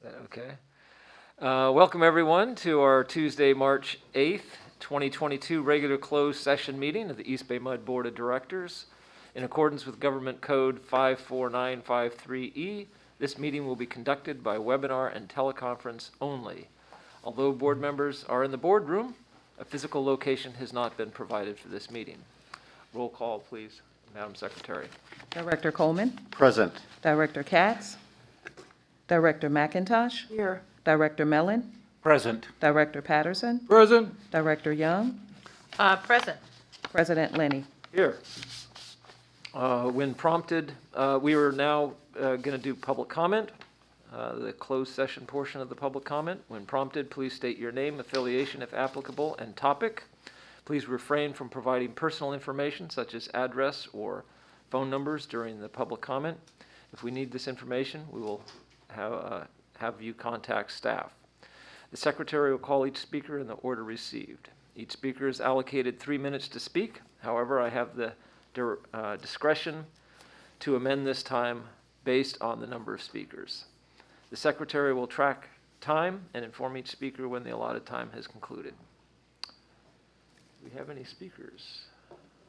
Okay. Welcome, everyone, to our Tuesday, March 8th, 2022 regular closed session meeting of the East Bay MUD Board of Directors. In accordance with Government Code 54953E, this meeting will be conducted by webinar and teleconference only. Although board members are in the boardroom, a physical location has not been provided for this meeting. Roll call, please, Madam Secretary. Director Coleman. Present. Director Katz. Director McIntosh. Here. Director Mellon. Present. Director Patterson. Present. Director Young. Present. President Lenny. Here. When prompted, we are now going to do public comment, the closed session portion of the public comment. When prompted, please state your name, affiliation if applicable, and topic. Please refrain from providing personal information such as address or phone numbers during the public comment. If we need this information, we will have you contact staff. The secretary will call each speaker in the order received. Each speaker is allocated 3 minutes to speak. However, I have the discretion to amend this time based on the number of speakers. The secretary will track time and inform each speaker when the allotted time has concluded. Do we have any speakers?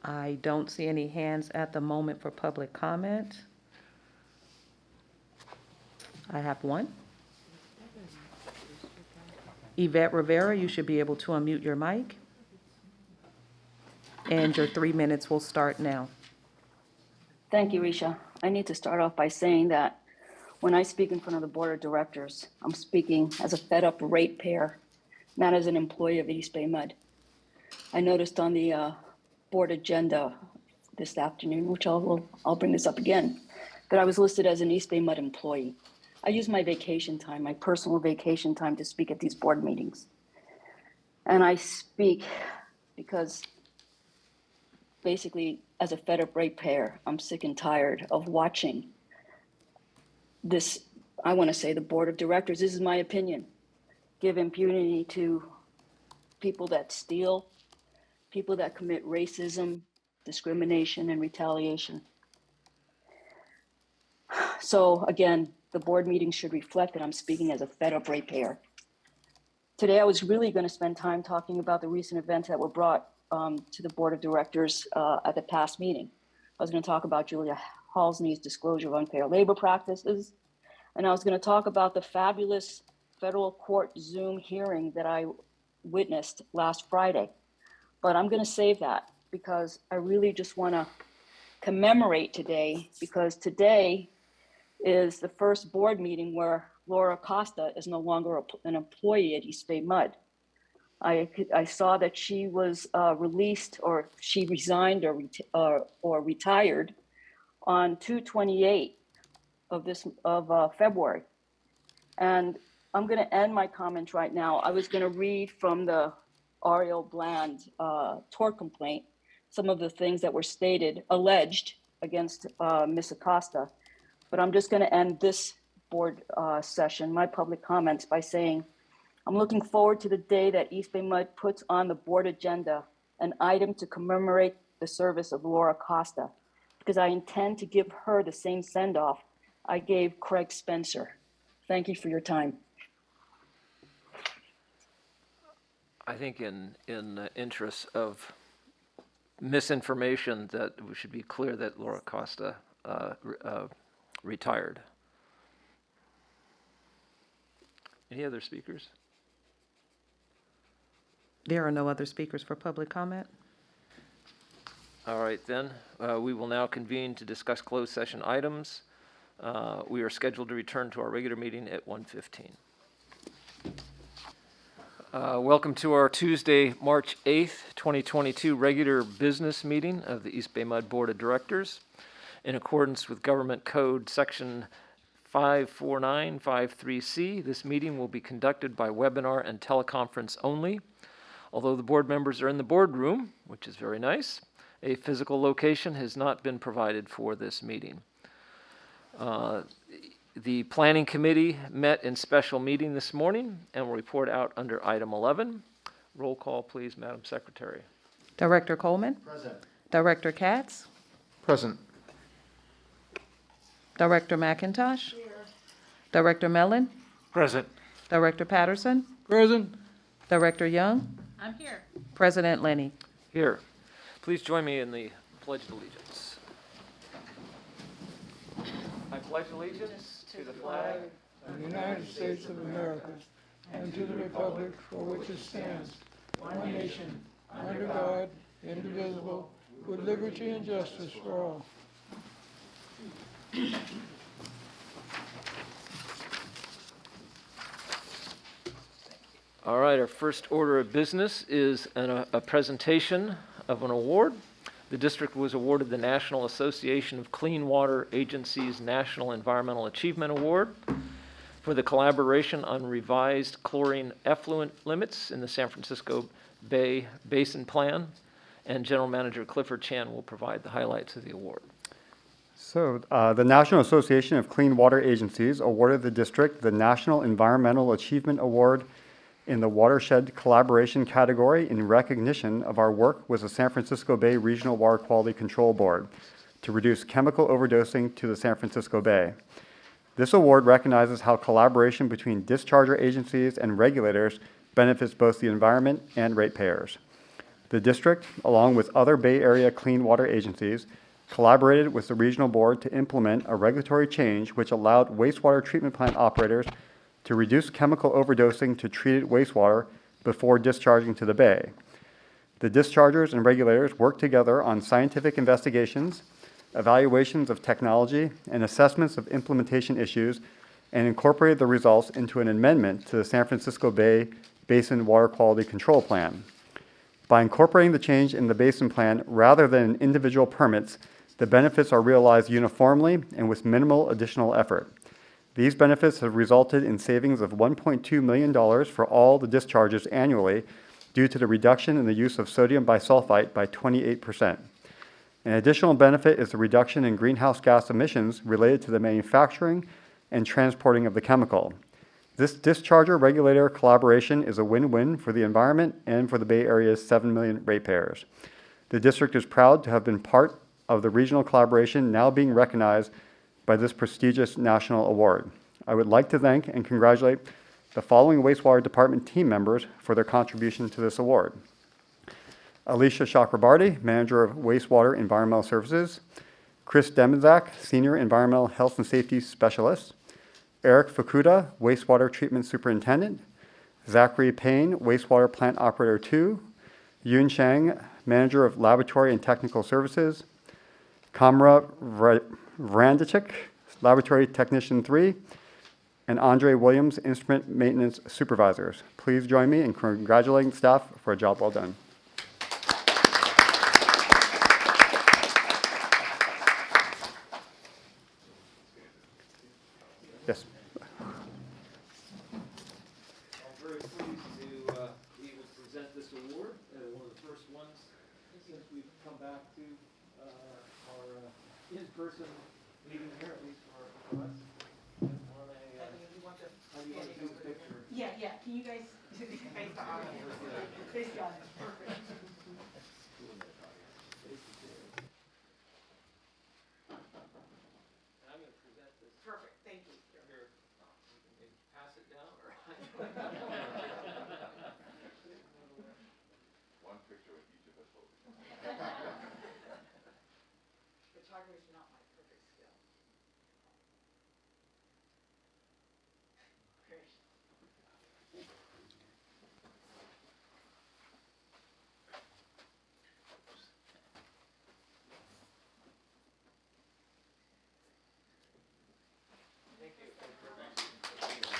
I don't see any hands at the moment for public comment. I have one. Yvette Rivera, you should be able to unmute your mic. And your 3 minutes will start now. Thank you, Risha. I need to start off by saying that when I speak in front of the board of directors, I'm speaking as a fed-up ratepayer, not as an employee of East Bay MUD. I noticed on the board agenda this afternoon, which I'll bring this up again, that I was listed as an East Bay MUD employee. I use my vacation time, my personal vacation time, to speak at these board meetings. And I speak because basically, as a fed-up ratepayer, I'm sick and tired of watching this, I want to say the board of directors, this is my opinion, give impunity to people that steal, people that commit racism, discrimination, and retaliation. So again, the board meeting should reflect that I'm speaking as a fed-up ratepayer. Today, I was really going to spend time talking about the recent events that were brought to the board of directors at the past meeting. I was going to talk about Julia Halsney's disclosure of unfair labor practices, and I was going to talk about the fabulous federal court Zoom hearing that I witnessed last Friday. But I'm going to save that because I really just want to commemorate today, because today is the first board meeting where Laura Costa is no longer an employee at East Bay MUD. I saw that she was released, or she resigned or retired on 2/28 of February. And I'm going to end my comments right now. I was going to read from the Ariel Bland tort complaint some of the things that were alleged against Ms. Acosta. But I'm just going to end this board session, my public comments, by saying, I'm looking forward to the day that East Bay MUD puts on the board agenda an item to commemorate the service of Laura Costa, because I intend to give her the same send-off I gave Craig Spencer. Thank you for your time. I think in the interest of misinformation, that we should be clear that Laura Costa retired. Any other speakers? There are no other speakers for public comment. All right, then. We will now convene to discuss closed session items. We are scheduled to return to our regular meeting at 1:15. Welcome to our Tuesday, March 8th, 2022 regular business meeting of the East Bay MUD Board of Directors. In accordance with Government Code Section 54953C, this meeting will be conducted by webinar and teleconference only. Although the board members are in the boardroom, which is very nice, a physical location has not been provided for this meeting. The Planning Committee met in special meeting this morning and will report out under item 11. Roll call, please, Madam Secretary. Director Coleman. Present. Director Katz. Present. Director McIntosh. Director Mellon. Present. Director Patterson, Present. Director Young, I'm here. President Lenny. Here. Please join me in the Pledge of Allegiance. I pledge allegiance to the flag Of the United States of America, and to the republic for which it stands, one nation, under God, indivisible, with liberty and justice for all. All right, our first order of business is a presentation of an award. The district was awarded the National Association of Clean Water Agencies National Environmental Achievement Award for the collaboration on revised chlorine effluent limits in the San Francisco Bay Basin Plan, and General Manager Clifford Chan will provide the highlights of the award. So, the National Association of Clean Water Agencies awarded the district the National Environmental Achievement Award in the Watershed Collaboration category in recognition of our work with the San Francisco Bay Regional Water Quality Control Board to reduce chemical overdosing to the San Francisco Bay. This award recognizes how collaboration between discharger agencies and regulators benefits both the environment and ratepayers. The district, along with other Bay Area clean water agencies, collaborated with the regional board to implement a regulatory change which allowed wastewater treatment plant operators to reduce chemical overdosing to treated wastewater before discharging to the bay. The dischargers and regulators worked together on scientific investigations, evaluations of technology, and assessments of implementation issues, and incorporated the results into an amendment to the San Francisco Bay Basin Water Quality Control Plan. By incorporating the change in the Basin Plan rather than in individual permits, the benefits are realized uniformly and with minimal additional effort. These benefits have resulted in savings of $1.2 million for all the discharges annually due to the reduction in the use of sodium bisulfite by 28%. An additional benefit is the reduction in greenhouse gas emissions related to the manufacturing and transporting of the chemical. This discharger regulator collaboration is a win-win for the environment and for the Bay Area's 7 million ratepayers. The district is proud to have been part of the regional collaboration now being recognized by this prestigious national award. I would like to thank and congratulate the following wastewater department team members for their contribution to this award. Alicia Chakrabarty, Manager of Wastewater Environmental Services. Chris Demenzak, Senior Environmental Health and Safety Specialist. Eric Fukuda, Wastewater Treatment Superintendent. Zachary Payne, Wastewater Plant Operator 2. Yun Chang, Manager of Laboratory and Technical Services. Kamra Vrandicek, Laboratory Technician 3, and Andre Williams, Instrument Maintenance Supervisors. Please join me in congratulating staff for a job well done. Yes. I'm very pleased to be able to present this award, one of the first ones since we've come back to our in-person meeting here, at least for us. How do you want to do the picture? Yeah, can you guys face the audience? Face the audience, perfect. I'm going to present this. Perfect, thank you. Here, you can maybe pass it down, or One picture with each of us holding. Photography is not my perfect skill. Great. thank you.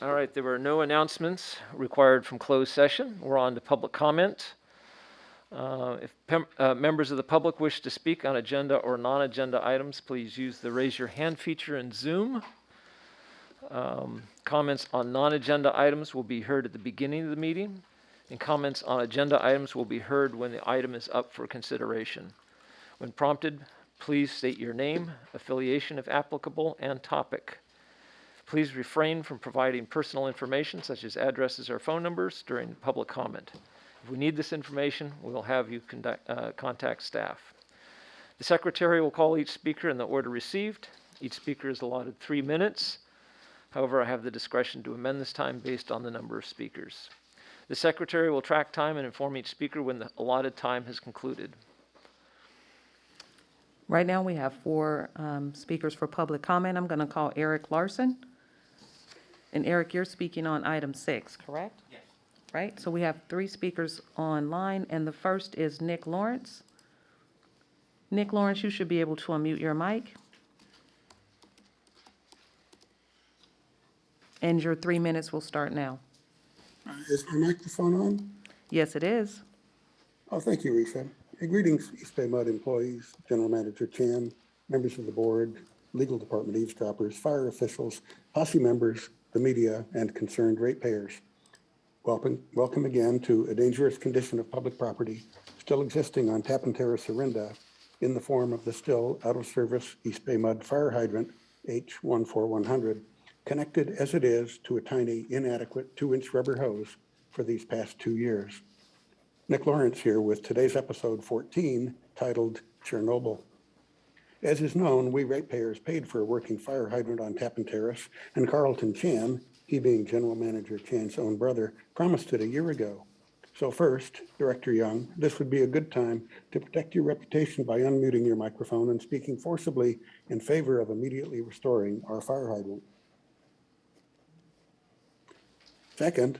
All right, there were no announcements required from closed session. We're on to public comment. If members of the public wish to speak on agenda or non-agenda items, please use the raise your hand feature in Zoom. Comments on non-agenda items will be heard at the beginning of the meeting, and comments on agenda items will be heard when the item is up for consideration. When prompted, please state your name, affiliation if applicable, and topic. Please refrain from providing personal information such as addresses or phone numbers during public comment. If we need this information, we will have you contact staff. The secretary will call each speaker in the order received. Each speaker is allotted 3 minutes. However, I have the discretion to amend this time based on the number of speakers. The secretary will track time and inform each speaker when the allotted time has concluded. Right now, we have 4 speakers for public comment. I'm going to call Eric Larson. And Eric, you're speaking on item 6, correct? Yes. Right, so we have 3 speakers online, and the first is Nick Lawrence. Nick Lawrence, you should be able to unmute your mic. And your 3 minutes will start now. Is my microphone on? Yes, it is. Oh, thank you, Risa. Greetings, East Bay MUD employees, General Manager Chan, members of the board, legal department eavesdroppers, fire officials, posse members, the media, and concerned ratepayers. Welcome again to a dangerous condition of public property still existing on Tappan Terrace, Orinda, in the form of the still out-of-service East Bay MUD fire hydrant H14100, connected as it is to a tiny, inadequate 2-inch rubber hose for these past 2 years. Nick Lawrence here with today's episode 14, titled Chernobyl. As is known, we ratepayers paid for a working fire hydrant on Tappan Terrace, and Carlton Chan, he being General Manager Chan's own brother, promised it a year ago. So first, Director Young, this would be a good time to protect your reputation by unmuting your microphone and speaking forcibly in favor of immediately restoring our fire hydrant. Second,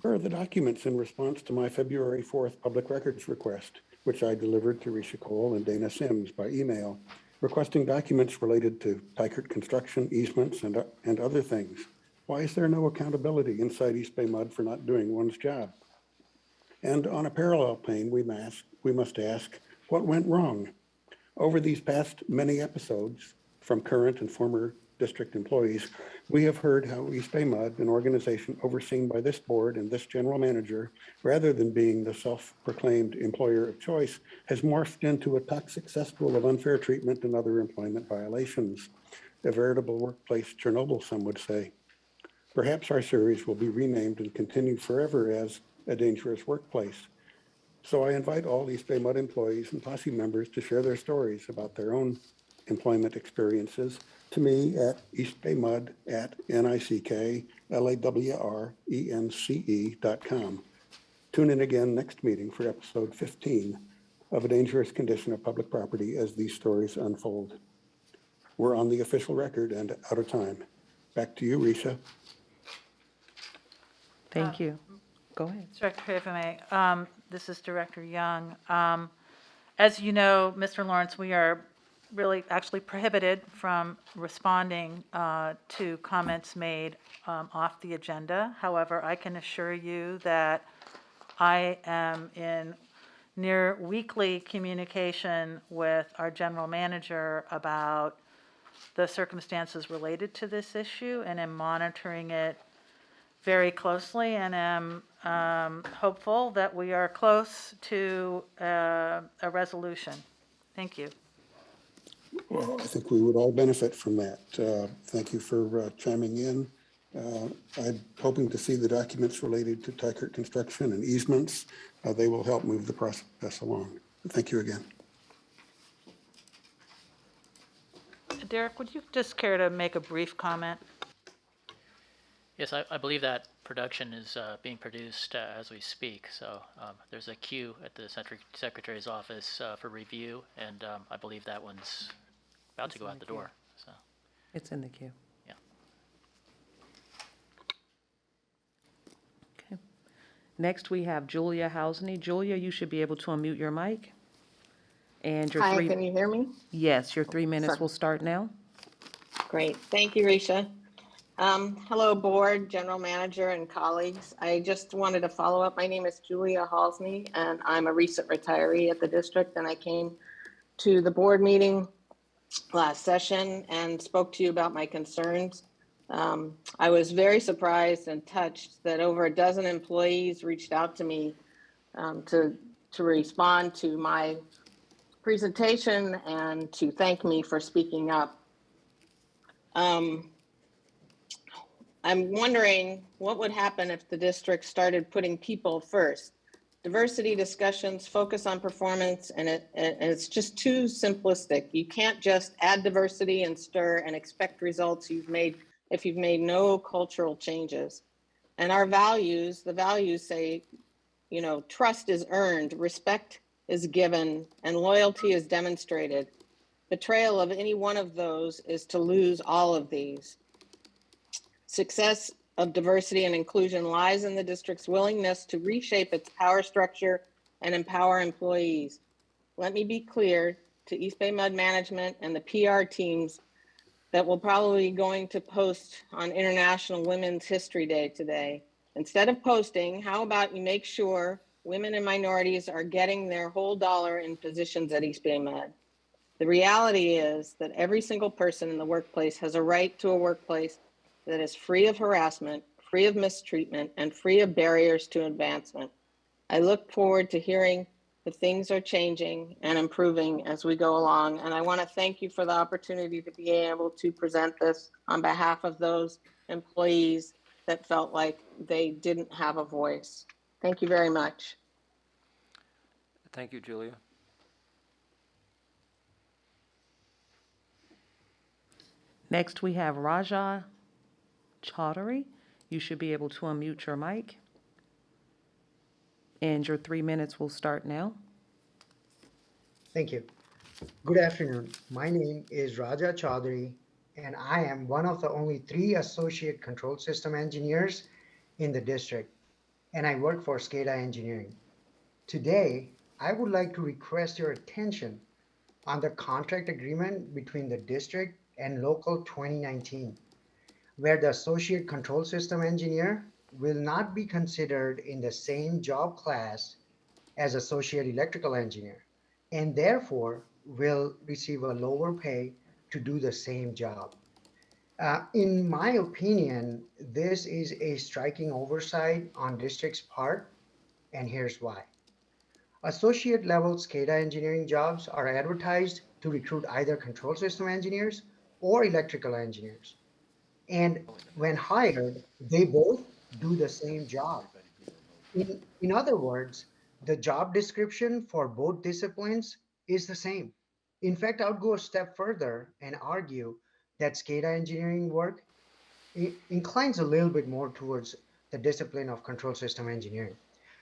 where are the documents in response to my February 4th public records request, which I delivered to Risha Cole and Dana Sims by email, requesting documents related to Tykert construction, easements, and other things? Why is there no accountability inside East Bay MUD for not doing one's job? And on a parallel plane, we must ask, what went wrong? Over these past many episodes, from current and former district employees, we have heard how East Bay MUD, an organization overseen by this board and this general manager, rather than being the self-proclaimed employer of choice, has morphed into a toxic cesspool of unfair treatment and other employment violations. A veritable workplace Chernobyl, some would say. Perhaps our series will be renamed and continue forever as A Dangerous Workplace. So I invite all East Bay MUD employees and posse members to share their stories about their own employment experiences to me at eastbaymud@NICKLAWRENCE.com. Tune in again next meeting for episode 15 of A Dangerous Condition of Public Property as these stories unfold. We're on the official record and out of time. Back to you, Risha. Thank you. Go ahead. Director, if I may, this is Director Young. As you know, Mr. Lawrence, we are really actually prohibited from responding to comments made off the agenda. However, I can assure you that I am in near weekly communication with our general manager about the circumstances related to this issue, and am monitoring it very closely, and am hopeful that we are close to a resolution. Thank you. Well, I think we would all benefit from that. Thank you for chiming in. I'm hoping to see the documents related to Tykert construction and easements. They will help move the process along. Thank you again. Derek, would you just care to make a brief comment? Yes, I believe that production is being produced as we speak. So there's a queue at the Secretary's office for review, and I believe that one's about to go out the door. So It's in the queue. yeah. Okay. Next, we have Julia Housney. Julia, you should be able to unmute your mic. And your Hi, can you hear me? Yes, your 3 minutes Sure. will start now. Great. Thank you, Risha. Hello, board, general manager, and colleagues. I just wanted to follow up. My name is Julia Halsney, and I'm a recent retiree at the district. And I came to the board meeting last session and spoke to you about my concerns. I was very surprised and touched that over a dozen employees reached out to me to respond to my presentation and to thank me for speaking up. I'm wondering what would happen if the district started putting people first. Diversity discussions focus on performance, and it's just too simplistic. You can't just add diversity and stir and expect results if you've made no cultural changes. And our values, the values say, you know, trust is earned, respect is given, and loyalty is demonstrated. Betrayal of any one of those is to lose all of these. Success of diversity and inclusion lies in the district's willingness to reshape its power structure and empower employees. Let me be clear to East Bay Mud Management and the PR teams that will probably be going to post on International Women's History Day today. Instead of posting, how about you make sure women and minorities are getting their whole dollar in positions at East Bay Mud? The reality is that every single person in the workplace has a right to a workplace that is free of harassment, free of mistreatment, and free of barriers to advancement. I look forward to hearing that things are changing and improving as we go along. And I want to thank you for the opportunity to be able to present this on behalf of those employees that felt like they didn't have a voice. Thank you very much. Thank you, Julia. Next, we have Raja Chaudhary. You should be able to unmute your mic. And your 3 minutes will start now. Thank you. Good afternoon. My name is Raja Chaudhary, and I am one of the only 3 associate control system engineers in the district, and I work for SCADA Engineering. Today, I would like to request your attention on the contract agreement between the district and Local 2019, where the associate control system engineer will not be considered in the same job class as associate electrical engineer, and therefore will receive a lower pay to do the same job. In my opinion, this is a striking oversight on district's part, and here's why. Associate level SCADA engineering jobs are advertised to recruit either control system engineers or electrical engineers. And when hired, they both do the same job. In other words, the job description for both disciplines is the same. In fact, I would go a step further and argue that SCADA engineering work inclines a little bit more towards the discipline of control system engineering.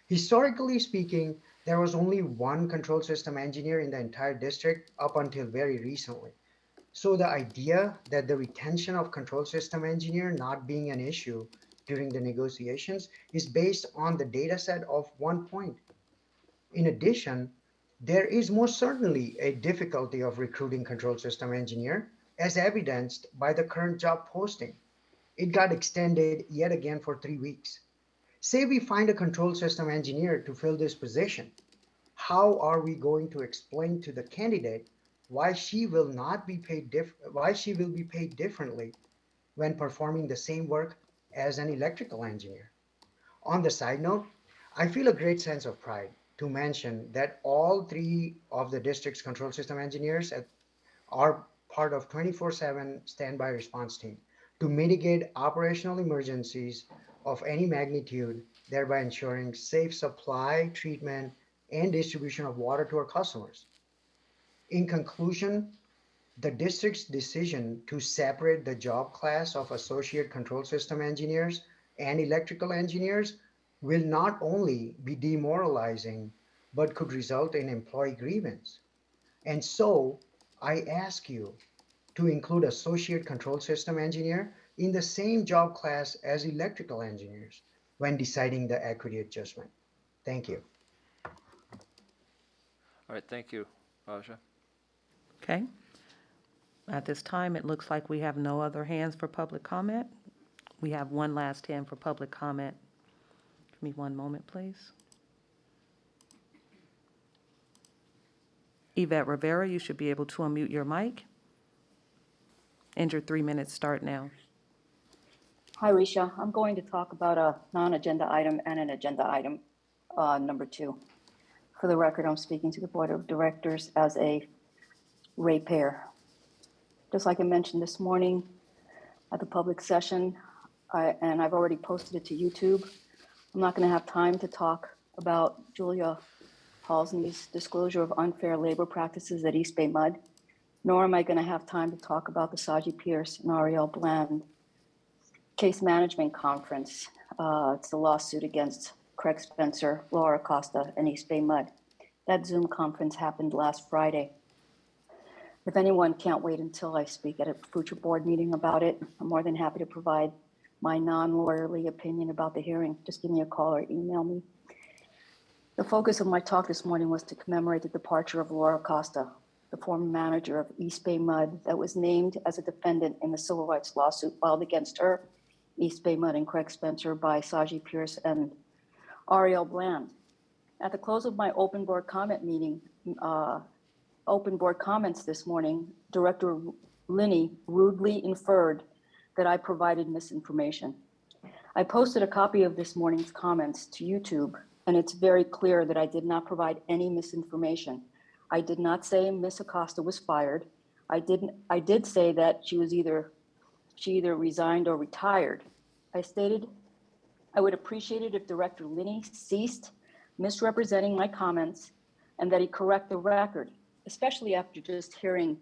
Historically speaking, there was only one control system engineer in the entire district up until very recently. So the idea that the retention of control system engineer not being an issue during the negotiations is based on the data set of 1 point. In addition, there is most certainly a difficulty of recruiting control system engineer, as evidenced by the current job posting. It got extended yet again for 3 weeks. Say we find a control system engineer to fill this position. How are we going to explain to the candidate why she will be paid differently when performing the same work as an electrical engineer? On the side note, I feel a great sense of pride to mention that all 3 of the district's control system engineers are part of 24/7 standby response team to mitigate operational emergencies of any magnitude, thereby ensuring safe supply, treatment, and distribution of water to our customers. In conclusion, the district's decision to separate the job class of associate control system engineers and electrical engineers will not only be demoralizing, but could result in employee grievance. And so I ask you to include associate control system engineer in the same job class as electrical engineers when deciding the equity adjustment. Thank you. All right, thank you, Raja. Okay. At this time, it looks like we have no other hands for public comment. We have one last hand for public comment. Give me one moment, please. Yvette Rivera, you should be able to unmute your mic. And your 3 minutes start now. Hi, Risha. I'm going to talk about a non-agenda item and an agenda item, number 2. For the record, I'm speaking to the Board of Directors as a ratepayer. Just like I mentioned this morning at the public session, and I've already posted it to YouTube. I'm not going to have time to talk about Julia Halsney's disclosure of unfair labor practices at East Bay Mud, nor am I going to have time to talk about the Saji Pierce and Ariel Bland case management conference. It's the lawsuit against Craig Spencer, Laura Costa, and East Bay Mud. That Zoom conference happened last Friday. If anyone can't wait until I speak at a future board meeting about it, I'm more than happy to provide my non-lawyerly opinion about the hearing. Just give me a call or email me. The focus of my talk this morning was to commemorate the departure of Laura Costa, the former manager of East Bay Mud that was named as a defendant in the civil rights lawsuit filed against her, East Bay Mud and Craig Spencer by Saji Pierce and Ariel Bland. At the close of my open board comment meeting, open board comments this morning, Director Linney rudely inferred that I provided misinformation. I posted a copy of this morning's comments to YouTube, and it's very clear that I did not provide any misinformation. I did not say Ms. Acosta was fired. I did say that she either resigned or retired. I stated I would appreciate it if Director Linney ceased misrepresenting my comments and that he correct the record, especially after just hearing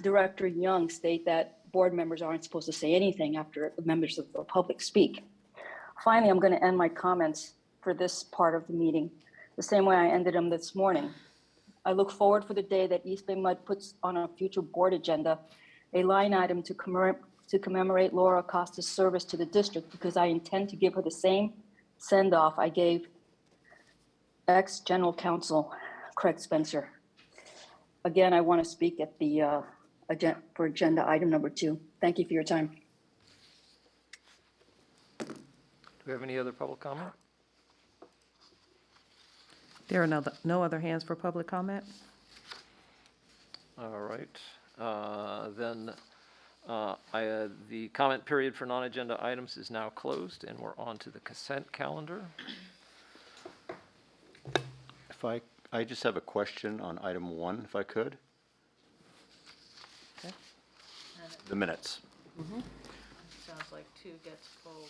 Director Young state that board members aren't supposed to say anything after members of the public speak. Finally, I'm going to end my comments for this part of the meeting the same way I ended them this morning. I look forward for the day that East Bay Mud puts on a future board agenda a line item to commemorate Laura Acosta's service to the district, because I intend to give her the same send-off I gave ex-General Counsel Craig Spencer. Again, I want to speak at the for agenda item number 2. Thank you for your time. Do we have any other public comment? There are no other hands for public comment? All right. Then the comment period for non-agenda items is now closed, and we're on to the consent calendar. If I just have a question on item 1, if I could. Okay. The minutes. Sounds like 2 gets pulled.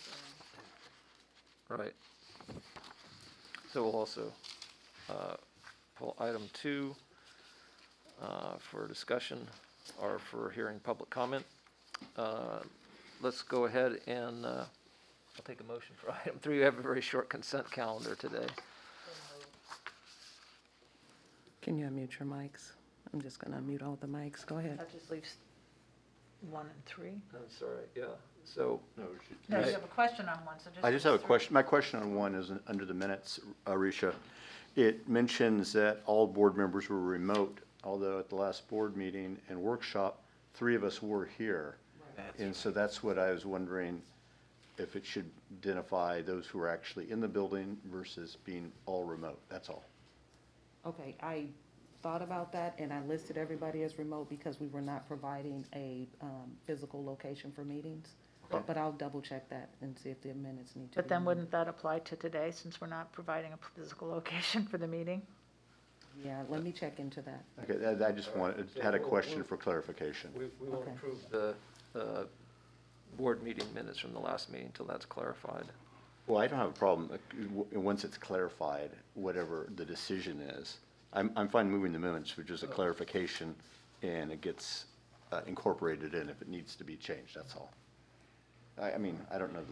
Right. So we'll also pull item 2 for discussion or for hearing public comment. Let's go ahead and I'll take a motion for item 3. We have a very short consent calendar today. Can you unmute your mics? I'm just going to unmute all the mics. Go ahead. That just leaves 1 and 3. That's all right, yeah. So, No, you have a question on 1, so just. I just have a question. My question on 1 is under the minutes, Risha. It mentions that all board members were remote, although at the last board meeting and workshop, 3 of us were here. And so that's what I was wondering, if it should identify those who are actually in the building versus being all remote. That's all. Okay, I thought about that, and I listed everybody as remote because we were not providing a physical location for meetings. But I'll double check that and see if the minutes need to be. But then moved. wouldn't that apply to today, since we're not providing a physical location for the meeting? Yeah, let me check into that. Okay, I just had a question for clarification. we won't Okay. approve the board meeting minutes from the last meeting until that's clarified. Well, I don't have a problem, once it's clarified, whatever the decision is. I'm fine moving the minutes, which is a clarification, and it gets incorporated in if it needs to be changed, that's all. I mean, I don't know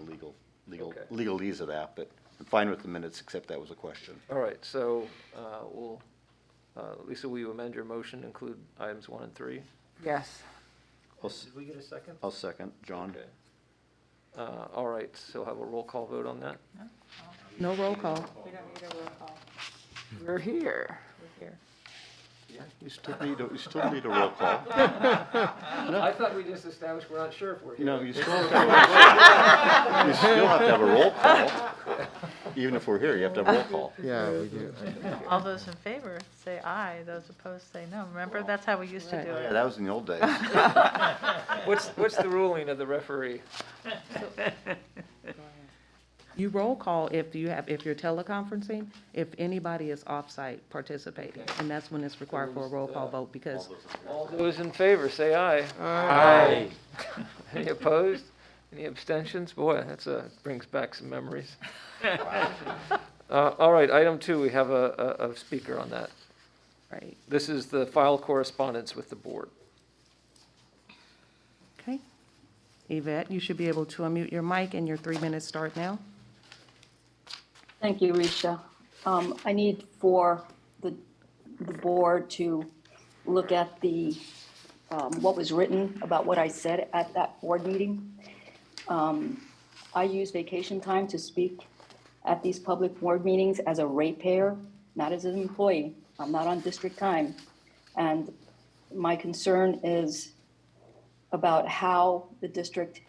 the Okay. legalese of that, but I'm fine with the minutes, except that was a question. All right, so we'll, Lisa, will you amend your motion to include items 1 and 3? Yes. Did we get a second? I'll second, John. Okay. All right, so have a roll call vote on that? No roll call. We don't need a roll call. We're here. We're here. Yeah, you still need a roll call. I thought we just established we're not sure if we're here. No, you still have to have a roll call. Even if we're here, you have to have a roll call. Yeah, we do. All those in favor say aye, those opposed say no. Remember, that's how we used to do Yeah, it. that was in the old days. What's the ruling of the referee? You roll call if you're teleconferencing, if anybody is off-site participating, and that's when it's required for a roll call vote, because All those in favor, say aye. Aye. Any opposed? Any abstentions? Boy, brings back some memories. All right, item 2, we have a speaker on that. Right, This is the file correspondence with the board. okay. Yvette, you should be able to unmute your mic, and your 3 minutes start now. Thank you, Risha. I need for the board to look at the, what was written about what I said at that board meeting. I use vacation time to speak at these public board meetings as a ratepayer, not as an employee. I'm not on district time. And my concern is about how the district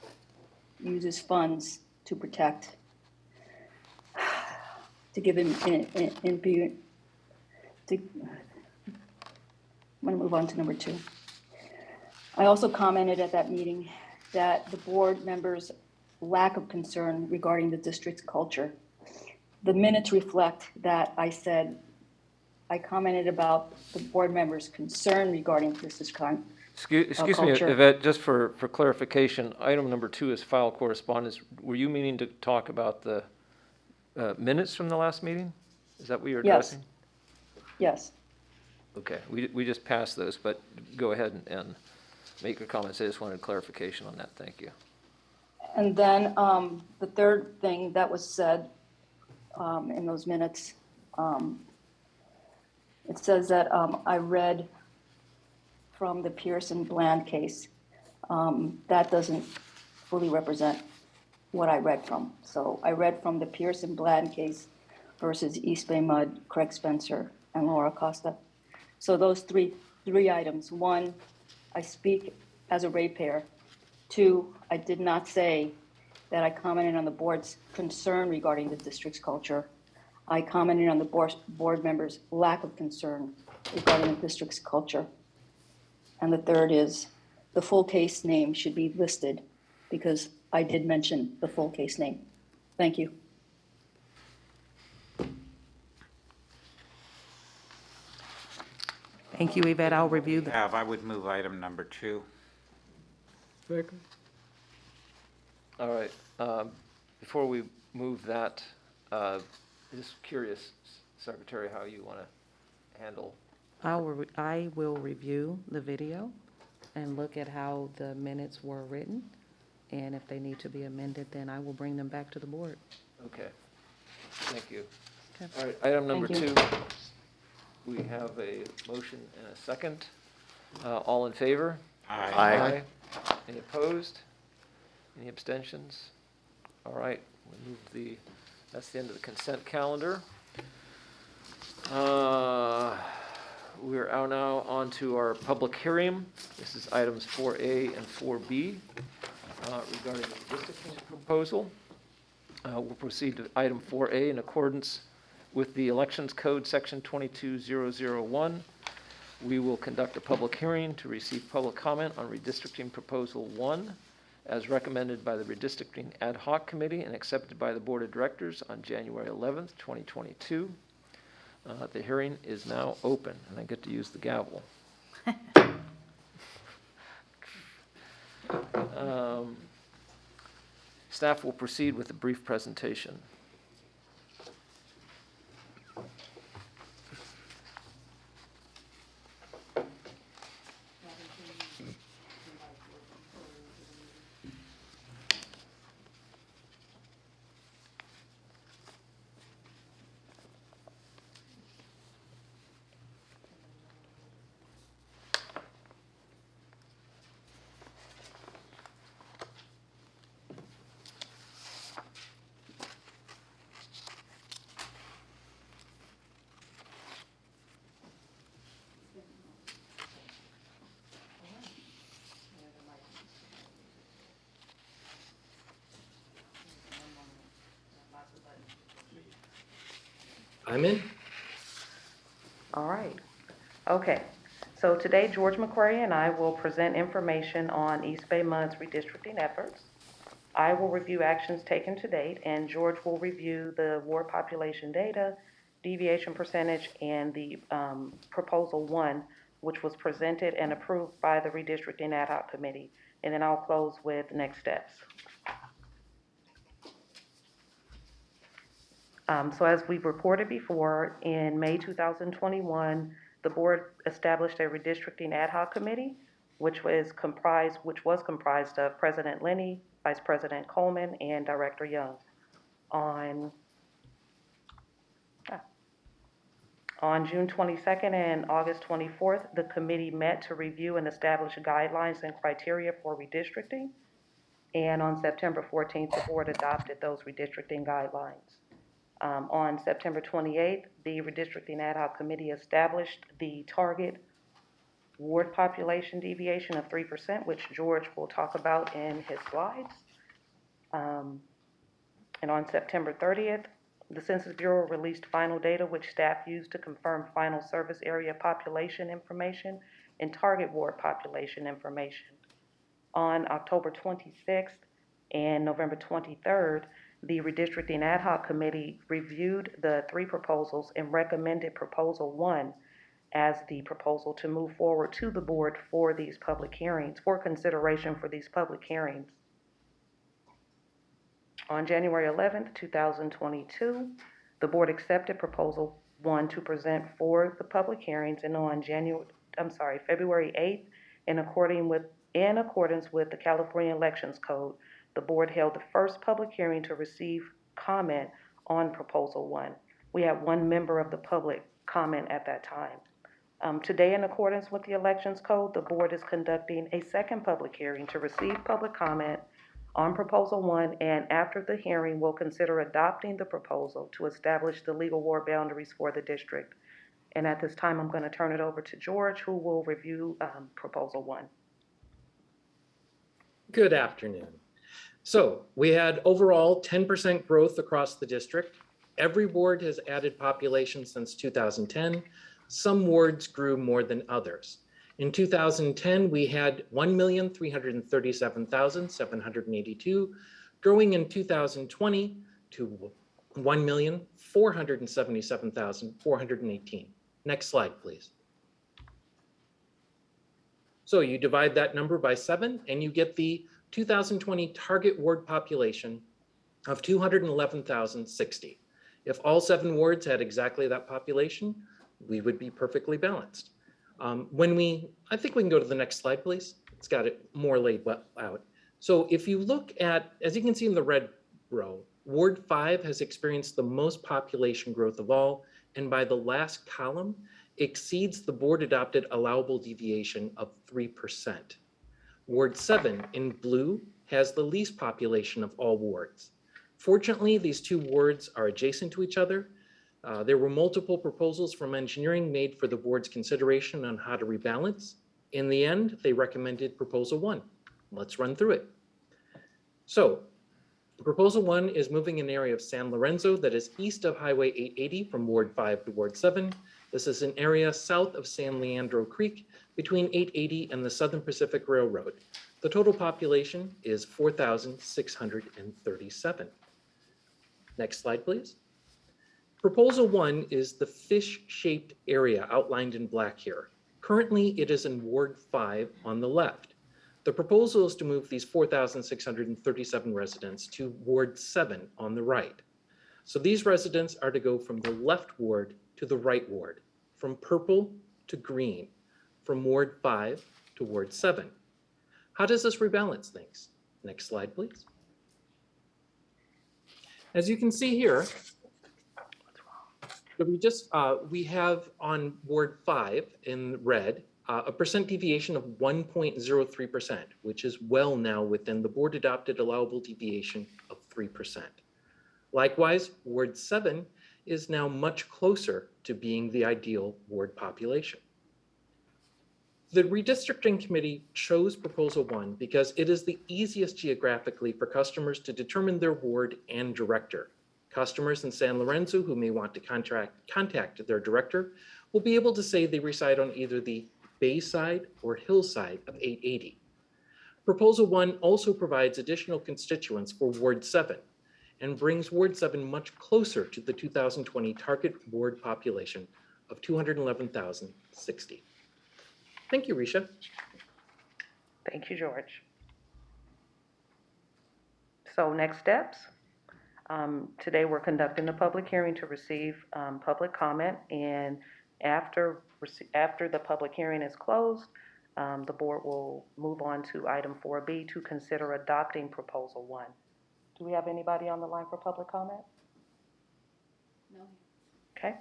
uses funds to protect, to give I'm going to move on to number 2. I also commented at that meeting that the board members' lack of concern regarding the district's culture. The minutes reflect that I commented about the board members' concern regarding district Excuse me, culture. Yvette, just for clarification, item number 2 is file correspondence. Were you meaning to talk about the minutes from the last meeting? Is that what you're Yes. addressing? Yes. Okay, we just passed those, but go ahead and make your comments. I just wanted clarification on that. Thank you. And then the third thing that was said in those minutes, it says that I read from the Pearson Bland case. That doesn't fully represent what I read from. So I read from the Pearson Bland case versus EBMUD, Craig Spencer, and Laura Costa. So those three items. 1, I speak as a ratepayer. 2, I did not say that I commented on the board's concern regarding the district's culture. I commented on the board members' lack of concern regarding the district's culture. And the third is the full case name should be listed because I did mention the full case name. Thank you. Thank you, Yvette. I'll review the. I would move item number 2. Second. All right. Before we move that, just curious, Secretary, how you want to handle. I will review the video and look at how the minutes were written. And if they need to be amended, then I will bring them back to the board. Okay. Thank you. Okay. All right, item number Thank you. 2. We have a motion and a second. All in favor? Aye. Any opposed? Any abstentions? All right, that's the end of the consent calendar. We're now on to our public hearing. This is items 4A and 4B regarding the redistricting proposal. We'll proceed to item 4A in accordance with the Elections Code, Section 22001. We will conduct a public hearing to receive public comment on Redistricting Proposal 1 as recommended by the Redistricting Ad Hoc Committee and accepted by the Board of Directors on January 11th, 2022. The hearing is now open, and I get to use the gavel. Staff will proceed with a brief presentation. I'm in. All right. Okay. So today, George McQuarrie and I will present information on East Bay MUD's redistricting efforts. I will review actions taken to date, and George will review the ward population data, deviation percentage, and the Proposal 1, which was presented and approved by the Redistricting Ad Hoc Committee. And then I'll close with next steps. So as we've reported before, in May 2021, the board established a redistricting ad hoc committee, which was comprised of President Lenny, Vice President Coleman, and Director Young. On June 22nd and August 24th, the committee met to review and establish guidelines and criteria for redistricting. And on September 14th, the board adopted those redistricting guidelines. On September 28th, the redistricting ad hoc committee established the target ward population deviation of 3%, which George will talk about in his slides. And on September 30th, the Census Bureau released final data which staff used to confirm final service area population information and target ward population information. On October 26th and November 23rd, the Redistricting Ad Hoc Committee reviewed the 3 proposals and recommended Proposal 1 as the proposal to move forward to the board for these public hearings, for consideration for these public hearings. On January 11th, 2022, the board accepted Proposal 1 to present for the public hearings, and on February 8th, in accordance with the California Elections Code, the board held the first public hearing to receive comment on Proposal 1. We had 1 member of the public comment at that time. Today, in accordance with the Elections Code, the board is conducting a second public hearing to receive public comment on Proposal 1, and after the hearing, we'll consider adopting the proposal to establish the legal ward boundaries for the district. And at this time, I'm going to turn it over to George, who will review Proposal 1. Good afternoon. So we had overall 10% growth across the district. Every ward has added population since 2010. Some wards grew more than others. In 2010, we had 1,337,782, growing in 2020 to 1,477,418. Next slide, please. So you divide that number by 7 and you get the 2020 target ward population of 211,060. If all 7 wards had exactly that population, we would be perfectly balanced. I think we can go to the next slide, please. It's got it more laid out. So if you look at, as you can see in the red row, Ward 5 has experienced the most population growth of all, and by the last column, exceeds the board adopted allowable deviation of 3%. Ward 7 in blue has the least population of all wards. Fortunately, these 2 wards are adjacent to each other. There were multiple proposals from engineering made for the board's consideration on how to rebalance. In the end, they recommended Proposal 1. Let's run through it. So, Proposal 1 is moving an area of San Lorenzo that is east of Highway 880 from Ward 5 to Ward 7. This is an area south of San Leandro Creek between 880 and the Southern Pacific Railroad. The total population is 4,637. Next slide, please. Proposal 1 is the fish-shaped area outlined in black here. Currently, it is in Ward 5 on the left. The proposal is to move these 4,637 residents to Ward 7 on the right. So these residents are to go from the left ward to the right ward, from purple to green, from Ward 5 to Ward 7. How does this rebalance things? Next slide, please. As you can see here, we have on Ward 5 in red, a percent deviation of 1.03%, which is well now within the board adopted allowable deviation of 3%. Likewise, Ward 7 is now much closer to being the ideal ward population. The redistricting committee chose Proposal 1 because it is the easiest geographically for customers to determine their ward and director. Customers in San Lorenzo who may want to contact their director will be able to say they reside on either the bayside or hillside of 880. Proposal 1 also provides additional constituents for Ward 7 and brings Ward 7 much closer to the 2020 target ward population of 211,060. Thank you, Risha. Thank you, George. So next steps. Today, we're conducting the public hearing to receive public comment, and after the public hearing is closed, the board will move on to item 4B to consider adopting Proposal 1. Do we have anybody on the line for public comment? No. Okay.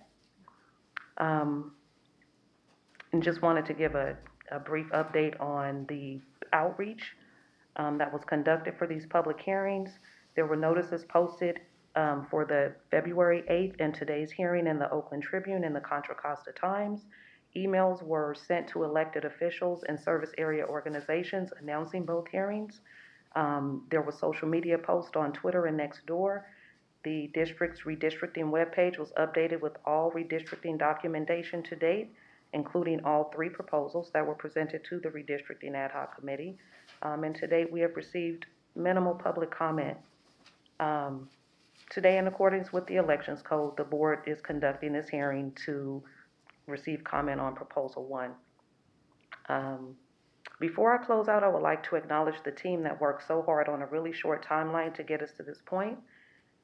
And just wanted to give a brief update on the outreach that was conducted for these public hearings. There were notices posted for the February 8th and today's hearing in the Oakland Tribune and the Contra Costa Times. Emails were sent to elected officials and service area organizations announcing both hearings. There was social media posts on Twitter and Nextdoor. The district's redistricting webpage was updated with all redistricting documentation to date, including all 3 proposals that were presented to the Redistricting Ad Hoc Committee. And to date, we have received minimal public comment. Today, in accordance with the Elections Code, the board is conducting this hearing to receive comment on Proposal 1. Before I close out, I would like to acknowledge the team that worked so hard on a really short timeline to get us to this point.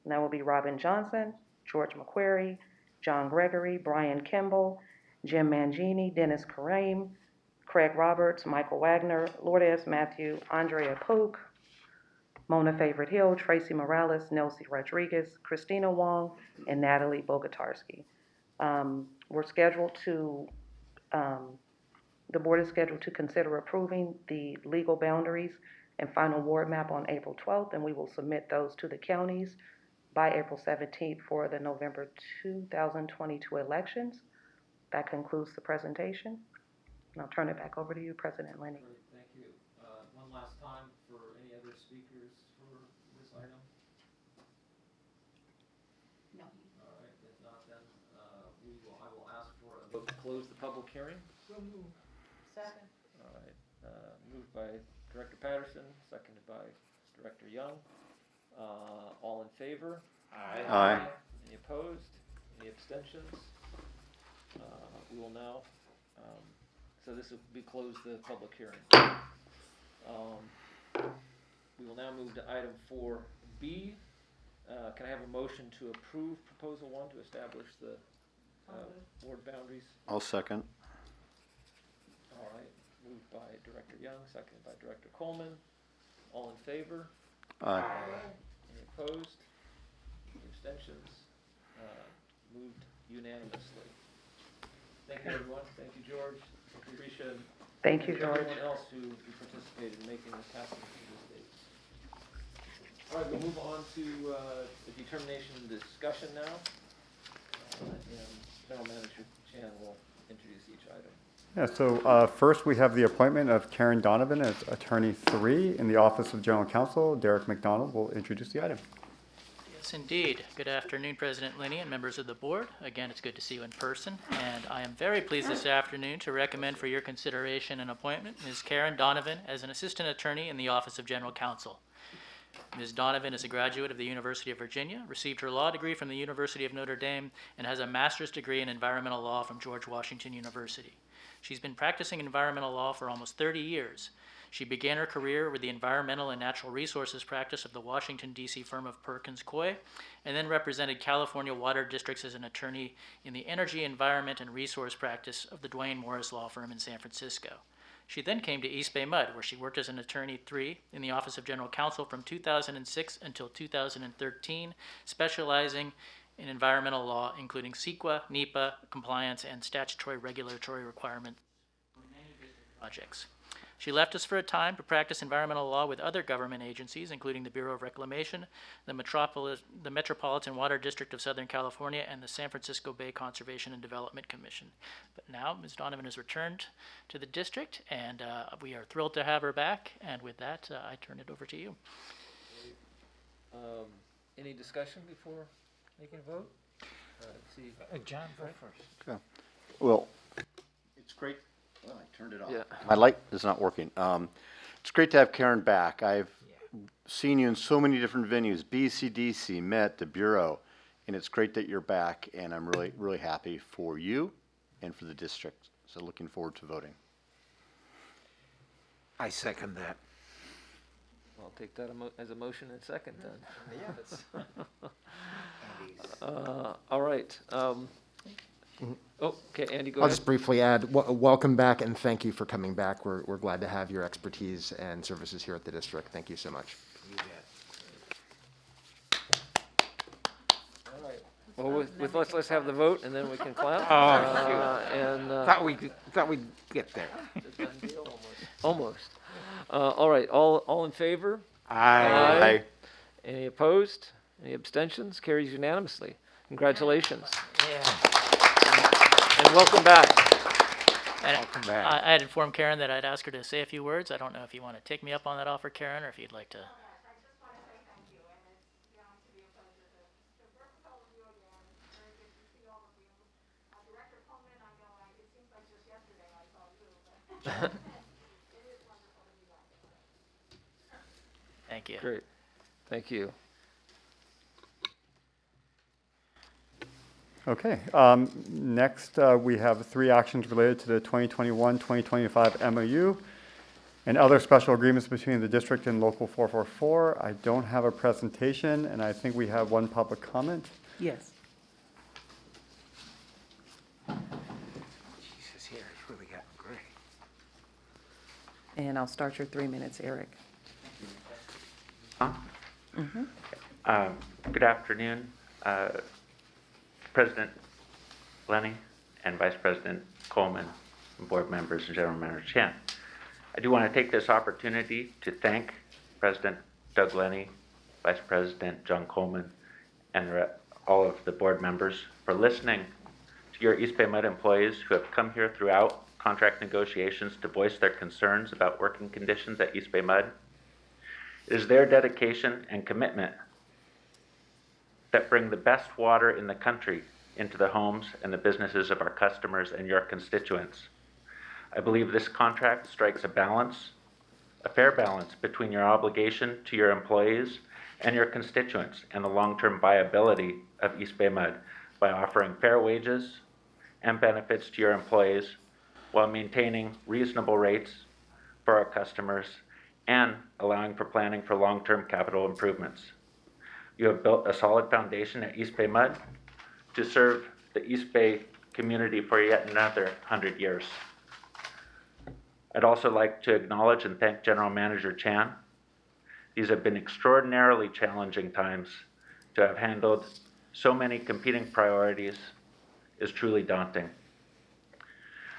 And that will be Robin Johnson, George McQuarrie, John Gregory, Brian Kimball, Jim Mangini, Dennis Kareem, Craig Roberts, Michael Wagner, Lourdes Matthew, Andrea Pook, Mona Favorite Hill, Tracy Morales, Nelsie Rodriguez, Christina Wong, and Natalie Bogatarski. We're scheduled to, the board is scheduled to consider approving the legal boundaries and final ward map on April 12th, and we will submit those to the counties by April 17th for the November 2022 elections. That concludes the presentation. And I'll turn it back over to you, President Lenny. Great, thank you. One last time for any other speakers for this item? No. All right, if not, then I will ask for a vote to close the public hearing. Second. All right, moved by Director Patterson, seconded by Director Young. All in favor? Aye. Aye. Any opposed? Any abstentions? We will now, so this will be closed the public hearing. We will now move to item 4B. Can I have a motion to approve Proposal 1 to establish the ward boundaries? I'll second. All right, moved by Director Young, seconded by Director Coleman. All in favor? Aye. Any opposed? Any abstentions? Moved unanimously. Thank you, everyone. Thank you, George. Thank you, Risha. Thank you, George. Everyone else who participated in making this happen to this date. All right, we'll move on to the determination and discussion now. And General Manager Chan will introduce each item. Yeah, so first we have the appointment of Karen Donovan as Attorney 3 in the Office of General Counsel. Derek McDonald will introduce the item. Yes, indeed. Good afternoon, President Linney and members of the board. Again, it's good to see you in person, and I am very pleased this afternoon to recommend for your consideration and appointment Ms. Karen Donovan as an Assistant Attorney in the Office of General Counsel. Ms. Donovan is a graduate of the University of Virginia, received her law degree from the University of Notre Dame, and has a master's degree in environmental law from George Washington University. She's been practicing environmental law for almost 30 years. She began her career with the environmental and natural resources practice of the Washington, D.C. firm of Perkins Coie, and then represented California water districts as an attorney in the energy, environment, and resource practice of the Duane Morris law firm in San Francisco. She then came to EBMUD, where she worked as an Attorney 3 in the Office of General Counsel from 2006 until 2013, specializing in environmental law, including CEQA, NEPA, compliance, and statutory regulatory requirements for many district projects. She left us for a time to practice environmental law with other government agencies, including the Bureau of Reclamation, the Metropolitan Water District of Southern California, and the San Francisco Bay Conservation and Development Commission. But now Ms. Donovan has returned to the district, and we are thrilled to have her back. And with that, I turn it over to you. Any discussion before making a vote? Let's see. John, go first. Okay. Well, it's great. Well, I turned it off. Yeah. My light is not working. It's great to have Karen back. I've seen you in so many different venues, BCDC, Met, the Bureau, and it's great that you're back, and I'm really, really happy for you and for the district. So looking forward to voting. I second that. Well, I'll take that as a motion and second then. All right. Okay, Andy, go I'll ahead. just briefly add, welcome back and thank you for coming back. We're glad to have your expertise and services here at the district. Thank you so much. All right. Well, let's have the vote and then we can clap. Thought we'd get there. Almost. All right, all in favor? Aye. Any opposed? Any abstentions? Carries unanimously. Congratulations. And welcome back. And Welcome back. I had informed Karen that I'd ask her to say a few words. I don't know if you want to take me up on that offer, Karen, or if you'd like to. Thank you. Great. Thank you. Okay, next we have 3 actions related to the 2021-2025 MOU and other special agreements between the district and Local 444. I don't have a presentation, and I think we have 1 public comment. Yes. Jesus, here, it's really got great. And I'll start your 3 minutes, Eric. Good afternoon, President Lenny and Vice President Coleman, and board members and General Manager Chan. I do want to take this opportunity to thank President Doug Lenny, Vice President John Coleman, and all of the board members for listening to your East Bay MUD employees who have come here throughout contract negotiations to voice their concerns about working conditions at East Bay MUD. It is their dedication and commitment that bring the best water in the country into the homes and the businesses of our customers and your constituents. I believe this contract strikes a balance, a fair balance between your obligation to your employees and your constituents and the long-term viability of East Bay MUD by offering fair wages and benefits to your employees while maintaining reasonable rates for our customers and allowing for planning for long-term capital improvements. You have built a solid foundation at East Bay MUD to serve the East Bay community for yet another 100 years. I'd also like to acknowledge and thank General Manager Chan. These have been extraordinarily challenging times. To have handled so many competing priorities is truly daunting.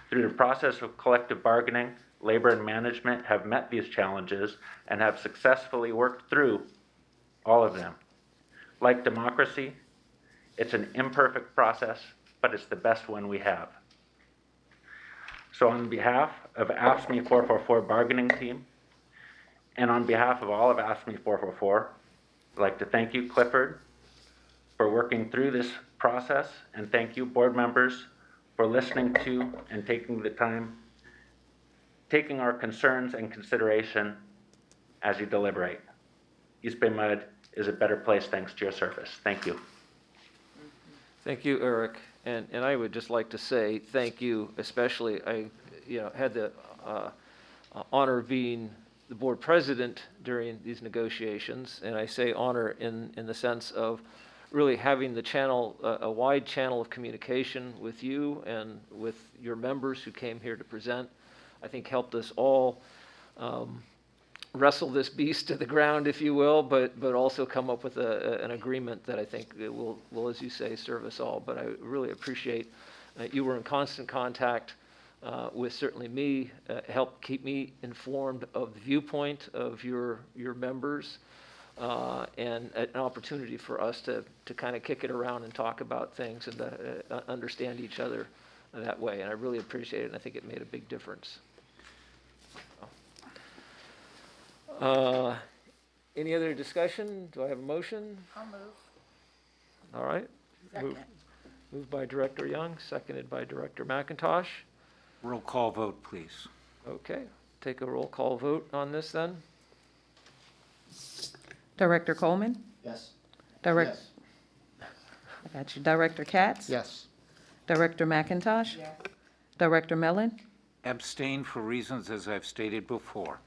Through the process of collective bargaining, labor and management have met these challenges and have successfully worked through all of them. Like democracy, it's an imperfect process, but it's the best one we have. So on behalf of AFSCME 444 bargaining team, and on behalf of all of AFSCME 444, I'd like to thank you, Clifford, for working through this process, and thank you, board members, for listening to and taking the time, taking our concerns and consideration as you deliberate. East Bay MUD is a better place thanks to your service. Thank you. Thank you, Eric. And I would just like to say thank you, especially, I had the honor of being the board president during these negotiations, and I say honor in the sense of really having the channel, a wide channel of communication with you and with your members who came here to present, I think helped us all wrestle this beast to the ground, if you will, but also come up with an agreement that I think will, as you say, serve us all. But I really appreciate you were in constant contact with certainly me, helped keep me informed of the viewpoint of your members, and an opportunity for us to kind of kick it around and talk about things and understand each other that way. And I really appreciate it, and I think it made a big difference. Any other discussion? Do I have a motion? I'll move. All right. Moved by Director Young, seconded by Director McIntosh. Roll call vote, please. Okay, take a roll call vote on this then. Director Coleman? Yes. I got you. Director Katz? Yes. Director McIntosh? Yes. Director Mellon? Abstain for reasons as I've stated before.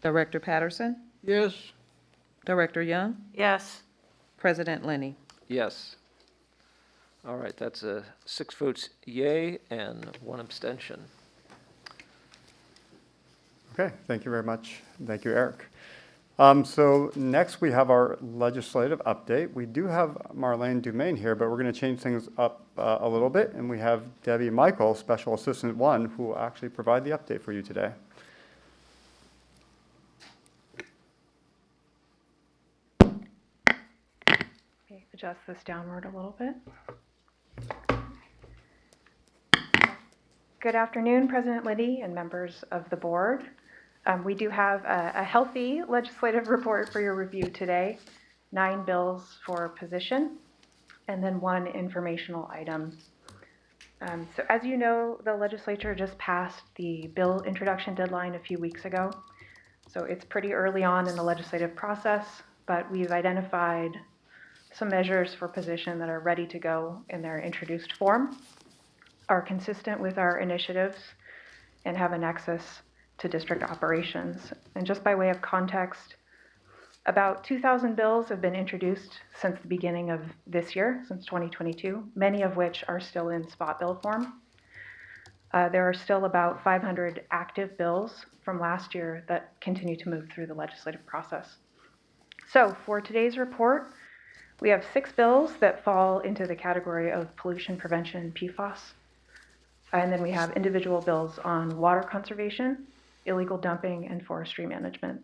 Director Patterson? Yes. Director Young, Yes. President Lenny. Yes. All right, that's 6 votes yay and 1 abstention. Okay, thank you very much. Thank you, Eric. So next we have our legislative update. We do have Marlene Dumaine here, but we're going to change things up a little bit, and we have Debbie Michael, Special Assistant 1, who will actually provide the update for you today. Okay, adjust this downward a little bit. Good afternoon, President Liddy and members of the board. We do have a healthy legislative report for your review today, 9 bills for position, and then 1 informational item. So as you know, the legislature just passed the bill introduction deadline a few weeks ago. So it's pretty early on in the legislative process, but we've identified some measures for position that are ready to go in their introduced form, are consistent with our initiatives, and have a nexus to district operations. And just by way of context, about 2,000 bills have been introduced since the beginning of this year, since 2022, many of which are still in spot bill form. There are still about 500 active bills from last year that continue to move through the legislative process. So for today's report, we have 6 bills that fall into the category of pollution prevention and PFAS. And then we have individual bills on water conservation, illegal dumping, and forestry management.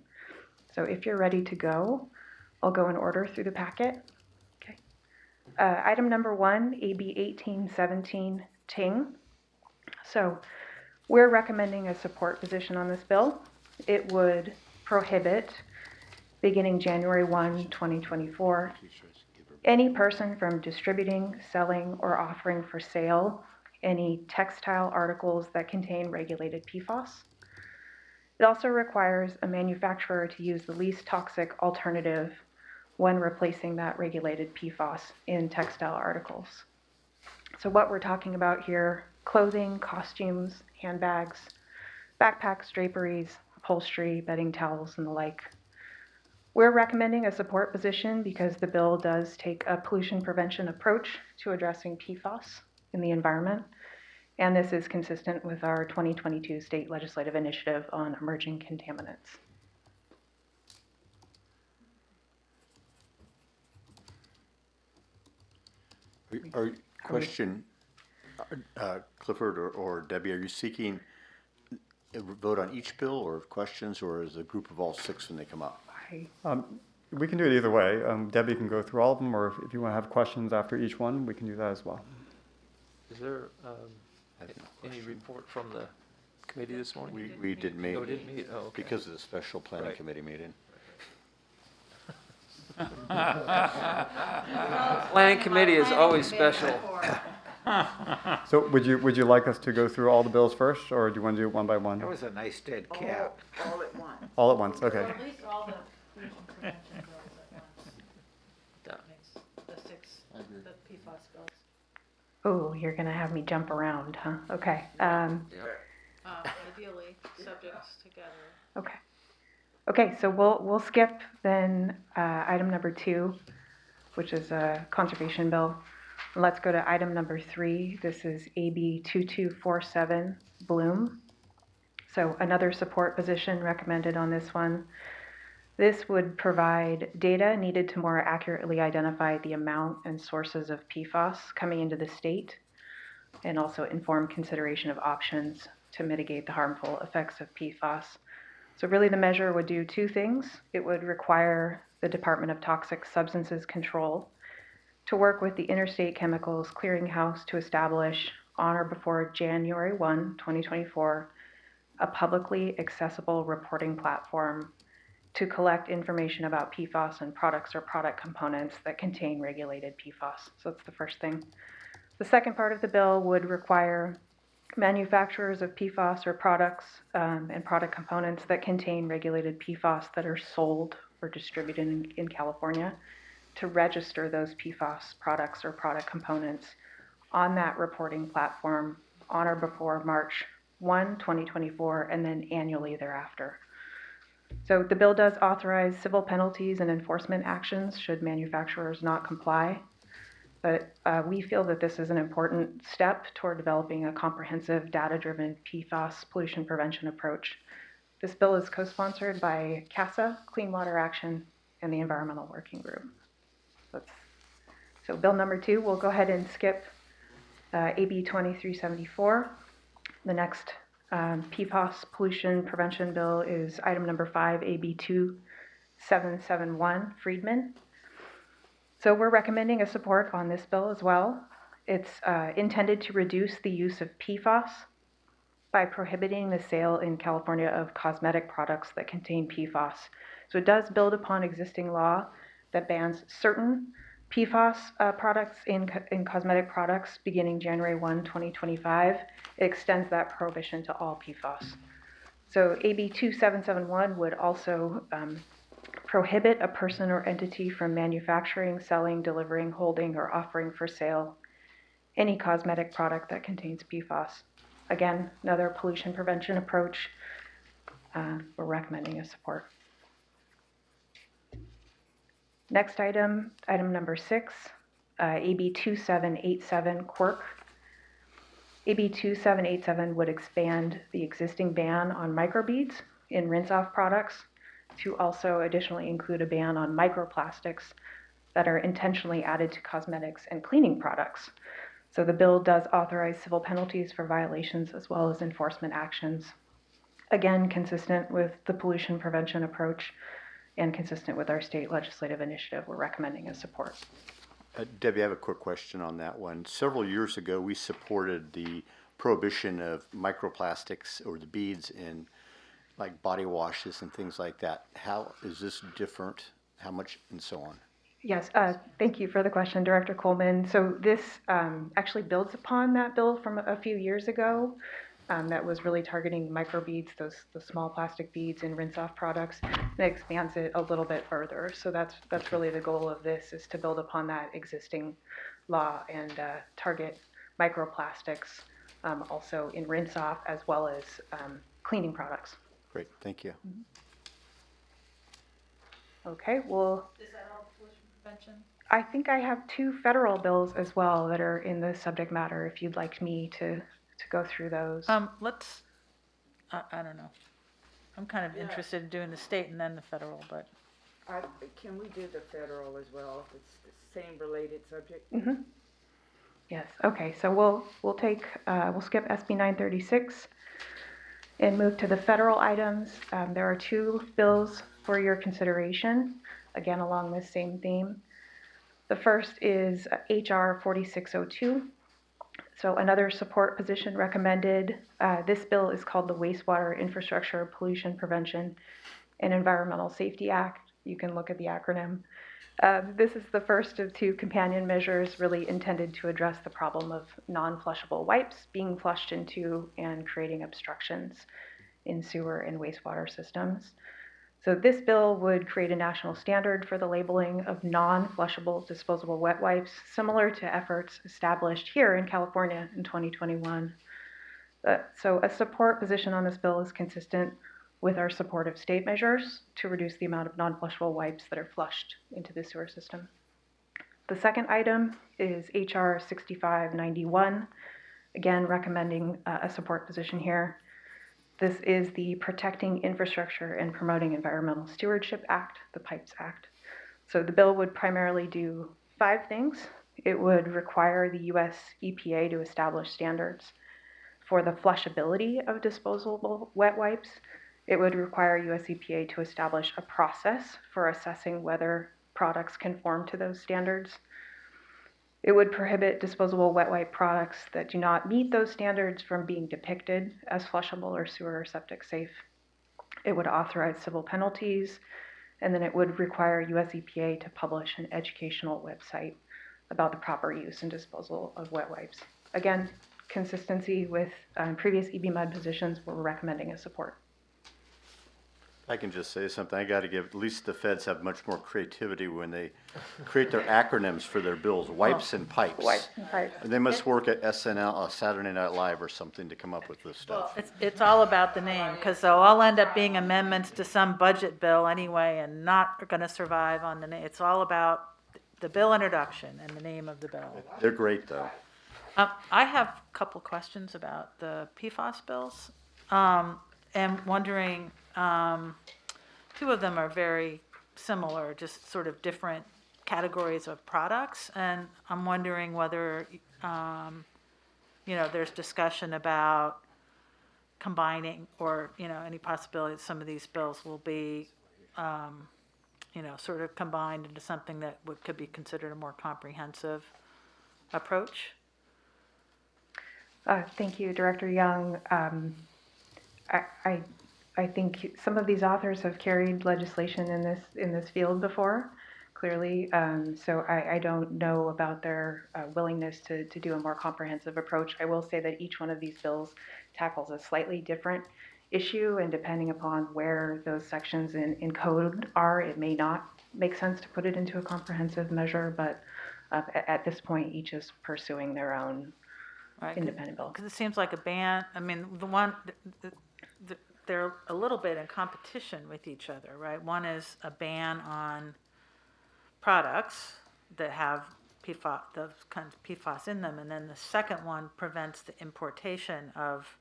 So if you're ready to go, I'll go in order through the packet. Okay. Item number 1, AB 1817 Ting. So we're recommending a support position on this bill. It would prohibit, beginning January 1, 2024, any person from distributing, selling, or offering for sale any textile articles that contain regulated PFAS. It also requires a manufacturer to use the least toxic alternative when replacing that regulated PFAS in textile articles. So what we're talking about here, clothing, costumes, handbags, backpacks, draperies, upholstery, bedding towels, and the like. We're recommending a support position because the bill does take a pollution prevention approach to addressing PFAS in the environment, and this is consistent with our 2022 state legislative initiative on emerging contaminants. Question, Clifford or Debbie, are you seeking a vote on each bill or questions, or is it a group of all 6 when they come up? We can do it either way. Debbie can go through all of them, or if you want to have questions after each one, we can do that as well. Is there any report from the committee this morning? We did meet. Oh, did meet. Oh, okay. Because of the special planning committee meeting. Planning committee is always special. So would you like us to go through all the bills first, or do you want to do it one by one? That was a nice dead cat. All at once. All at once, okay. Or at least all the pollution prevention bills at once. That makes the 6, the PFAS bills. Oh, you're gonna have me jump around, huh? Okay. Ideally, subjects together. Okay. Okay, so we'll skip then item number 2, which is a conservation bill. Let's go to item number 3. This is AB2247 Bloom. So another support position recommended on this one. This would provide data needed to more accurately identify the amount and sources of PFAS coming into the state, and also inform consideration of options to mitigate the harmful effects of PFAS. So really the measure would do 2 things. It would require the Department of Toxic Substances Control to work with the Interstate Chemicals Clearinghouse to establish on or before January 1, 2024, a publicly accessible reporting platform to collect information about PFAS and products or product components that contain regulated PFAS. So that's the first thing. The second part of the bill would require manufacturers of PFAS or products and product components that contain regulated PFAS that are sold or distributed in California to register those PFAS products or product components on that reporting platform on or before March 1, 2024, and then annually thereafter. So the bill does authorize civil penalties and enforcement actions should manufacturers not comply. But we feel that this is an important step toward developing a comprehensive data-driven PFAS pollution prevention approach. This bill is co-sponsored by CASA, Clean Water Action, and the Environmental Working Group. So bill number 2, we'll go ahead and skip AB2374. The next PFAS pollution prevention bill is item number 5, AB2771, Friedman. So we're recommending a support on this bill as well. It's intended to reduce the use of PFAS by prohibiting the sale in California of cosmetic products that contain PFAS. So it does build upon existing law that bans certain PFAS products in cosmetic products beginning January 1, 2025. It extends that prohibition to all PFAS. So AB 2771 would also prohibit a person or entity from manufacturing, selling, delivering, holding, or offering for sale any cosmetic product that contains PFAS. Again, another pollution prevention approach. We're recommending a support. Next item, item number 6, AB 2787, Quirk. AB 2787 would expand the existing ban on microbeads in rinse-off products to also additionally include a ban on microplastics that are intentionally added to cosmetics and cleaning products. So the bill does authorize civil penalties for violations as well as enforcement actions. Again, consistent with the pollution prevention approach and consistent with our state legislative initiative, we're recommending a support. Debbie, I have a quick question on that one. Several years ago, we supported the prohibition of microplastics or the beads in like body washes and things like that. How is this different? How much and so on? Yes, thank you for the question, Director Coleman. So this actually builds upon that bill from a few years ago that was really targeting microbeads, the small plastic beads in rinse-off products, and expands it a little bit further. So that's really the goal of this, is to build upon that existing law and target microplastics also in rinse-off as well as cleaning products. Great, thank you. Okay, well, Is that all pollution prevention? I think I have 2 federal bills as well that are in the subject matter, if you'd like me to go through those. Let's, I don't know. I'm kind of interested in doing the state and then the federal, but. Can we do the federal as well, if it's the same related subject? Mm-hmm. Yes, okay, so we'll take, we'll skip SB 936 and move to the federal items. There are 2 bills for your consideration, again along this same theme. The first is HR 4602. So another support position recommended. This bill is called the Wastewater Infrastructure Pollution Prevention and Environmental Safety Act. You can look at the acronym. This is the first of 2 companion measures really intended to address the problem of non-flushable wipes being flushed into and creating obstructions in sewer and wastewater systems. So this bill would create a national standard for the labeling of non-flushable disposable wet wipes, similar to efforts established here in California in 2021. So a support position on this bill is consistent with our support of state measures to reduce the amount of non-flushable wipes that are flushed into the sewer system. The second item is HR 6591, again recommending a support position here. This is the Protecting Infrastructure and Promoting Environmental Stewardship Act, the PIPES Act. So the bill would primarily do 5 things. It would require the US EPA to establish standards for the flushability of disposable wet wipes. It would require US EPA to establish a process for assessing whether products conform to those standards. It would prohibit disposable wet wipe products that do not meet those standards from being depicted as flushable or sewer or septic safe. It would authorize civil penalties, and then it would require US EPA to publish an educational website about the proper use and disposal of wet wipes. Again, consistency with previous EBMUD positions, we're recommending a support. I can just say something. I got to give, at least the feds have much more creativity when they create their acronyms for their bills, wipes and pipes. Wipes and pipes. They must work at SNL, Saturday Night Live or something to come up with this stuff. It's all about the name, because they'll all end up being amendments to some budget bill anyway and not going to survive on the name. It's all about the bill introduction and the name of the bill. They're great, though. I have a couple questions about the PFAS bills, and wondering, two of them are very similar, just sort of different categories of products, and I'm wondering whether, there's discussion about combining or, any possibility that some of these bills will be, sort of combined into something that could be considered a more comprehensive approach. Thank you, Director Young. I think some of these authors have carried legislation in this field before, clearly. So I don't know about their willingness to do a more comprehensive approach. I will say that each one of these bills tackles a slightly different issue, and depending upon where those sections in code are, it may not make sense to put it into a comprehensive measure, but at this point, each is pursuing their own independent bill. Because it seems like a ban, I mean, they're a little bit in competition with each other, right? One is a ban on products that have PFAS, those kinds of PFAS in them, and then the second one prevents the importation of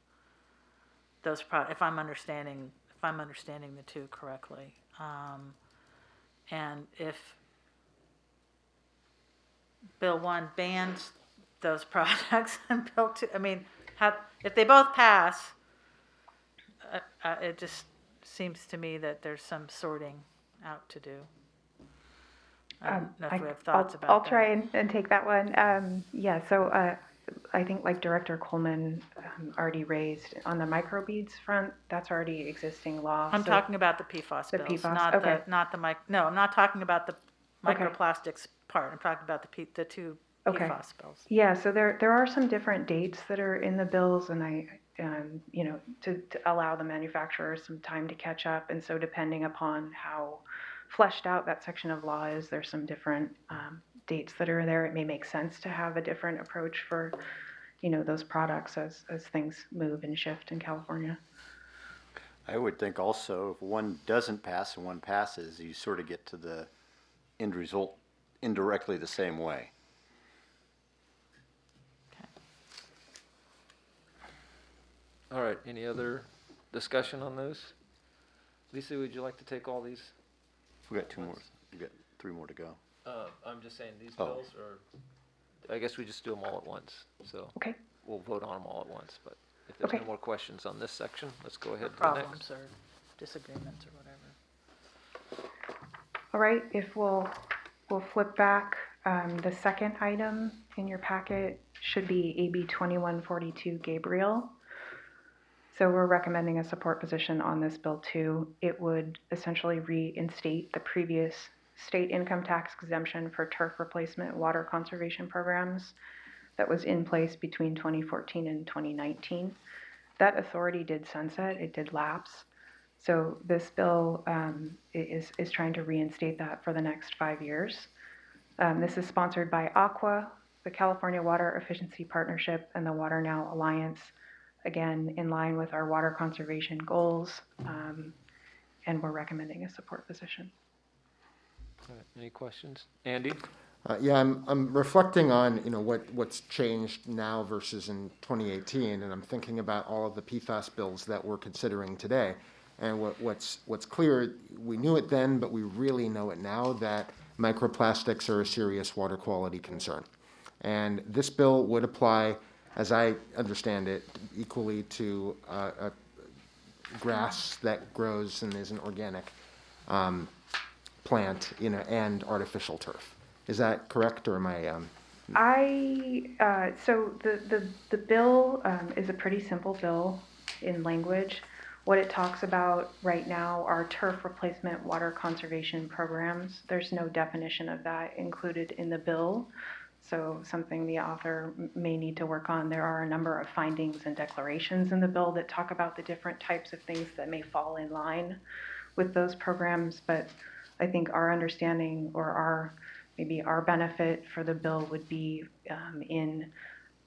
those products, if I'm understanding the two correctly. And if Bill 1 bans those products and Bill 2, I mean, if they both pass, it just seems to me that there's some sorting out to do. I don't know if we have thoughts about that. I'll try and take that one. So I think like Director Coleman already raised, on the microbeads front, that's already existing law. I'm talking about the PFAS The bills, PFAS, no, I'm not talking about the microplastics part. I'm talking about the two Okay. PFAS bills. Yeah, so there are some different dates that are in the bills, and to allow the manufacturers some time to catch up. And so depending upon how fleshed out that section of law is, there's some different dates that are there. It may make sense to have a different approach for, those products as things move and shift in California. I would think also if one doesn't pass and one passes, you sort of get to the end result indirectly the same way. All right, any other discussion on those? Lisa, would you like to take all these? We got two more. We got three more to go. I'm just saying these Oh. bills, or I guess we just do them all at once. So Okay. we'll vote on them all at once. But if there's Okay. no more questions on this section, let's go ahead to the Problems next. or disagreements or whatever. All right, if we'll flip back, the second item in your packet should be AB 2142 Gabriel. So we're recommending a support position on this bill too. It would essentially reinstate the previous state income tax exemption for turf replacement water conservation programs that was in place between 2014 and 2019. That authority did sunset, it did lapse. So this bill is trying to reinstate that for the next 5 years. This is sponsored by ACWA, the California Water Efficiency Partnership, and the Water Now Alliance, again, in line with our water conservation goals, and we're recommending a support position. All right, any questions? Andy? Yeah, I'm reflecting on what's changed now versus in 2018, and I'm thinking about all of the PFAS bills that we're considering today. And what's clear, we knew it then, but we really know it now, that microplastics are a serious water quality concern. And this bill would apply, as I understand it, equally to grass that grows and is an organic plant, and artificial turf. Is that correct, or am I? So the bill is a pretty simple bill in language. What it talks about right now are turf replacement water conservation programs. There's no definition of that included in the bill, so something the author may need to work on. There are a number of findings and declarations in the bill that talk about the different types of things that may fall in line with those programs, but I think our understanding or maybe our benefit for the bill would be in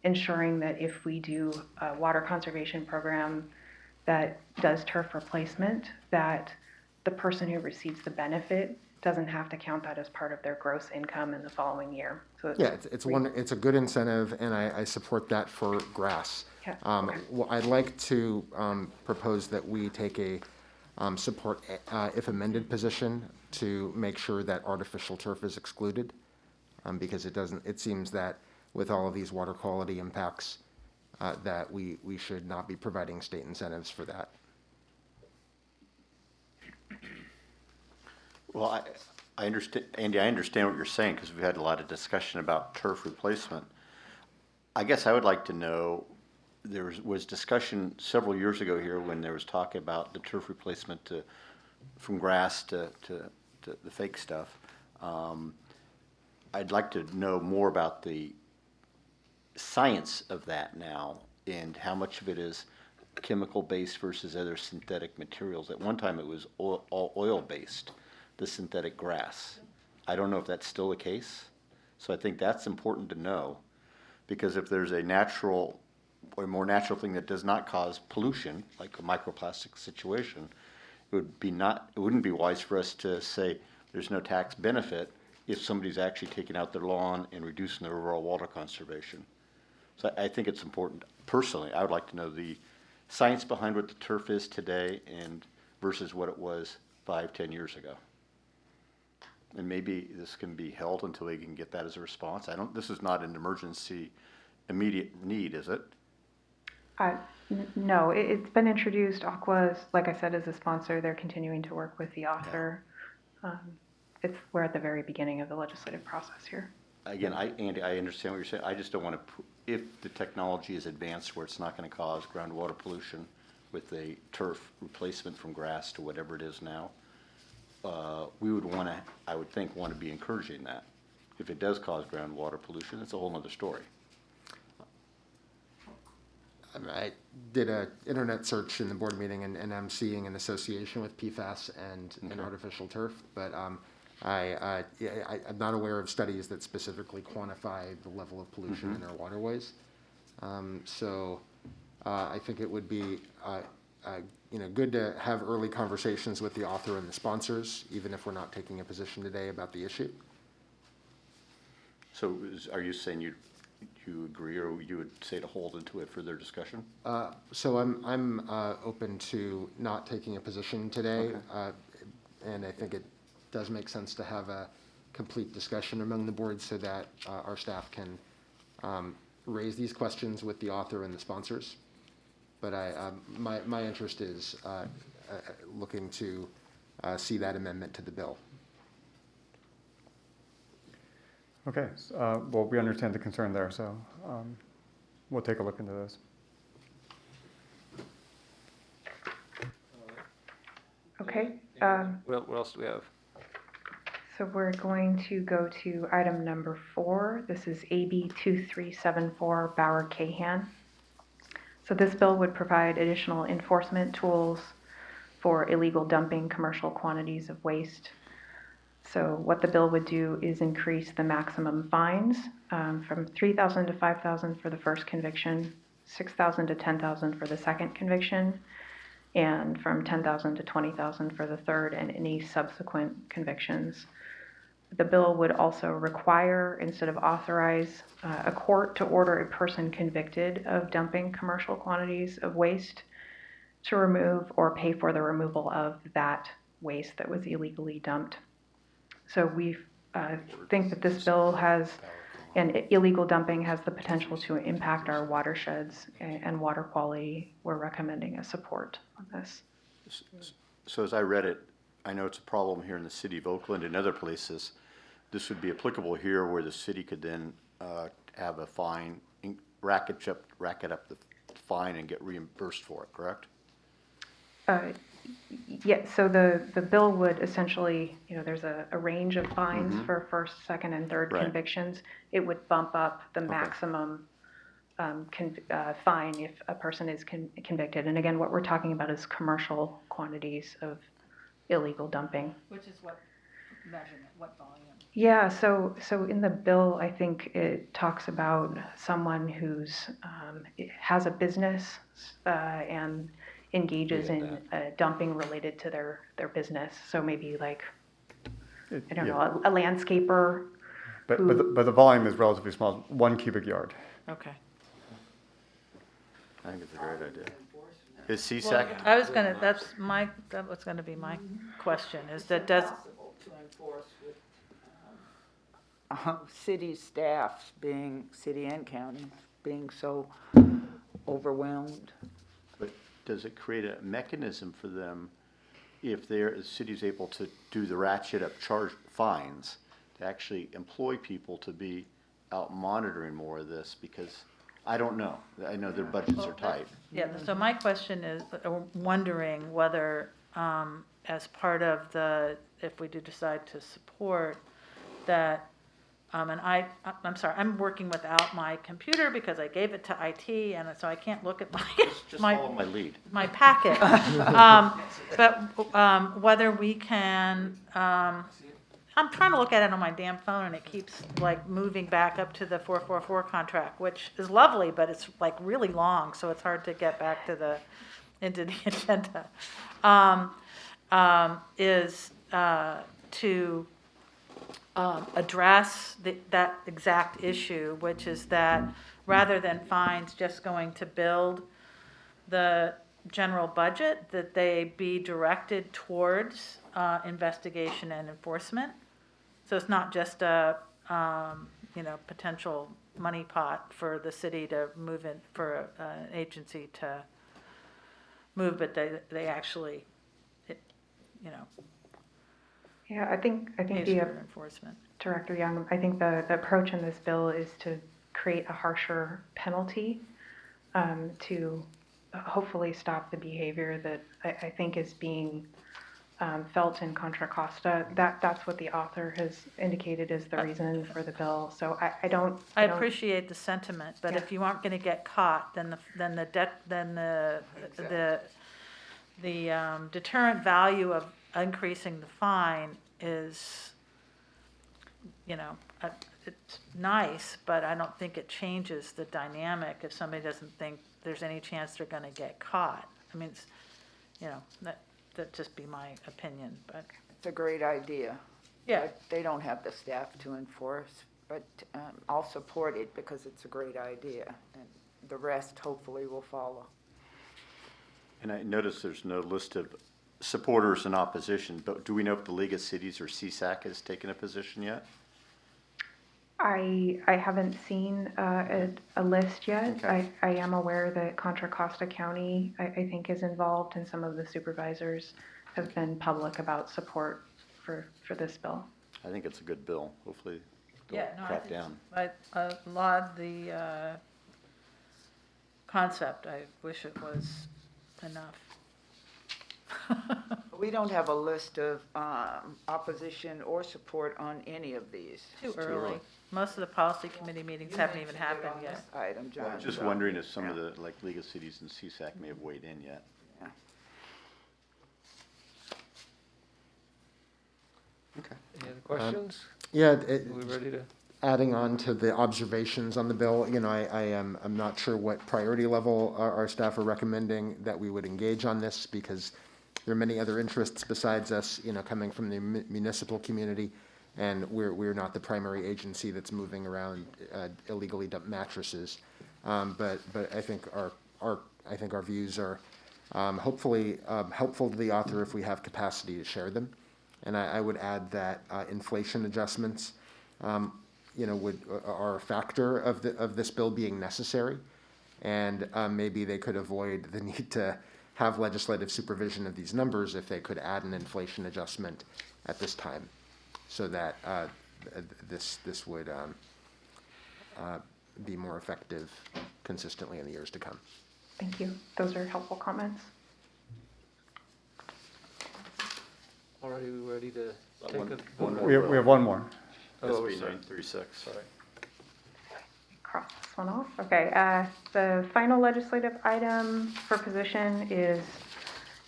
ensuring that if we do a water conservation program that does turf replacement, that the person who receives the benefit doesn't have to count that as part of their gross income in the following year. So Yeah, it's a good incentive, and I support that for grass. Okay. Well, I'd like to propose that we take a support if amended position to make sure that artificial turf is excluded, because it seems that with all of these water quality impacts, that we should not be providing state incentives for that. Well, I understand, Andy, I understand what you're saying because we've had a lot of discussion about turf replacement. I guess I would like to know, there was discussion several years ago here when there was talk about the turf replacement from grass to the fake stuff. I'd like to know more about the science of that now and how much of it is chemical-based versus other synthetic materials. At one time it was all oil-based, the synthetic grass. I don't know if that's still the case. So I think that's important to know, because if there's a natural or more natural thing that does not cause pollution, like a microplastic situation, it wouldn't be wise for us to say there's no tax benefit if somebody's actually taking out their lawn and reducing their overall water conservation. So I think it's important. Personally, I would like to know the science behind what the turf is today and versus what it was 5-10 years ago. And maybe this can be held until they can get that as a response. This is not an emergency immediate need, is it? No, it's been introduced. ACWA, like I said, is a sponsor. They're continuing to work with the author. We're at the very beginning of the legislative process here. Again, Andy, I understand what you're saying. I just don't want to, if the technology is advanced where it's not going to cause groundwater pollution with a turf replacement from grass to whatever it is now, we would want to, I would think, want to be encouraging that. If it does cause groundwater pollution, it's a whole other story. I did an internet search in the board meeting, and I'm seeing an association with PFAS and artificial turf, but I'm not aware of studies that specifically quantify the level of pollution in our waterways. So I think it would be good to have early conversations with the author and the sponsors, even if we're not taking a position today about the issue. So are you saying you agree, or you would say to hold into it for their discussion? So I'm open to not taking a position today, and I think it does make sense to have a complete discussion among the board so that our staff can raise these questions with the author and the sponsors. But my interest is looking to see that amendment to the bill. Okay, well, we understand the concern there, so we'll take a look into this. Okay. What else do we have? So we're going to go to item number 4. This is AB2374 Bauer Cahan. So this bill would provide additional enforcement tools for illegal dumping commercial quantities of waste. So what the bill would do is increase the maximum fines from $3,000 to $5,000 for the first conviction, $6,000 to $10,000 for the second conviction, and from $10,000 to $20,000 for the third and any subsequent convictions. The bill would also require, instead of authorize, a court to order a person convicted of dumping commercial quantities of waste to remove or pay for the removal of that waste that was illegally dumped. So we think that this bill has, and illegal dumping has the potential to impact our watersheds and water quality. We're recommending a support on this. So as I read it, I know it's a problem here in the city of Oakland and other places. This would be applicable here where the city could then have a fine, racket up the fine and get reimbursed for it, correct? Yeah, so the bill would essentially, there's a range of fines for first, second, and third convictions. It would bump up the maximum fine if a person is convicted. And again, what we're talking about is commercial quantities of illegal dumping. Which is what measurement, what volume? Yeah, so in the bill, I think it talks about someone who's has a business and engages in dumping related to their business. So maybe like, I don't know, a landscaper. But the volume is relatively small, 1 cubic yard. Okay. I think it's a great idea. Is CSAC? Well, I was gonna, that was gonna be my question, is that does, To enforce with city staff being, city and county, being so overwhelmed. But does it create a mechanism for them if the city's able to do the ratchet up charge fines to actually employ people to be out monitoring more of this? Because I don't know. I know their budgets are tight. yeah, so my question is, wondering whether, as part of the, if we do decide to support that, and I'm sorry, I'm working without my computer because I gave it to IT, and so I can't look at my, Just follow my lead. my packet. But whether we can, I'm trying to look at it on my damn phone and it keeps like moving back up to the 444 contract, which is lovely, but it's like really long, so it's hard to get back to into the agenda. Is to address that exact issue, which is that rather than fines just going to build the general budget, that they be directed towards investigation and enforcement. So it's not just a potential money pot for the city to move in, for an agency to move, but they actually, Yeah, I think the enforcement. Director Young, I think the approach in this bill is to create a harsher penalty to hopefully stop the behavior that I think is being felt in Contra Costa. That's what the author has indicated is the reason for the bill. So I don't. I appreciate the sentiment, but if you aren't going to get caught, then the deterrent value of increasing the fine is, it's nice, but I don't think it changes the dynamic if somebody doesn't think there's any chance they're going to get caught. I mean, it's, that'd just be my opinion, but. It's a great idea. Yeah. But they don't have the staff to enforce, but I'll support it because it's a great idea, and the rest hopefully will follow. And I notice there's no list of supporters and opposition, but do we know if the League of Cities or CSAC has taken a position yet? I haven't seen a list yet. Okay. I am aware that Contra Costa County, I think, is involved, and some of the supervisors have been public about support for this bill. I think it's a good bill. Hopefully Yeah, they'll no, crack down. I laud the concept. I wish it was enough. We don't have a list of opposition or support on any of these. Too early. Most of the policy committee meetings haven't even happened yet. Item, John. I'm just wondering if some of the League of Cities and CSAC may have weighed in yet. Yeah. Okay. Any other questions? Yeah, Are we ready to? adding on to the observations on the bill, I'm not sure what priority level our staff are recommending that we would engage on this, because there are many other interests besides us, coming from the municipal community, and we're not the primary agency that's moving around illegally dumped mattresses. But I think our views are hopefully helpful to the author if we have capacity to share them. And I would add that inflation adjustments are a factor of this bill being necessary, and maybe they could avoid the need to have legislative supervision of these numbers if they could add an inflation adjustment at this time, so that this would be more effective consistently in the years to come. Thank you. Those are helpful comments. All right, are we ready to take a? We have one more. SB 936. Sorry. Cross this one off. Okay, the final legislative item for position is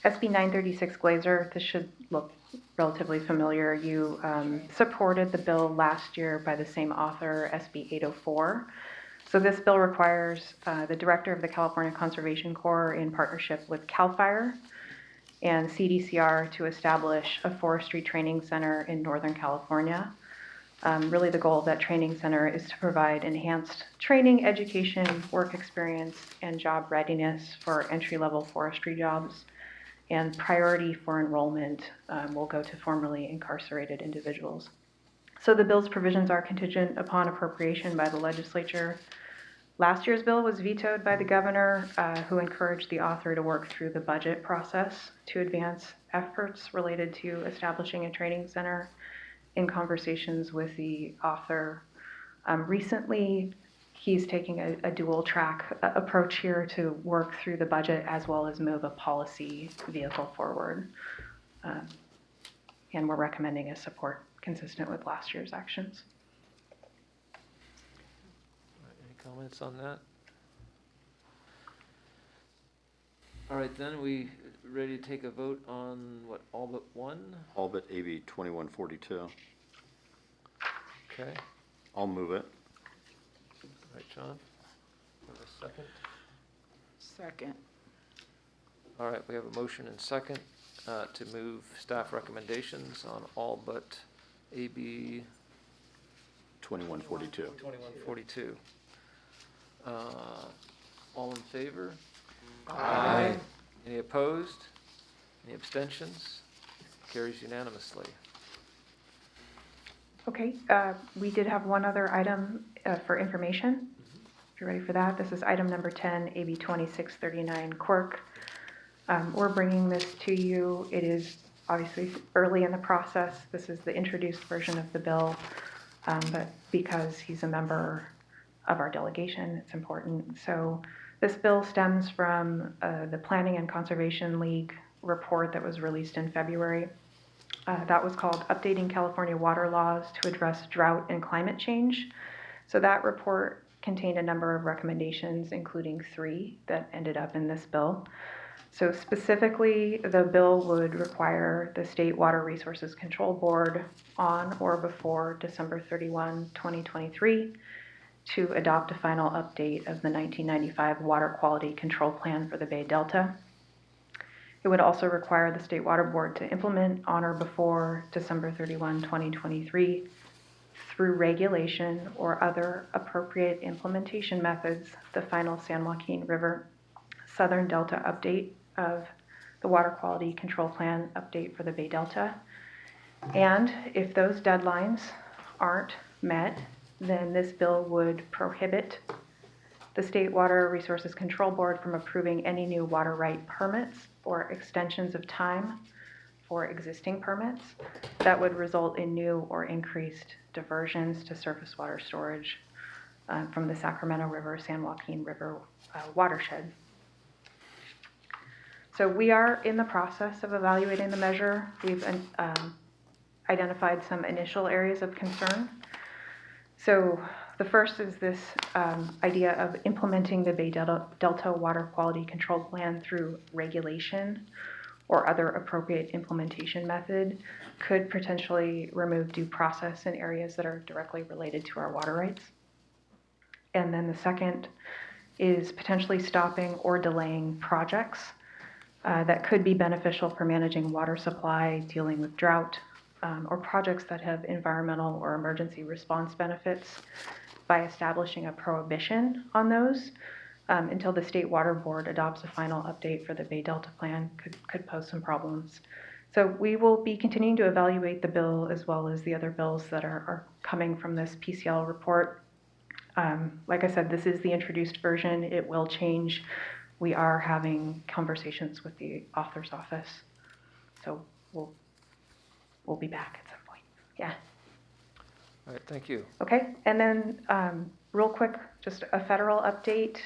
SB 936 Glazer, this should look relatively familiar. You supported the bill last year by the same author, SB 804. So this bill requires the director of the California Conservation Corps in partnership with CAL FIRE and CDCR to establish a forestry training center in Northern California. Really the goal of that training center is to provide enhanced training, education, work experience, and job readiness for entry-level forestry jobs. And priority for enrollment will go to formerly incarcerated individuals. So the bill's provisions are contingent upon appropriation by the legislature. Last year's bill was vetoed by the governor, who encouraged the author to work through the budget process to advance efforts related to establishing a training center. In conversations with the author recently, he's taking a dual track approach here to work through the budget as well as move a policy vehicle forward. And we're recommending a support consistent with last year's actions. Any comments on that? All right, then we ready to take a vote on what, all but one? All but AB 2142. Okay. I'll move it. All right, John. Have a second? Second. All right, we have a motion and second to move staff recommendations on all but AB 2142. 2142. All in favor? Aye. Any opposed? Any abstentions? Carries unanimously. Okay, we did have one other item for information. If you're ready for that, this is item number 10, AB 2639 Quirk. We're bringing this to you. It is obviously early in the process. This is the introduced version of the bill, but because he's a member of our delegation, it's important. So this bill stems from the Planning and Conservation League report that was released in February. That was called Updating California Water Laws to Address Drought and Climate Change. So that report contained a number of recommendations, including 3 that ended up in this bill. So specifically, the bill would require the State Water Resources Control Board on or before December 31, 2023 to adopt a final update of the 1995 Water Quality Control Plan for the Bay Delta. It would also require the State Water Board to implement on or before December 31, 2023 through regulation or other appropriate implementation methods the final San Joaquin River Southern Delta update of the Water Quality Control Plan update for the Bay Delta. And if those deadlines aren't met, then this bill would prohibit the State Water Resources Control Board from approving any new water right permits or extensions of time for existing permits that would result in new or increased diversions to surface water storage from the Sacramento River, San Joaquin River watershed. So we are in the process of evaluating the measure. We've identified some initial areas of concern. So the first is this idea of implementing the Bay Delta Water Quality Control Plan through regulation or other appropriate implementation method could potentially remove due process in areas that are directly related to our water rights. And then the second is potentially stopping or delaying projects that could be beneficial for managing water supply, dealing with drought, or projects that have environmental or emergency response benefits by establishing a prohibition on those until the State Water Board adopts a final update for the Bay Delta Plan could pose some problems. So we will be continuing to evaluate the bill as well as the other bills that are coming from this PCL report. Like I said, this is the introduced version. It will change. We are having conversations with the author's office. So we'll be back at some point. Yeah. All right, thank you. Okay, and then real quick, just a federal update.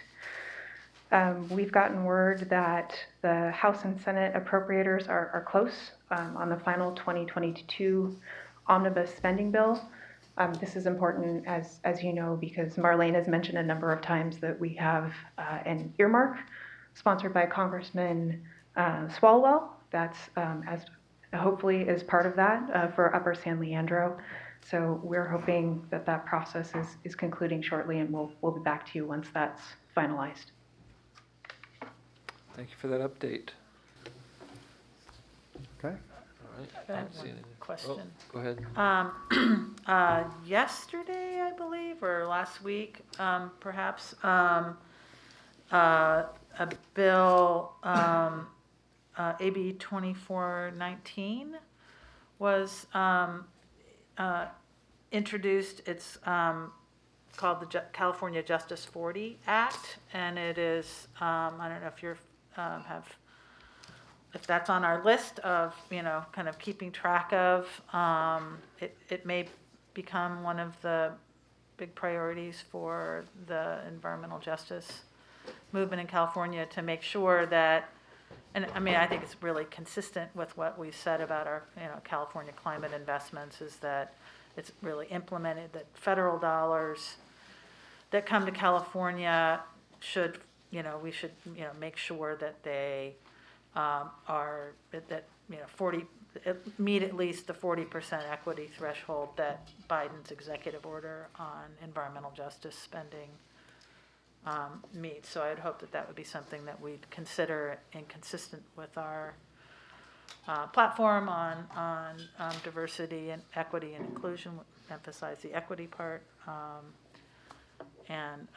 We've gotten word that the House and Senate appropriators are close on the final 2022 omnibus spending bill. This is important, as you know, because Marlene has mentioned a number of times that we have an earmark sponsored by Congressman Swalwell. That's as hopefully is part of that for Upper San Leandro. So we're hoping that that process is concluding shortly, and we'll be back to you once that's finalized. Thank you for that update. Okay. All right. I have don't see one anything. question. Oh, go ahead. Yesterday, I believe, or last week, perhaps, a bill, AB 2419 was introduced. It's called the California Justice 40 Act, and it is, I don't know if you're, if that's on our list of, kind of keeping track of. It may become one of the big priorities for the environmental justice movement in California to make sure that, and I mean, I think it's really consistent with what we said about our, California climate investments, is that it's really implemented, that federal dollars that come to California should, we should, make sure that they are, that, 40, meet at least the 40% equity threshold that Biden's executive order on environmental justice spending meets. So I'd hope that that would be something that we'd consider and consistent with our platform on diversity and equity and inclusion, emphasize the equity part. And,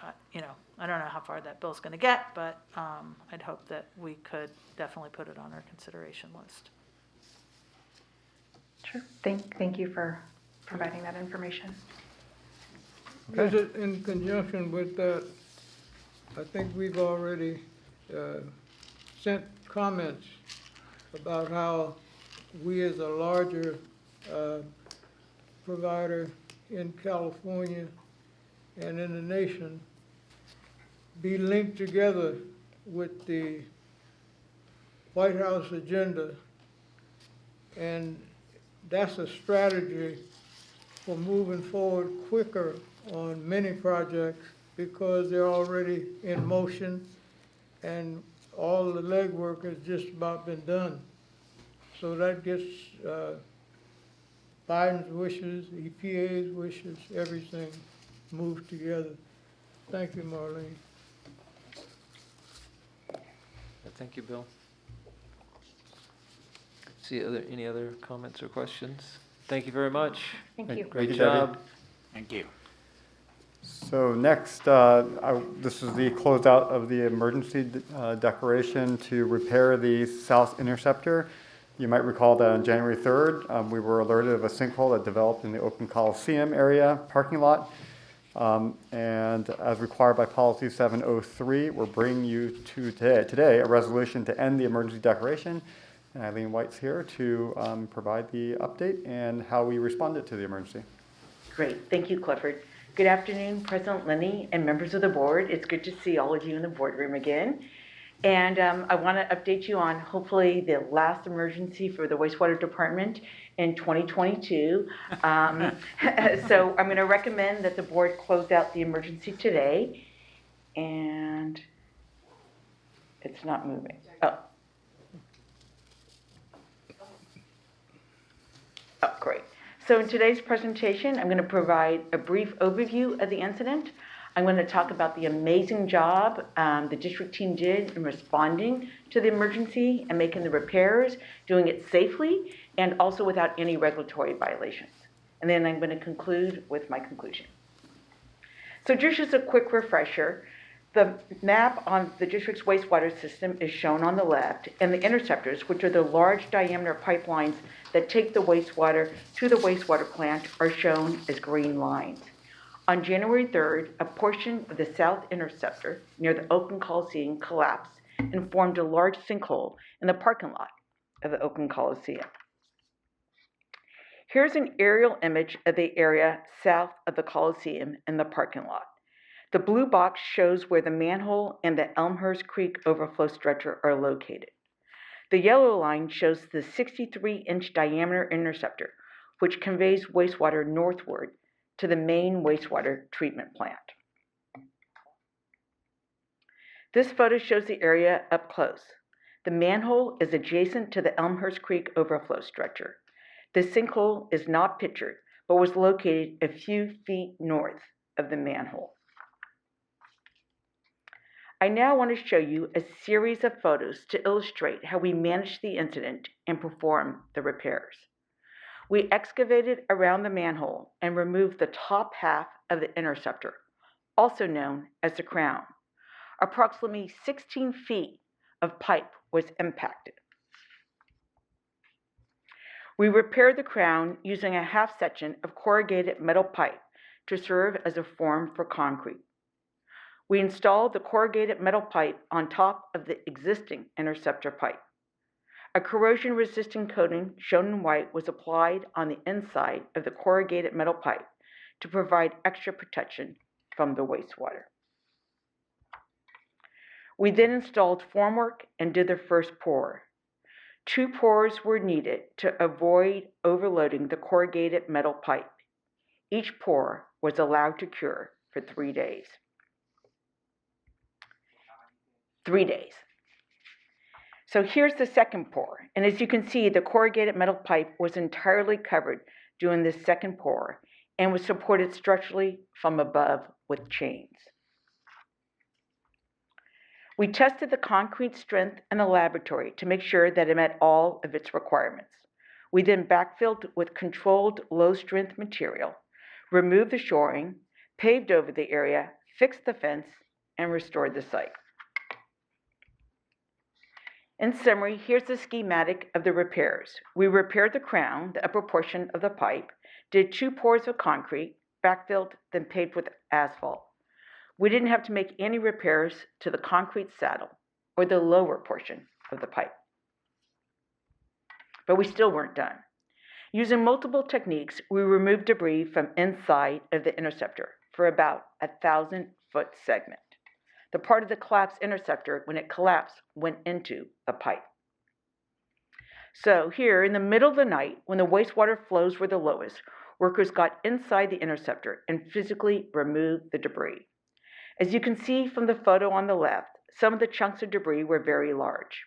I don't know how far that bill's going to get, but I'd hope that we could definitely put it on our consideration list. Sure. Thank you for providing that information. In conjunction with that, I think we've already sent comments about how we as a larger provider in California and in the nation be linked together with the White House agenda. And that's a strategy for moving forward quicker on many projects because they're already in motion and all the legwork has just about been done. So that gets Biden's wishes, EPA's wishes, everything moved together. Thank you, Marlene. Thank you, Bill. See any other comments or questions? Thank you very much. Thank you. Great Thank you, job. Debbie. Thank you. So next, this is the closeout of the emergency declaration to repair the South Interceptor. You might recall that on January 3rd, we were alerted of a sinkhole that developed in the open Coliseum area parking lot. And as required by Policy 703, we're bringing you to today a resolution to end the emergency declaration. And Eileen White's here to provide the update and how we responded to the emergency. Great. Thank you, Clifford. Good afternoon, President Lenny and members of the board. It's good to see all of you in the boardroom again. And I want to update you on hopefully the last emergency for the wastewater department in 2022. So I'm going to recommend that the board close out the emergency today. And it's not moving. Oh, great. So in today's presentation, I'm going to provide a brief overview of the incident. I'm going to talk about the amazing job the district team did in responding to the emergency and making the repairs, doing it safely, and also without any regulatory violations. And then I'm going to conclude with my conclusion. So just as a quick refresher, the map on the district's wastewater system is shown on the left, and the interceptors, which are the large diameter pipelines that take the wastewater to the wastewater plant, are shown as green lines. On January 3rd, a portion of the South Interceptor near the Oakland Coliseum collapsed and formed a large sinkhole in the parking lot of the Oakland Coliseum. Here's an aerial image of the area south of the Coliseum in the parking lot. The blue box shows where the manhole and the Elmhurst Creek overflow stretcher are located. The yellow line shows the 63-inch diameter interceptor, which conveys wastewater northward to the main wastewater treatment plant. This photo shows the area up close. The manhole is adjacent to the Elmhurst Creek overflow structure. The sinkhole is not pictured, but was located a few feet north of the manhole. I now want to show you a series of photos to illustrate how we managed the incident and performed the repairs. We excavated around the manhole and removed the top half of the interceptor, also known as the crown. Approximately 16 feet of pipe was impacted. We repaired the crown using a half section of corrugated metal pipe to serve as a form for concrete. We installed the corrugated metal pipe on top of the existing interceptor pipe. A corrosion-resistant coating shown in white was applied on the inside of the corrugated metal pipe to provide extra protection from the wastewater. We then installed formwork and did the first pour. 2 pours were needed to avoid overloading the corrugated metal pipe. Each pour was allowed to cure for 3 days. 3 days. So here's the second pour, and as you can see, the corrugated metal pipe was entirely covered during this second pour and was supported structurally from above with chains. We tested the concrete strength in the laboratory to make sure that it met all of its requirements. We then backfilled with controlled low-strength material, removed the shoring, paved over the area, fixed the fence, and restored the site. In summary, here's the schematic of the repairs. We repaired the crown, the upper portion of the pipe, did 2 pours of concrete, backfilled, then paved with asphalt. We didn't have to make any repairs to the concrete saddle or the lower portion of the pipe. But we still weren't done. Using multiple techniques, we removed debris from inside of the interceptor for about a 1,000-foot segment. The part of the collapsed interceptor, when it collapsed, went into the pipe. So here, in the middle of the night, when the wastewater flows were the lowest, workers got inside the interceptor and physically removed the debris. As you can see from the photo on the left, some of the chunks of debris were very large.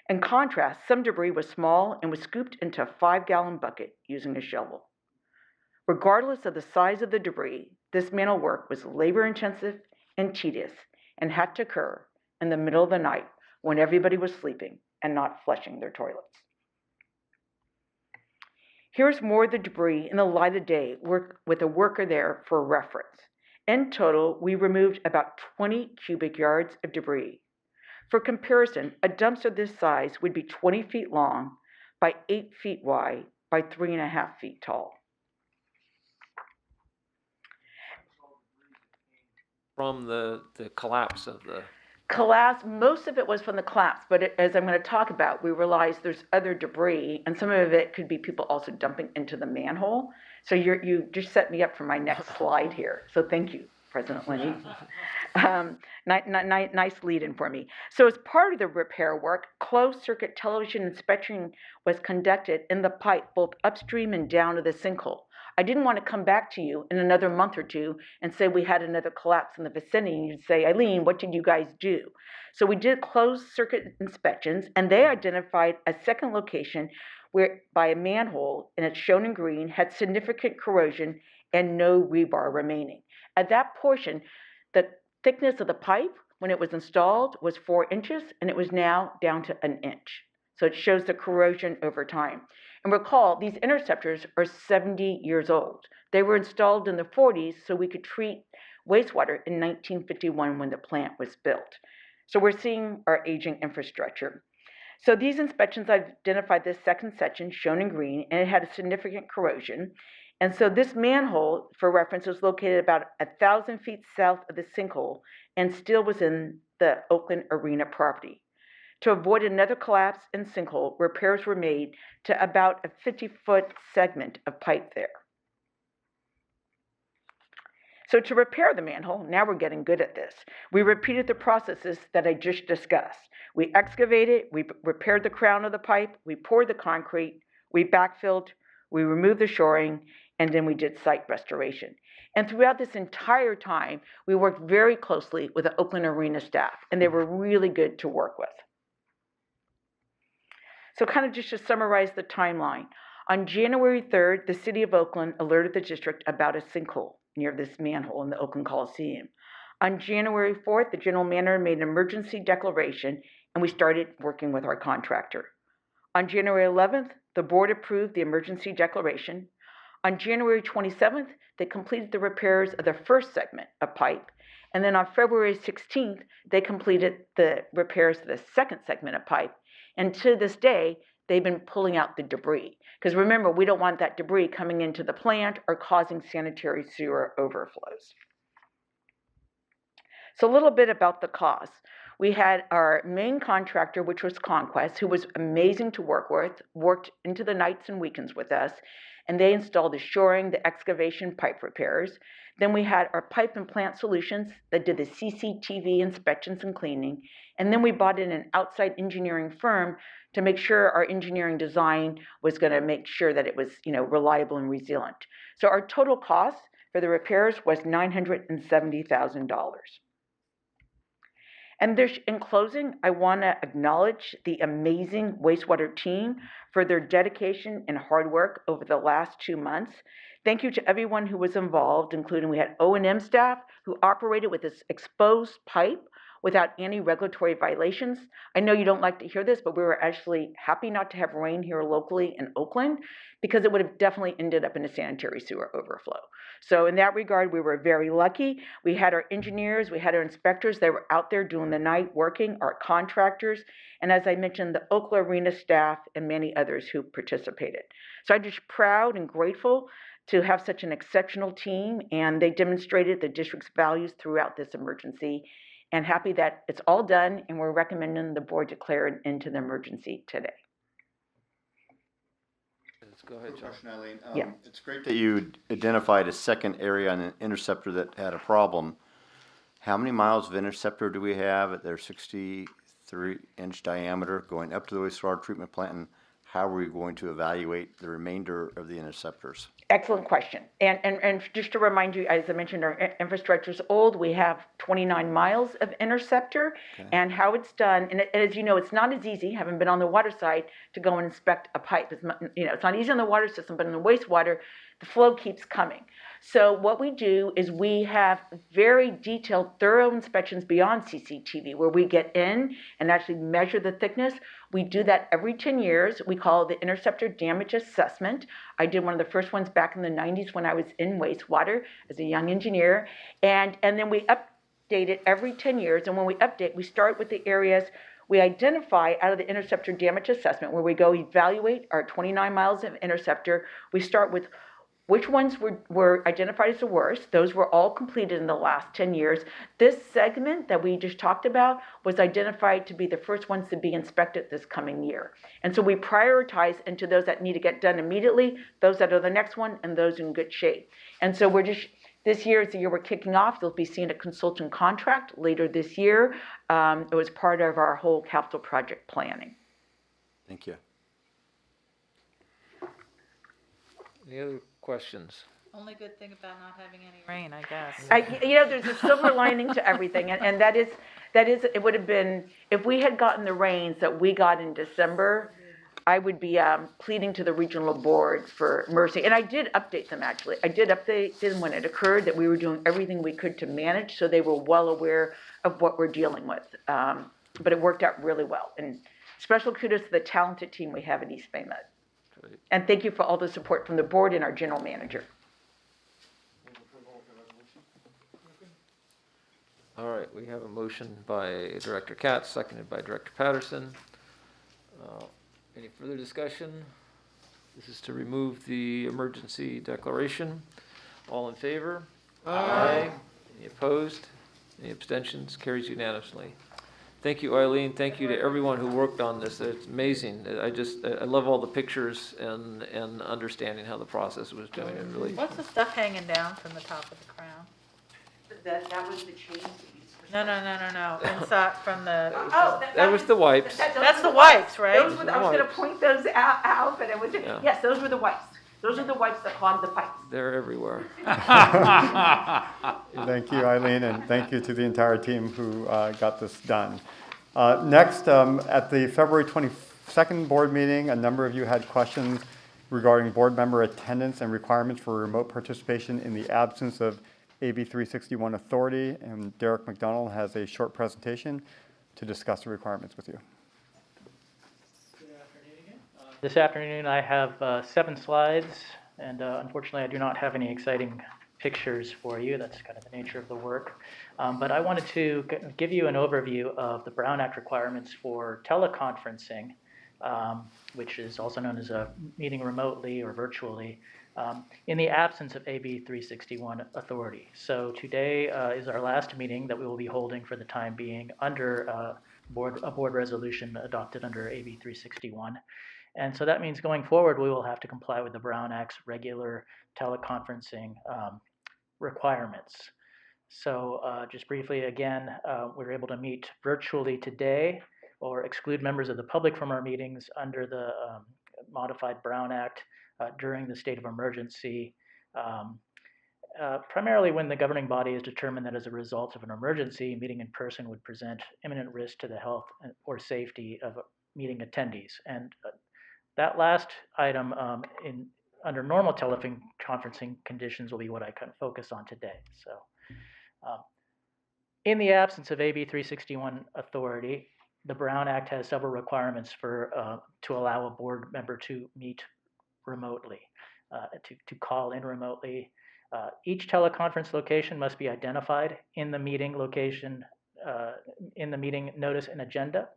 In contrast, some debris was small and was scooped into a 5-gallon bucket using a shovel. Regardless of the size of the debris, this manhole work was labor-intensive and tedious and had to occur in the middle of the night when everybody was sleeping and not flushing their toilets. Here's more of the debris in the light of day with a worker there for reference. In total, we removed about 20 cubic yards of debris. For comparison, a dumpster this size would be 20 feet long by 8 feet wide by 3.5 feet tall. From the collapse of the... Collapse, most of it was from the collapse, but as I'm going to talk about, we realized there's other debris, and some of it could be people also dumping into the manhole. So you just set me up for my next slide here. So thank you, President Lenny. Nice lead-in for me. So as part of the repair work, closed-circuit television inspection was conducted in the pipe, both upstream and down to the sinkhole. I didn't want to come back to you in another month or two and say we had another collapse in the vicinity, and you'd say, Eileen, what did you guys do? So we did closed-circuit inspections, and they identified a second location where by a manhole, and it's shown in green, had significant corrosion and no rebar remaining. At that portion, the thickness of the pipe when it was installed was 4 inches, and it was now down to 1 inch. So it shows the corrosion over time. And recall, these interceptors are 70 years old. They were installed in the 40s so we could treat wastewater in 1951 when the plant was built. So we're seeing our aging infrastructure. So these inspections identified this second section shown in green, and it had a significant corrosion. And so this manhole, for reference, was located about 1,000 feet south of the sinkhole and still was in the Oakland Arena property. To avoid another collapse in sinkhole, repairs were made to about a 50-foot segment of pipe there. So to repair the manhole, now we're getting good at this. We repeated the processes that I just discussed. We excavated, we repaired the crown of the pipe, we poured the concrete, we backfilled, we removed the shoring, and then we did site restoration. And throughout this entire time, we worked very closely with the Oakland Arena staff, and they were really good to work with. So kind of just to summarize the timeline. On January 3rd, the city of Oakland alerted the district about a sinkhole near this manhole in the Oakland Coliseum. On January 4th, the general manager made an emergency declaration and we started working with our contractor. On January 11th, the board approved the emergency declaration. On January 27th, they completed the repairs of the first segment of pipe. And then on February 16th, they completed the repairs to the second segment of pipe. And to this day, they've been pulling out the debris. Because remember, we don't want that debris coming into the plant or causing sanitary sewer overflows. So a little bit about the cost. We had our main contractor, which was Conquest, who was amazing to work with, worked into the nights and weekends with us, and they installed the shoring, the excavation, pipe repairs. Then we had our pipe and plant solutions that did the CCTV inspections and cleaning. And then we brought in an outside engineering firm to make sure our engineering design was going to make sure that it was, reliable and resilient. So our total cost for the repairs was $970,000. And in closing, I want to acknowledge the amazing wastewater team for their dedication and hard work over the last 2 months. Thank you to everyone who was involved, including we had O&M staff who operated with this exposed pipe without any regulatory violations. I know you don't like to hear this, but we were actually happy not to have rain here locally in Oakland because it would have definitely ended up in a sanitary sewer overflow. So in that regard, we were very lucky. We had our engineers, we had our inspectors, they were out there doing the night working, our contractors, and as I mentioned, the Oakland Arena staff and many others who participated. So I'm just proud and grateful to have such an exceptional team, and they demonstrated the district's values throughout this emergency, and happy that it's all done, and we're recommending the board declare an end to the emergency today. Go ahead, John. Question, Eileen. Yeah. It's great that you identified a second area on an Interceptor that had a problem. How many miles of Interceptor do we have at their 63-inch diameter going up to the wastewater treatment plant, and how are we going to evaluate the remainder of the Interceptors? Excellent question. And just to remind you, as I mentioned, our infrastructure is old. We have 29 miles of Interceptor, okay. And how it's done, and as you know, it's not as easy, having been on the water side, to go and inspect a pipe. It's not easy on the water system, but in the wastewater, the flow keeps coming. So what we do is we have very detailed, thorough inspections beyond CCTV, where we get in and actually measure the thickness. We do that every 10 years. We call it the Interceptor Damage Assessment. I did one of the first ones back in the 90s when I was in wastewater as a young engineer. And then we update it every 10 years. And when we update, we start with the areas we identify out of the Interceptor Damage Assessment, where we go evaluate our 29 miles of Interceptor. We start with which ones were identified as the worst. Those were all completed in the last 10 years. This segment that we just talked about was identified to be the first ones to be inspected this coming year. And so we prioritize into those that need to get done immediately, those that are the next one, and those in good shape. And so this year is the year we're kicking off. You'll be seeing a consultant contract later this year. It was part of our whole capital project planning. Thank you. Any other questions? Only good thing about not having any rain, I guess. There's a silver lining to everything, and that is, it would have been, if we had gotten the rains that we got in December, I would be pleading to the regional board for mercy. And I did update them, actually. I did update them when it occurred that we were doing everything we could to manage, so they were well aware of what we're dealing with. But it worked out really well. And special kudos to the talented team we have in East Bay Mud. Great. And thank you for all the support from the board and our general manager. All right, we have a motion by Director Katz, seconded by Director Patterson. Any further discussion? This is to remove the emergency declaration. All in favor? Aye. Any opposed? Any abstentions? Carries unanimously. Thank you, Eileen. Thank you to everyone who worked on this. It's amazing. I love all the pictures and understanding how the process was doing. It really. What's the stuff hanging down from the top of the crown? That was the chains that you used for... No. Inside from the... That was the wipes. That's the wipes, right? I was going to point those out, but it was... Yeah. Yes, those were the wipes. Those are the wipes that clog the pipes. They're everywhere. Thank you, Eileen, and thank you to the entire team who got this done. Next, at the February 24th second board meeting, a number of you had questions regarding board member attendance and requirements for remote participation in the absence of AB 361 authority, and Derek McDonald has a short presentation to discuss the requirements with you. This afternoon I have 7 slides, and unfortunately I do not have any exciting pictures for you. That's kind of the nature of the work. But I wanted to give you an overview of the Brown Act requirements for teleconferencing, which is also known as a meeting remotely or virtually, in the absence of AB 361 authority. So today is our last meeting that we will be holding for the time being under a board resolution adopted under AB 361. And so that means going forward, we will have to comply with the Brown Act's regular teleconferencing requirements. So just briefly again, we were able to meet virtually today or exclude members of the public from our meetings under the modified Brown Act during the state of emergency, primarily when the governing body has determined that as a result of an emergency, meeting in person would present imminent risk to the health or safety of meeting attendees. And that last item under normal teleconferencing conditions will be what I kind of focus on today. So in the absence of AB 361 authority, the Brown Act has several requirements for to allow a board member to meet remotely, to call in remotely. Each teleconference location must be identified in the meeting location, in the meeting notice and agenda.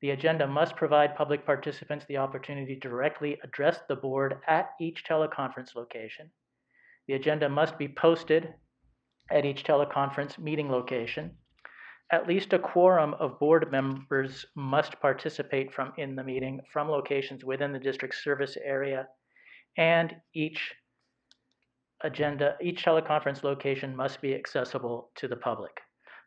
The agenda must provide public participants the opportunity to directly address the board at each teleconference location. The agenda must be posted at each teleconference meeting location. At least a quorum of board members must participate in the meeting from locations within the district service area, and each teleconference location must be accessible to the public.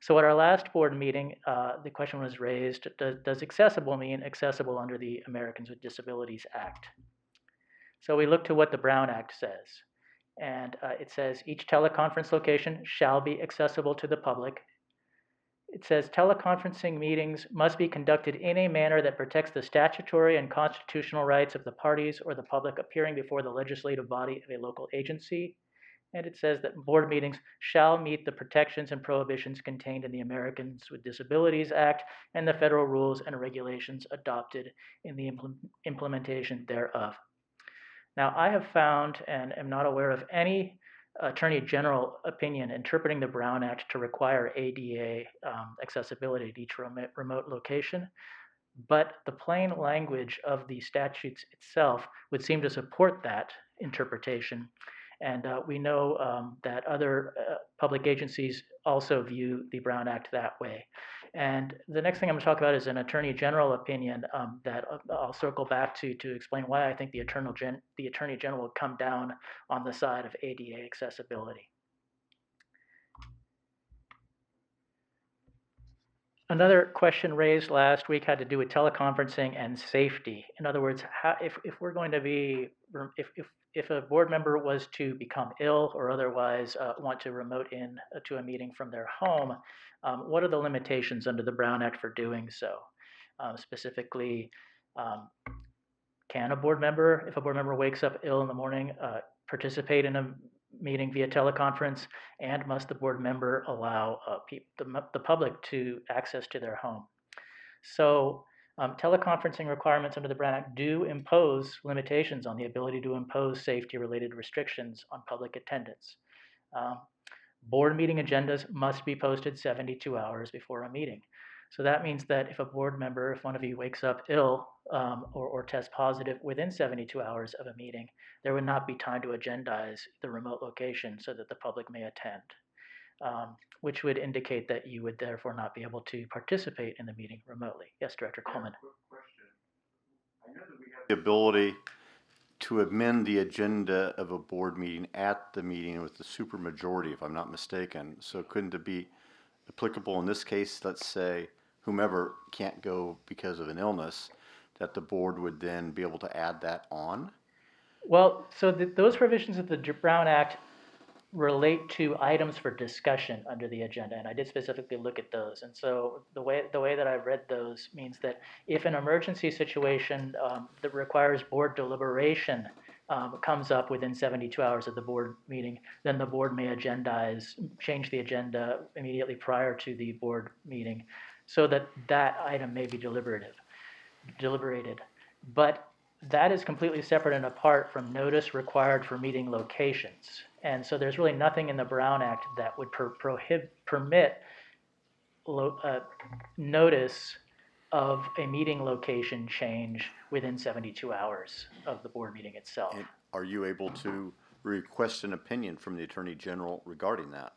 So at our last board meeting, the question was raised, does accessible mean accessible under the Americans with Disabilities Act? So we look to what the Brown Act says. And it says each teleconference location shall be accessible to the public. It says teleconferencing meetings must be conducted in a manner that protects the statutory and constitutional rights of the parties or the public appearing before the legislative body of a local agency. And it says that board meetings shall meet the protections and prohibitions contained in the Americans with Disabilities Act and the federal rules and regulations adopted in the implementation thereof. Now, I have found and am not aware of any Attorney General opinion interpreting the Brown Act to require ADA accessibility at each remote location, but the plain language of the statutes itself would seem to support that interpretation. And we know that other public agencies also view the Brown Act that way. And the next thing I'm going to talk about is an Attorney General opinion that I'll circle back to explain why I think the Attorney General will come down on the side of ADA accessibility. Another question raised last week had to do with teleconferencing and safety. In other words, if we're going to be, if a board member was to become ill or otherwise want to remote in to a meeting from their home, what are the limitations under the Brown Act for doing so? Specifically, can a board member, if a board member wakes up ill in the morning, participate in a meeting via teleconference, and must the board member allow the public to access to their home? So teleconferencing requirements under the Brown Act do impose limitations on the ability to impose safety-related restrictions on public attendance. Board meeting agendas must be posted 72 hours before a meeting. So that means that if a board member, if one of you wakes up ill or tests positive within 72 hours of a meeting, there would not be time to agendize the remote location so that the public may attend, which would indicate that you would therefore not be able to participate in the meeting remotely. Yes, Director Coleman. The ability to amend the agenda of a board meeting at the meeting with the supermajority, if I'm not mistaken. So couldn't it be applicable in this case, let's say whomever can't go because of an illness, that the board would then be able to add that on? Well, so those provisions of the Brown Act relate to items for discussion under the agenda, and I did specifically look at those. And so the way that I read those means that if an emergency situation that requires board deliberation comes up within 72 hours of the board meeting, then the board may change the agenda immediately prior to the board meeting so that that item may be deliberated. But that is completely separate and apart from notice required for meeting locations. And so there's really nothing in the Brown Act that would permit notice of a meeting location change within 72 hours of the board meeting itself. And are you able to request an opinion from the Attorney General regarding that?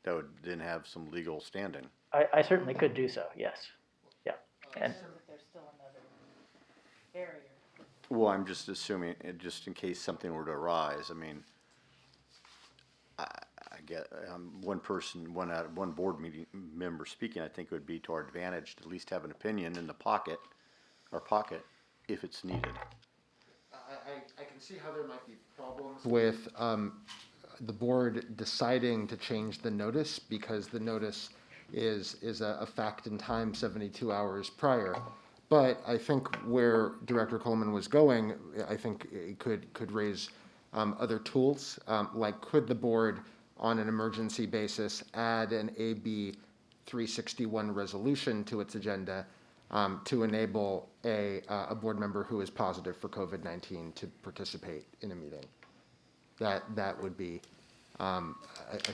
That would then have some legal standing. I certainly could do so, yes. Yeah. And There's still another barrier. Well, I'm just assuming, just in case something were to arise, I mean, I get one board meeting member speaking, I think it would be to our advantage to at least have an opinion in the pocket, if it's needed. I can see how there might be problems with the board deciding to change the notice because the notice is a fact in time 72 hours prior. But I think where Director Coleman was going, I think it could raise other tools, like could the board on an emergency basis add an AB 361 resolution to its agenda to enable a board member who is positive for COVID-19 to participate in a meeting. That would be, I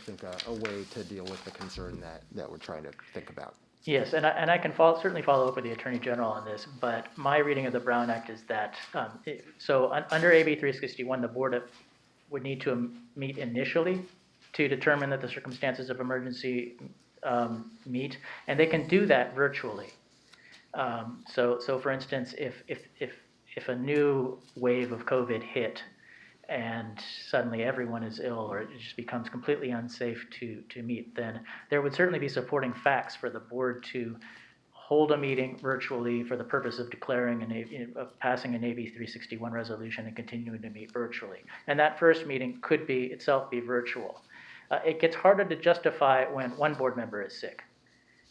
think, a way to deal with the concern that we're trying to think about. yes, and I can certainly follow up with the Attorney General on this, but my reading of the Brown Act is that, under AB 361, the board would need to meet initially to determine that the circumstances of emergency meet, and they can do that virtually. So for instance, if a new wave of COVID hit and suddenly everyone is ill or it just becomes completely unsafe to meet, then there would certainly be supporting facts for the board to hold a meeting virtually for the purpose of declaring passing an AB 361 resolution and continuing to meet virtually. And that first meeting could itself be virtual. It gets harder to justify when one board member is sick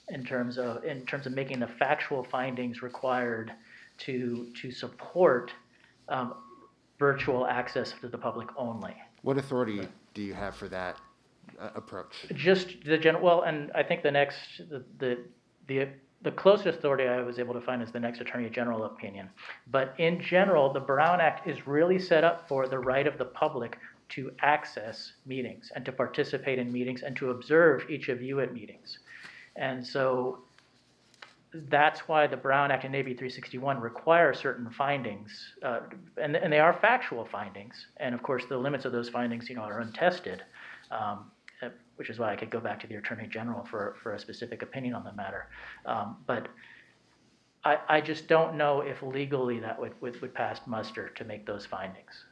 in terms of making the factual findings required to support virtual access to the public only. What authority do you have for that approach? Just the general. Well, and I think the closest authority I was able to find is the next Attorney General opinion. But in general, the Brown Act is really set up for the right of the public to access meetings and to participate in meetings and to observe each of you at meetings. And so that's why the Brown Act and AB 361 require certain findings, and they are factual findings. And of course, the limits of those findings, are untested, which is why I could go back to the Attorney General for a specific opinion on the matter. But I just don't know if legally that would pass muster to make those findings.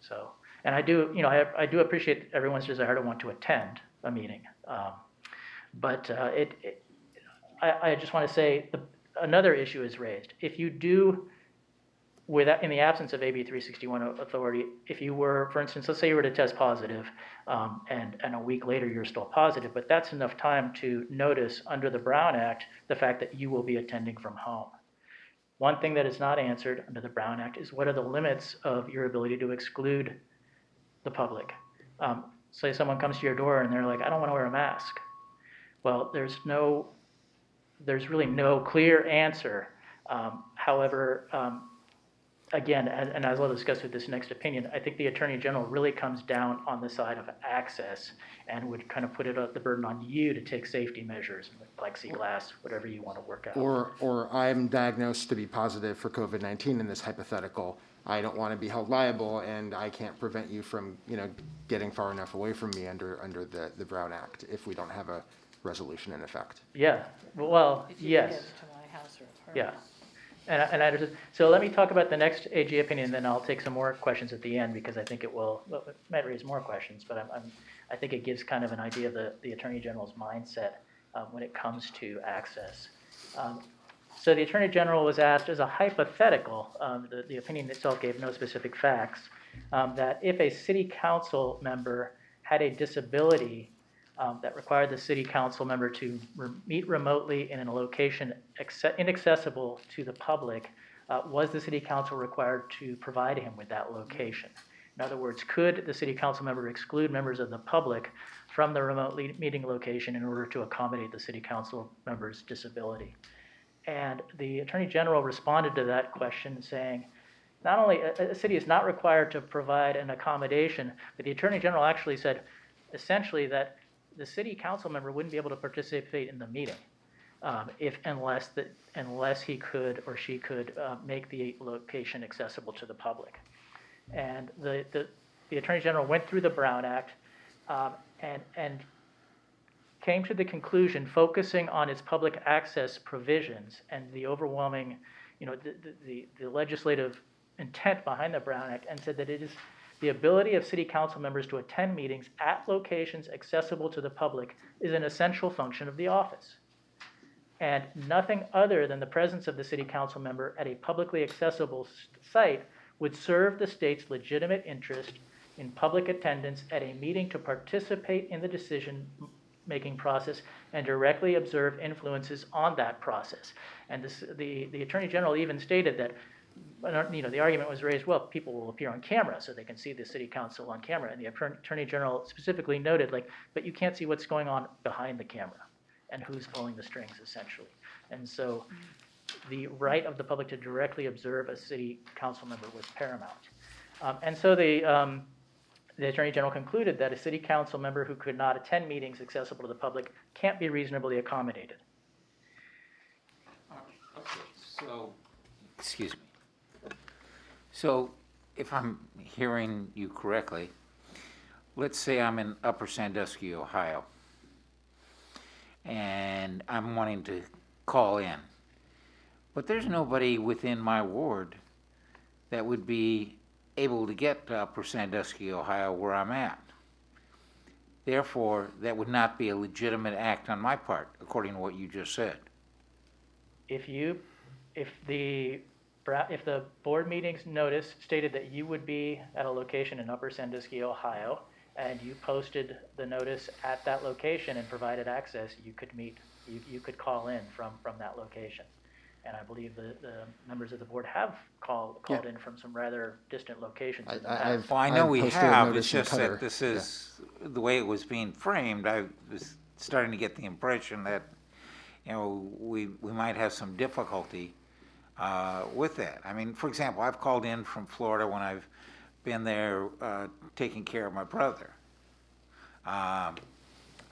So, and I do appreciate everyone's desire to want to attend a meeting. But I just want to say another issue is raised. If you do, in the absence of AB 361 authority, if you were, for instance, let's say you were to test positive and a week later you're still positive, but that's enough time to notice under the Brown Act the fact that you will be attending from home. One thing that is not answered under the Brown Act is what are the limits of your ability to exclude the public. Say someone comes to your door and they're like, I don't want to wear a mask. Well, there's really no clear answer. However, again, and as I'll discuss with this next opinion, I think the Attorney General really comes down on the side of access and would kind of put the burden on you to take safety measures, plexiglass, whatever you want to work out. Or I'm diagnosed to be positive for COVID-19 in this hypothetical. I don't want to be held liable, and I can't prevent you from, getting far enough away from me under the Brown Act if we don't have a resolution in effect. Yeah. Well, yes. To my house or her Yeah. house. And I understand. So let me talk about the next AG opinion, then I'll take some more questions at the end because I think it might raise more questions, but I think it gives kind of an idea of the Attorney General's mindset when it comes to access. So the Attorney General was asked as a hypothetical, the opinion itself gave no specific facts, that if a city council member had a disability that required the city council member to meet remotely in a location inaccessible to the public, was the city council required to provide him with that location? In other words, could the city council member exclude members of the public from the remote meeting location in order to accommodate the city council member's disability? And the Attorney General responded to that question saying, not only a city is not required to provide an accommodation, but the Attorney General actually said essentially that the city council member wouldn't be able to participate in the meeting unless he could or she could make the location accessible to the public. And the Attorney General went through the Brown Act and came to the conclusion, focusing on its public access provisions and the overwhelming, the legislative intent behind the Brown Act, and said that it is the ability of city council members to attend meetings at locations accessible to the public is an essential function of the office. And nothing other than the presence of the city council member at a publicly accessible site would serve the state's legitimate interest in public attendance at a meeting to participate in the decision-making process and directly observe influences on that process. And the Attorney General even stated that, the argument was raised, well, people will appear on camera so they can see the city council on camera. And the Attorney General specifically noted, but you can't see what's going on behind the camera and who's pulling the strings, essentially. And so the right of the public to directly observe a city council member was paramount. And so the Attorney General concluded that a city council member who could not attend meetings accessible to the public can't be reasonably accommodated. Okay, so, excuse me. So, if I'm hearing you correctly, let's say I'm in Upper Sandusky, Ohio, and I'm wanting to call in, but there's nobody within my ward that would be able to get to Upper Sandusky, Ohio, where I'm at. Therefore, that would not be a legitimate act on my part, according to what you just said. If the board meeting's notice stated that you would be at a location in Upper Sandusky, Ohio, and you posted the notice at that location and provided access, you could call in from that location. And I believe the members of the board have called in from some rather distant locations. I know we have, it's just that this is, the way it was being framed, I was starting to get the impression that, we might have some difficulty with that. I mean, for example, I've called in from Florida when I've been there taking care of my brother.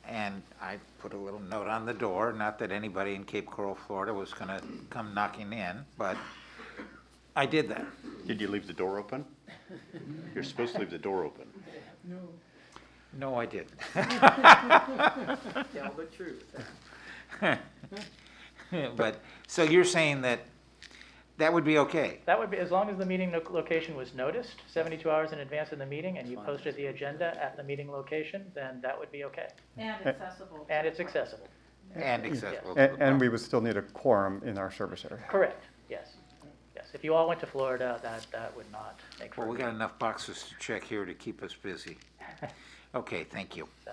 And I put a little note on the door, not that anybody in Cape Coral, Florida was going to come knocking in, but I did that. Did you leave the door open? You're supposed to leave the door open. No, I didn't. Tell the truth. But, so you're saying that would be okay? That would be, as long as the meeting location was noticed 72 hours in advance of the meeting and you posted the agenda at the meeting location, then that would be okay. And accessible. And it's accessible. And accessible. And we would still need a quorum in our service area. Correct, yes. Yes, if you all went to Florida, that would not make for. Well, we got enough boxes to check here to keep us busy. Okay, thank you. So,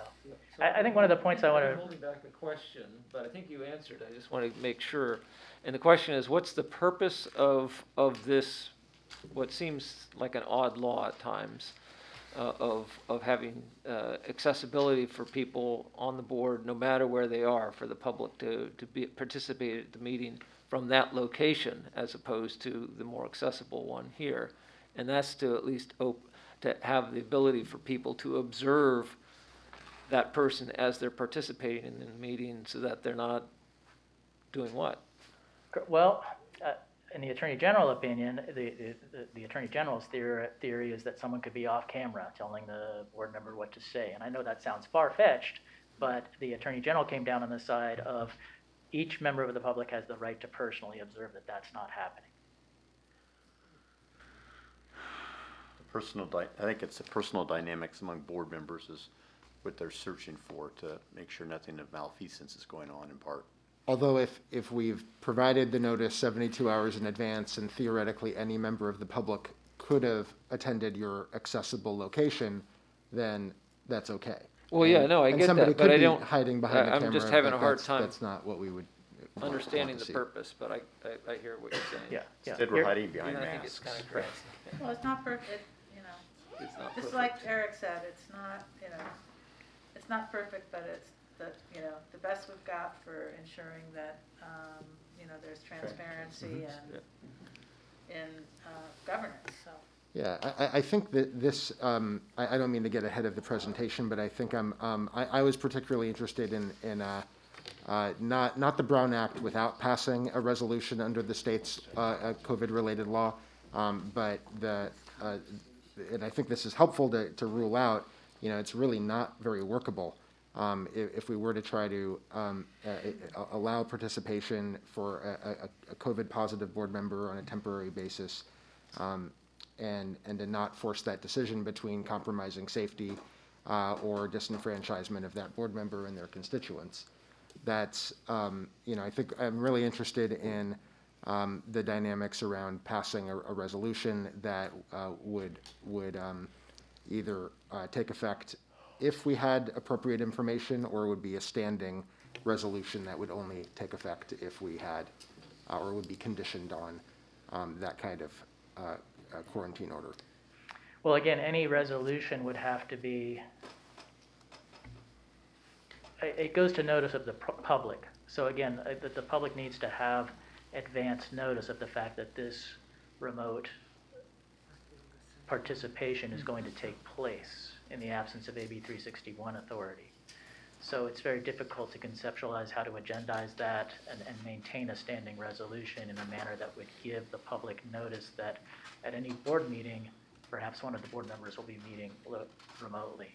I think one of the points I want to. I'm holding back the question, but I think you answered. I just want to make sure. And the question is, what's the purpose of this, what seems like an odd law at times, of having accessibility for people on the board, no matter where they are, for the public to participate at the meeting from that location, as opposed to the more accessible one here. And that's to at least to have the ability for people to observe that person as they're participating in the meeting, so that they're not doing what? Well, in the Attorney General opinion, the Attorney General's theory is that someone could be off camera telling the board member what to say. And I know that sounds far-fetched, but the Attorney General came down on the side of each member of the public has the right to personally observe that that's not happening. I think it's the personal dynamics among board members is what they're searching for, to make sure nothing of malfeasance is going on in part. Although if we've provided the notice 72 hours in advance and theoretically any member of the public could have attended your accessible location, then that's okay. Well, yeah, no, I And get somebody that, but could I be don't. hiding behind the I'm camera, just having but a hard that's- time That's not what we would want understanding to the see. purpose, but I hear what you're saying. Yeah, yeah. Instead, we're Here- hiding behind I think it's masks. kind of crazy. Well, it's not perfect, you know, It's not just perfect. like Eric said, it's not, you know, it's not perfect, but it's the, you know, the best we've got for ensuring that, you know, there's transparency and in governance, so. Yeah, I think that this, I don't mean to get ahead of the presentation, but I think I was particularly interested in not the Brown Act without passing a resolution under the state's COVID-related law, but and I think this is helpful to rule out, you know, it's really not very workable if we were to try to allow participation for a COVID-positive board member on a temporary basis, and to not force that decision between compromising safety or disenfranchisement of that board member and their constituents. That's, you know, I think I'm really interested in the dynamics around passing a resolution that would either take effect if we had appropriate information, or would be a standing resolution that would only take effect if we had, or would be conditioned on that kind of quarantine order. Well, again, any resolution would have to be, it goes to notice of the public. So again, the public needs to have advance notice of the fact that this remote participation is going to take place in the absence of AB 361 authority. So it's very difficult to conceptualize how to agendize that and maintain a standing resolution in a manner that would give the public notice that at any board meeting, perhaps one of the board members will be meeting remotely.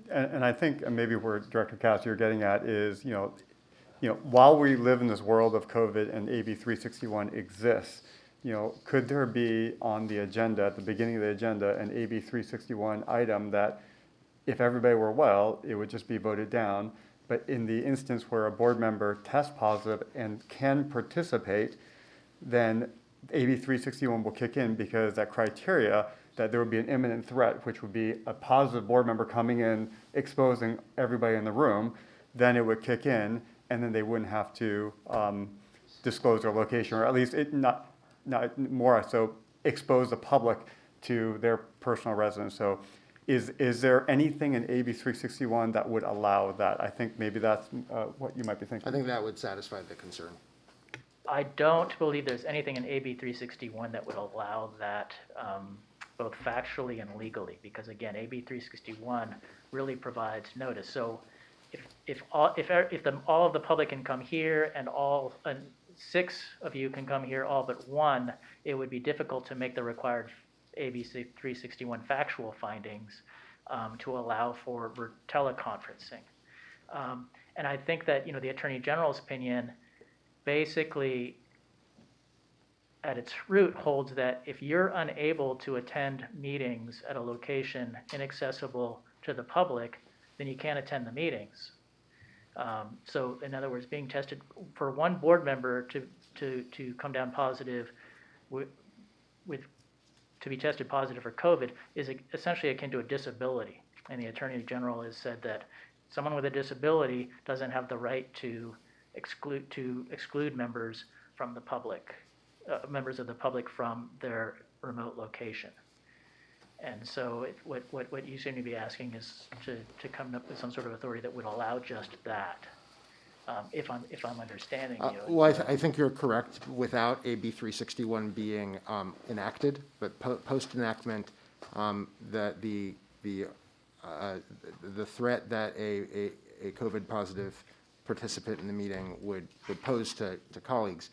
And I think maybe where Director Cass you're getting at is, you know, while we live in this world of COVID and AB 361 exists, you know, could there be on the agenda, at the beginning of the agenda, an AB 361 item that if everybody were well, it would just be voted down, but in the instance where a board member tests positive and can participate, then AB 361 will kick in because that criteria that there would be an imminent threat, which would be a positive board member coming in, exposing everybody in the room, then it would kick in, and then they wouldn't have to disclose their location, or at least not more so expose the public to their personal residence. So is there anything in AB 361 that would allow that? I think maybe that's what you might be thinking. I think that would satisfy the concern. I don't believe there's anything in AB 361 that would allow that, both factually and legally, because again, AB 361 really provides notice. So if all of the public can come here and all 6 of you can come here, all but 1, it would be difficult to make the required AB 361 factual findings to allow for teleconferencing. And I think that, you know, the Attorney General's opinion basically at its root holds that if you're unable to attend meetings at a location inaccessible to the public, then you can't attend the meetings. So in other words, being tested for one board member to come down positive to be tested positive for COVID is essentially akin to a disability. And the Attorney General has said that someone with a disability doesn't have the right to exclude members from the public, members of the public from their remote location. And so what you seem to be asking is to come up with some sort of authority that would allow just that, if I'm understanding you. Well, I think you're correct without AB 361 being enacted, but post-enactment, the threat that a COVID positive participant in the meeting would pose to colleagues,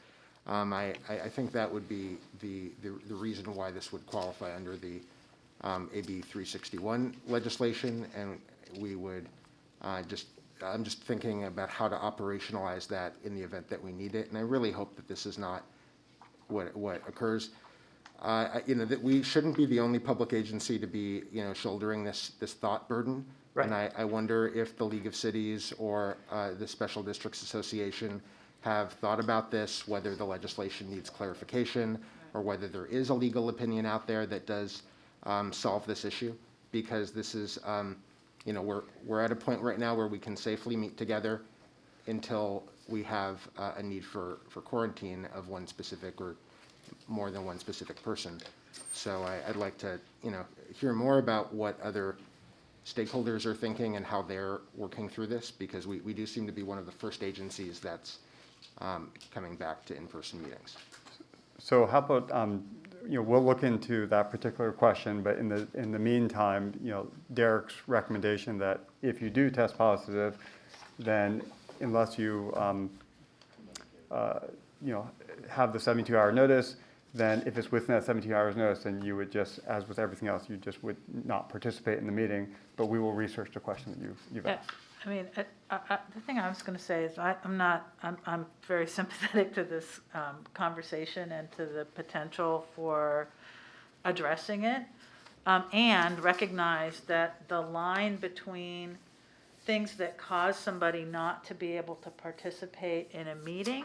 I think that would be the reason why this would qualify under the AB 361 legislation, and we would I'm just thinking about how to operationalize that in the event that we need it, and I really hope that this is not what occurs. You know, that we shouldn't be the only public agency to be, you know, shouldering this thought burden. Right. And I wonder if the League of Cities or the Special Districts Association have thought about this, whether the legislation needs clarification, or whether there is a legal opinion out there that does solve this issue. because this is, we're at a point right now where we can safely meet together until we have a need for quarantine of one specific or more than one specific person. So I'd like to, hear more about what other stakeholders are thinking and how they're working through this, because we do seem to be one of the first agencies that's coming back to in-person meetings. So how about, we'll look into that particular question, but in the meantime, Derek's recommendation that if you do test positive, then unless you, have the 72-hour notice, then if it's within that 72 hours notice, then you would just, as with everything else, you just would not participate in the meeting, but we will research the question that you've asked. I mean, the thing I was going to say is I'm very sympathetic to this conversation and to the potential for addressing it, and recognize that the line between things that cause somebody not to be able to participate in a meeting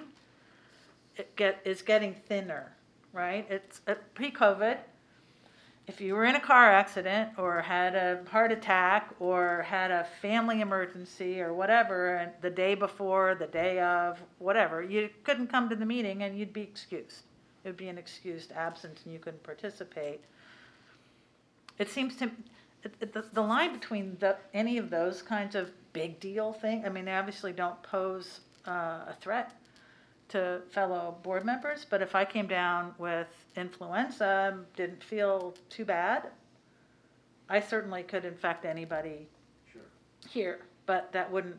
is getting thinner, right? It's pre-COVID. If you were in a car accident or had a heart attack or had a family emergency or whatever, and the day before, the day of, whatever, you couldn't come to the meeting and you'd be excused. It would be an excused absence and you couldn't participate. It seems to the line between any of those kinds of big deal things, I mean, they obviously don't pose a threat to fellow board members, but if I came down with influenza, didn't feel too bad, I certainly could infect anybody here, but that wouldn't,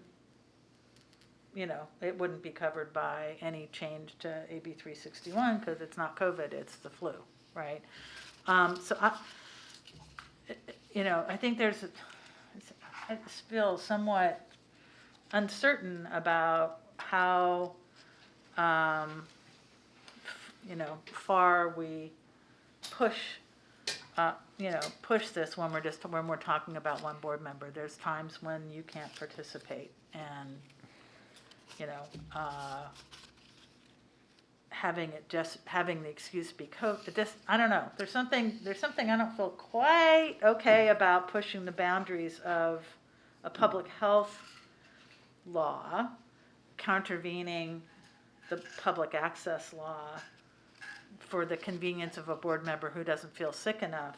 it wouldn't be covered by any change to AB361 because it's not COVID, it's the flu, right? So I think I feel somewhat uncertain about how far we push this when we're talking about one board member. There's times when you can't participate, and having the excuse be COVID. I don't know. There's something I don't feel quite okay about pushing the boundaries of a public health law, contravening the public access law for the convenience of a board member who doesn't feel sick enough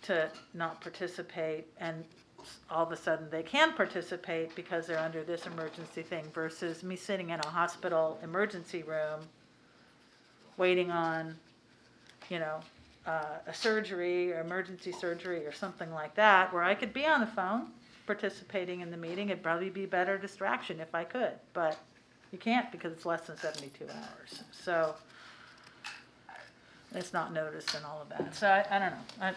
to not participate, and all of a sudden they can participate because they're under this emergency thing, versus me sitting in a hospital emergency room waiting on, a surgery or emergency surgery or something like that, where I could be on the phone participating in the meeting. It'd probably be better distraction if I could, but you can't because it's less than 72 hours. So it's not noticed and all of that. So I don't know.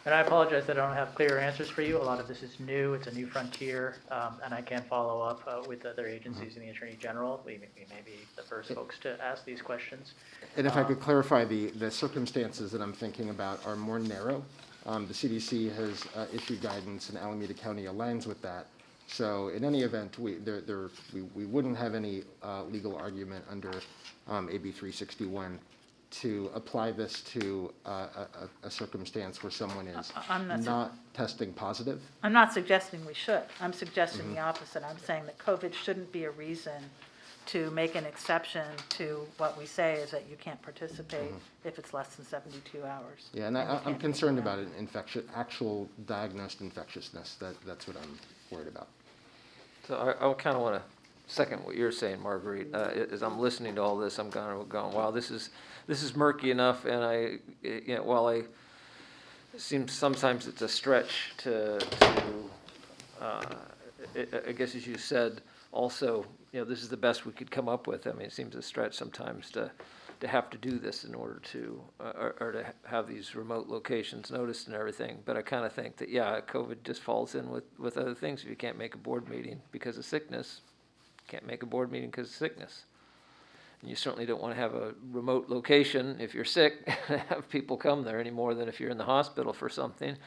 And I apologize that I don't have clear answers for you. A lot of this is new. It's a new frontier, and I can't follow up with other agencies and the Attorney General. We may be the first folks to ask these questions. And if I could clarify, the circumstances that I'm thinking about are more narrow. The CDC has issued guidance, and Alameda County aligns with that. So in any event, we wouldn't have any legal argument under AB 361 to apply this to a circumstance where someone is not testing positive. I'm not suggesting we should. I'm suggesting the opposite. I'm saying that COVID shouldn't be a reason to make an exception to what we say is that you can't participate if it's less than 72 hours. Yeah, and I'm concerned about an actual diagnosed infectiousness. That's what I'm worried about. So I kind of want to second what you're saying, Marguerite. As I'm listening to all this, I'm kind of going, wow, this is murky enough, and while it seems sometimes it's a stretch to I guess as you said, also, this is the best we could come up with. I mean, it seems a stretch sometimes to have to do this in order to, or to have these remote locations noticed and everything. But I kind of think that, yeah, COVID just falls in with other things. If you can't make a board meeting because of sickness, you can't make a board meeting because of sickness. And you certainly don't want to have a remote location if you're sick, have people come there any more than if you're in the hospital for something,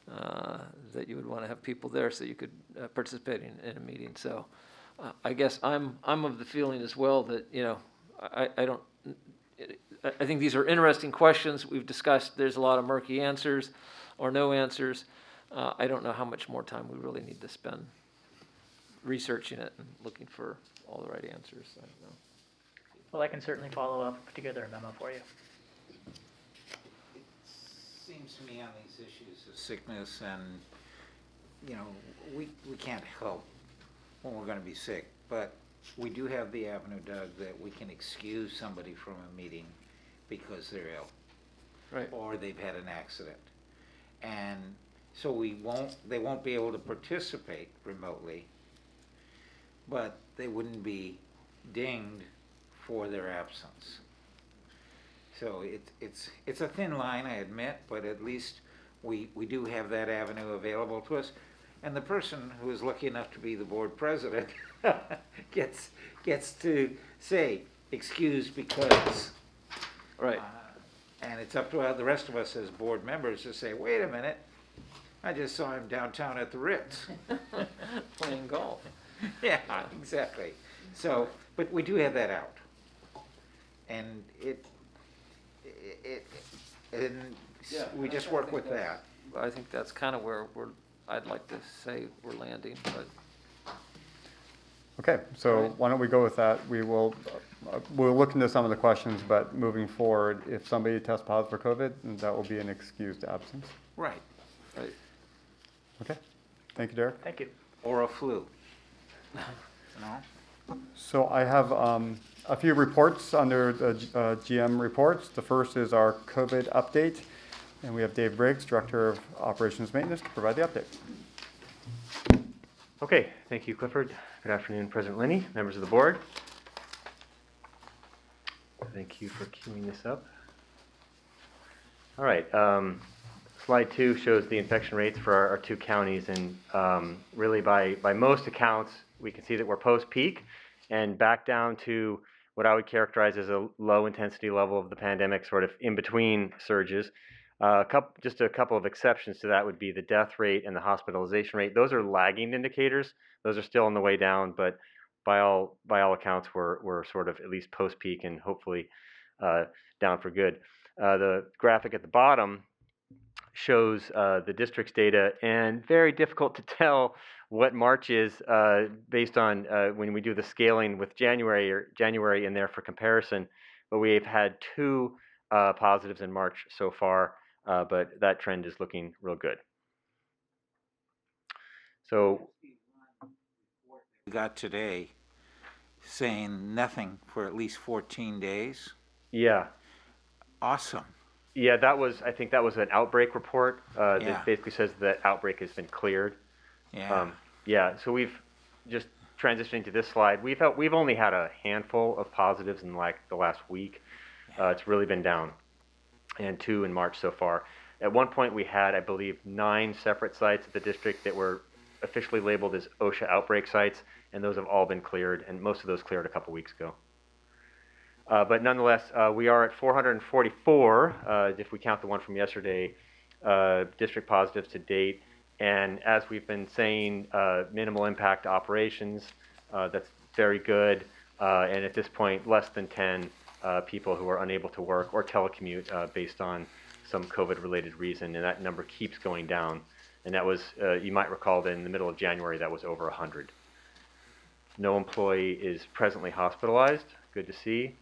that you would want to have people there so you could participate in a meeting. So I guess I'm of the feeling as well that, I think these are interesting questions we've discussed. There's a lot of murky answers. or no answers, I don't know how much more time we really need to spend researching it and looking for all the right answers. I don't know. Well, I can certainly follow up, put together a memo for you. Seems to me on these issues of sickness and, you know, we can't help when we're going to be sick, but we do have the avenue, Doug, that we can excuse somebody from a meeting because they're ill. Right. Or they've had an accident. And so they won't be able to participate remotely, but they wouldn't be dinged for their absence. So it's a thin line, I admit, but at least we do have that avenue available to us. And the person who is lucky enough to be the board president gets to say, excuse because. Right. And it's up to the rest of us as board members to say, wait a minute, I just saw him downtown at the Ritz. Playing golf. Yeah, exactly. So, but we do have that out. And we just work with that. I think that's kind of where I'd like to say we're landing, but. Okay, so why don't we go with that? We'll look into some of the questions, but moving forward, if somebody tests positive for COVID, that will be an excused absence. Right. Right. Okay, thank you, Derek. Thank you. Or a flu. No? So I have a few reports under the GM reports. The first is our COVID update, and we have Dave Briggs, Director of Operations Maintenance, to provide the update. Okay, thank you, Clifford. Good afternoon, President Linney, members of the board. Thank you for queuing this up. All right, slide 2 shows the infection rates for our 2 counties, and really by most accounts, we can see that we're post-peak and back down to what I would characterize as a low intensity level of the pandemic, sort of in between surges. Just a couple of exceptions to that would be the death rate and the hospitalization rate. Those are lagging indicators. Those are still on the way down, but by all accounts, we're sort of at least post-peak and hopefully down for good. The graphic at the bottom shows the district's data, and very difficult to tell what March is based on when we do the scaling with January in there for comparison. But we've had 2 positives in March so far, but that trend is looking real good. So We got today saying nothing for at least 14 days. Yeah. Awesome. Yeah, I think that was an outbreak report Yeah. that basically says that outbreak has been cleared. Yeah. Yeah, so we've just transitioning to this slide. We've only had a handful of positives in like the last week. It's really been down, and 2 in March so far. At one point, we had, I believe, 9 separate sites at the district that were officially labeled as OSHA outbreak sites, and those have all been cleared, and most of those cleared a couple weeks ago. But nonetheless, we are at 444, if we count the one from yesterday, district positives to date. And as we've been saying, minimal impact operations, that's very good. And at this point, less than 10 people who are unable to work or telecommute based on some COVID-related reason, and that number keeps going down. And that was, you might recall that in the middle of January, that was over 100. No employee is presently hospitalized. Good to see.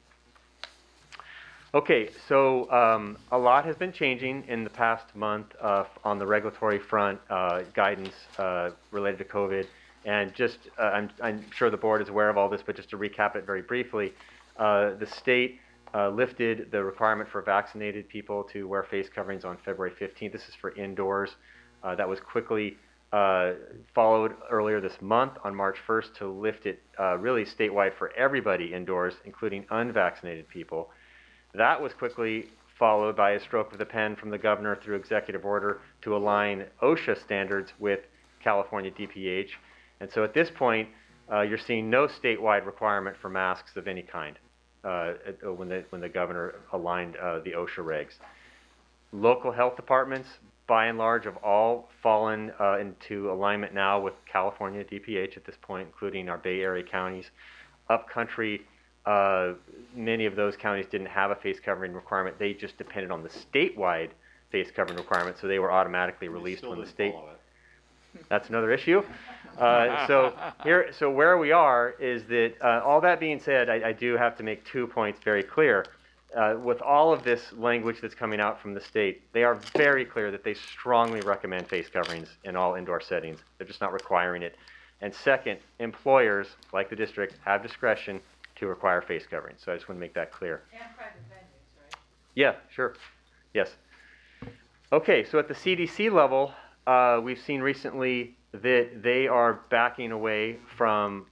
Okay, so a lot has been changing in the past month on the regulatory front, guidance related to COVID. And just, I'm sure the board is aware of all this, but just to recap it very briefly, the state lifted the requirement for vaccinated people to wear face coverings on February 15th. This is for indoors. That was quickly followed earlier this month on March 1st to lift it really statewide for everybody indoors, including unvaccinated people. That was quickly followed by a stroke of the pen from the governor through executive order to align OSHA standards with California DPH. And so at this point, you're seeing no statewide requirement for masks of any kind when the governor aligned the OSHA regs. Local health departments, by and large, have all fallen into alignment now with California DPH at this point, including our Bay Area counties. Upcountry, many of those counties didn't have a face covering requirement. They just depended on the statewide face covering requirement, so they were automatically released Still when the didn't state. follow it. That's another issue. So where we are is that, all that being said, I do have to make 2 points very clear. With all of this language that's coming out from the state, they are very clear that they strongly recommend face coverings in all indoor settings. They're just not requiring it. And second, employers, like the district, have discretion to require face coverings. So I just want to make that clear. And private venues, right? Yeah, sure. Yes. Okay, so at the CDC level, we've seen recently that they are backing away from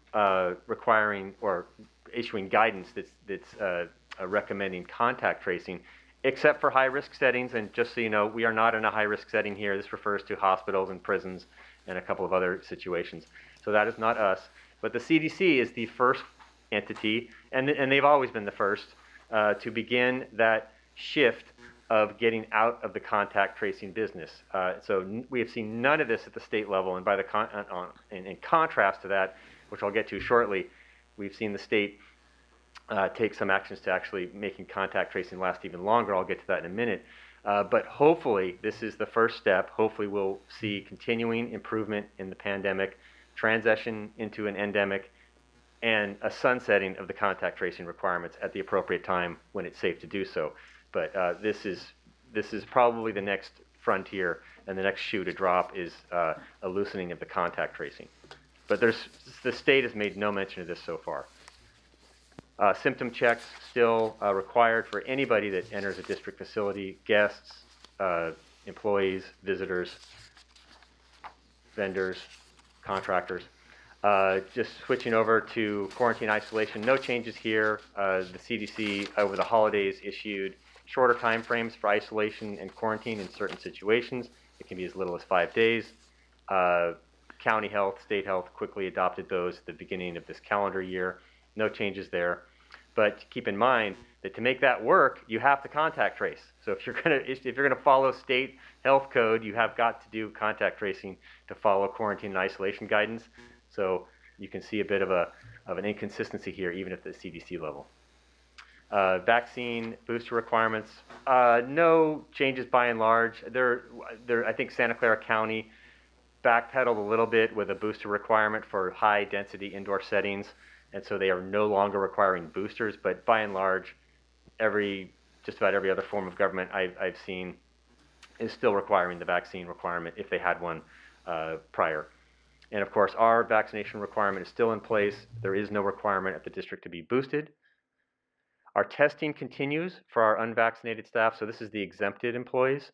requiring or issuing guidance that's recommending contact tracing, except for high-risk settings. And just so you know, we are not in a high-risk setting here. This refers to hospitals and prisons and a couple of other situations. So that is not us. But the CDC is the first entity, and they've always been the first, to begin that shift of getting out of the contact tracing business. So we have seen none of this at the state level, and by the in contrast to that, which I'll get to shortly, we've seen the state take some actions to actually making contact tracing last even longer. I'll get to that in a minute. But hopefully this is the first step. Hopefully we'll see continuing improvement in the pandemic, transition into an endemic, and a sunsetting of the contact tracing requirements at the appropriate time when it's safe to do so. But this is probably the next frontier, and the next shoe to drop is a loosening of the contact tracing. But the state has made no mention of this so far. Symptom checks still required for anybody that enters a district facility: guests, employees, visitors, vendors, contractors. Just switching over to quarantine isolation, no changes here. The CDC over the holidays issued shorter time frames for isolation and quarantine in certain situations. It can be as little as 5 days. County health, state health quickly adopted those at the beginning of this calendar year. No changes there. But keep in mind that to make that work, you have to contact trace. So if you're gonna follow state health code, you have got to do contact tracing to follow quarantine and isolation guidance. So you can see a bit of an inconsistency here, even at the CDC level. Vaccine booster requirements, no changes by and large. I think Santa Clara County backpedaled a little bit with a booster requirement for high density indoor settings, and so they are no longer requiring boosters. But by and large, just about every other form of government I've seen is still requiring the vaccine requirement if they had one prior. And of course, our vaccination requirement is still in place. There is no requirement at the district to be boosted. Our testing continues for our unvaccinated staff, so this is the exempted employees.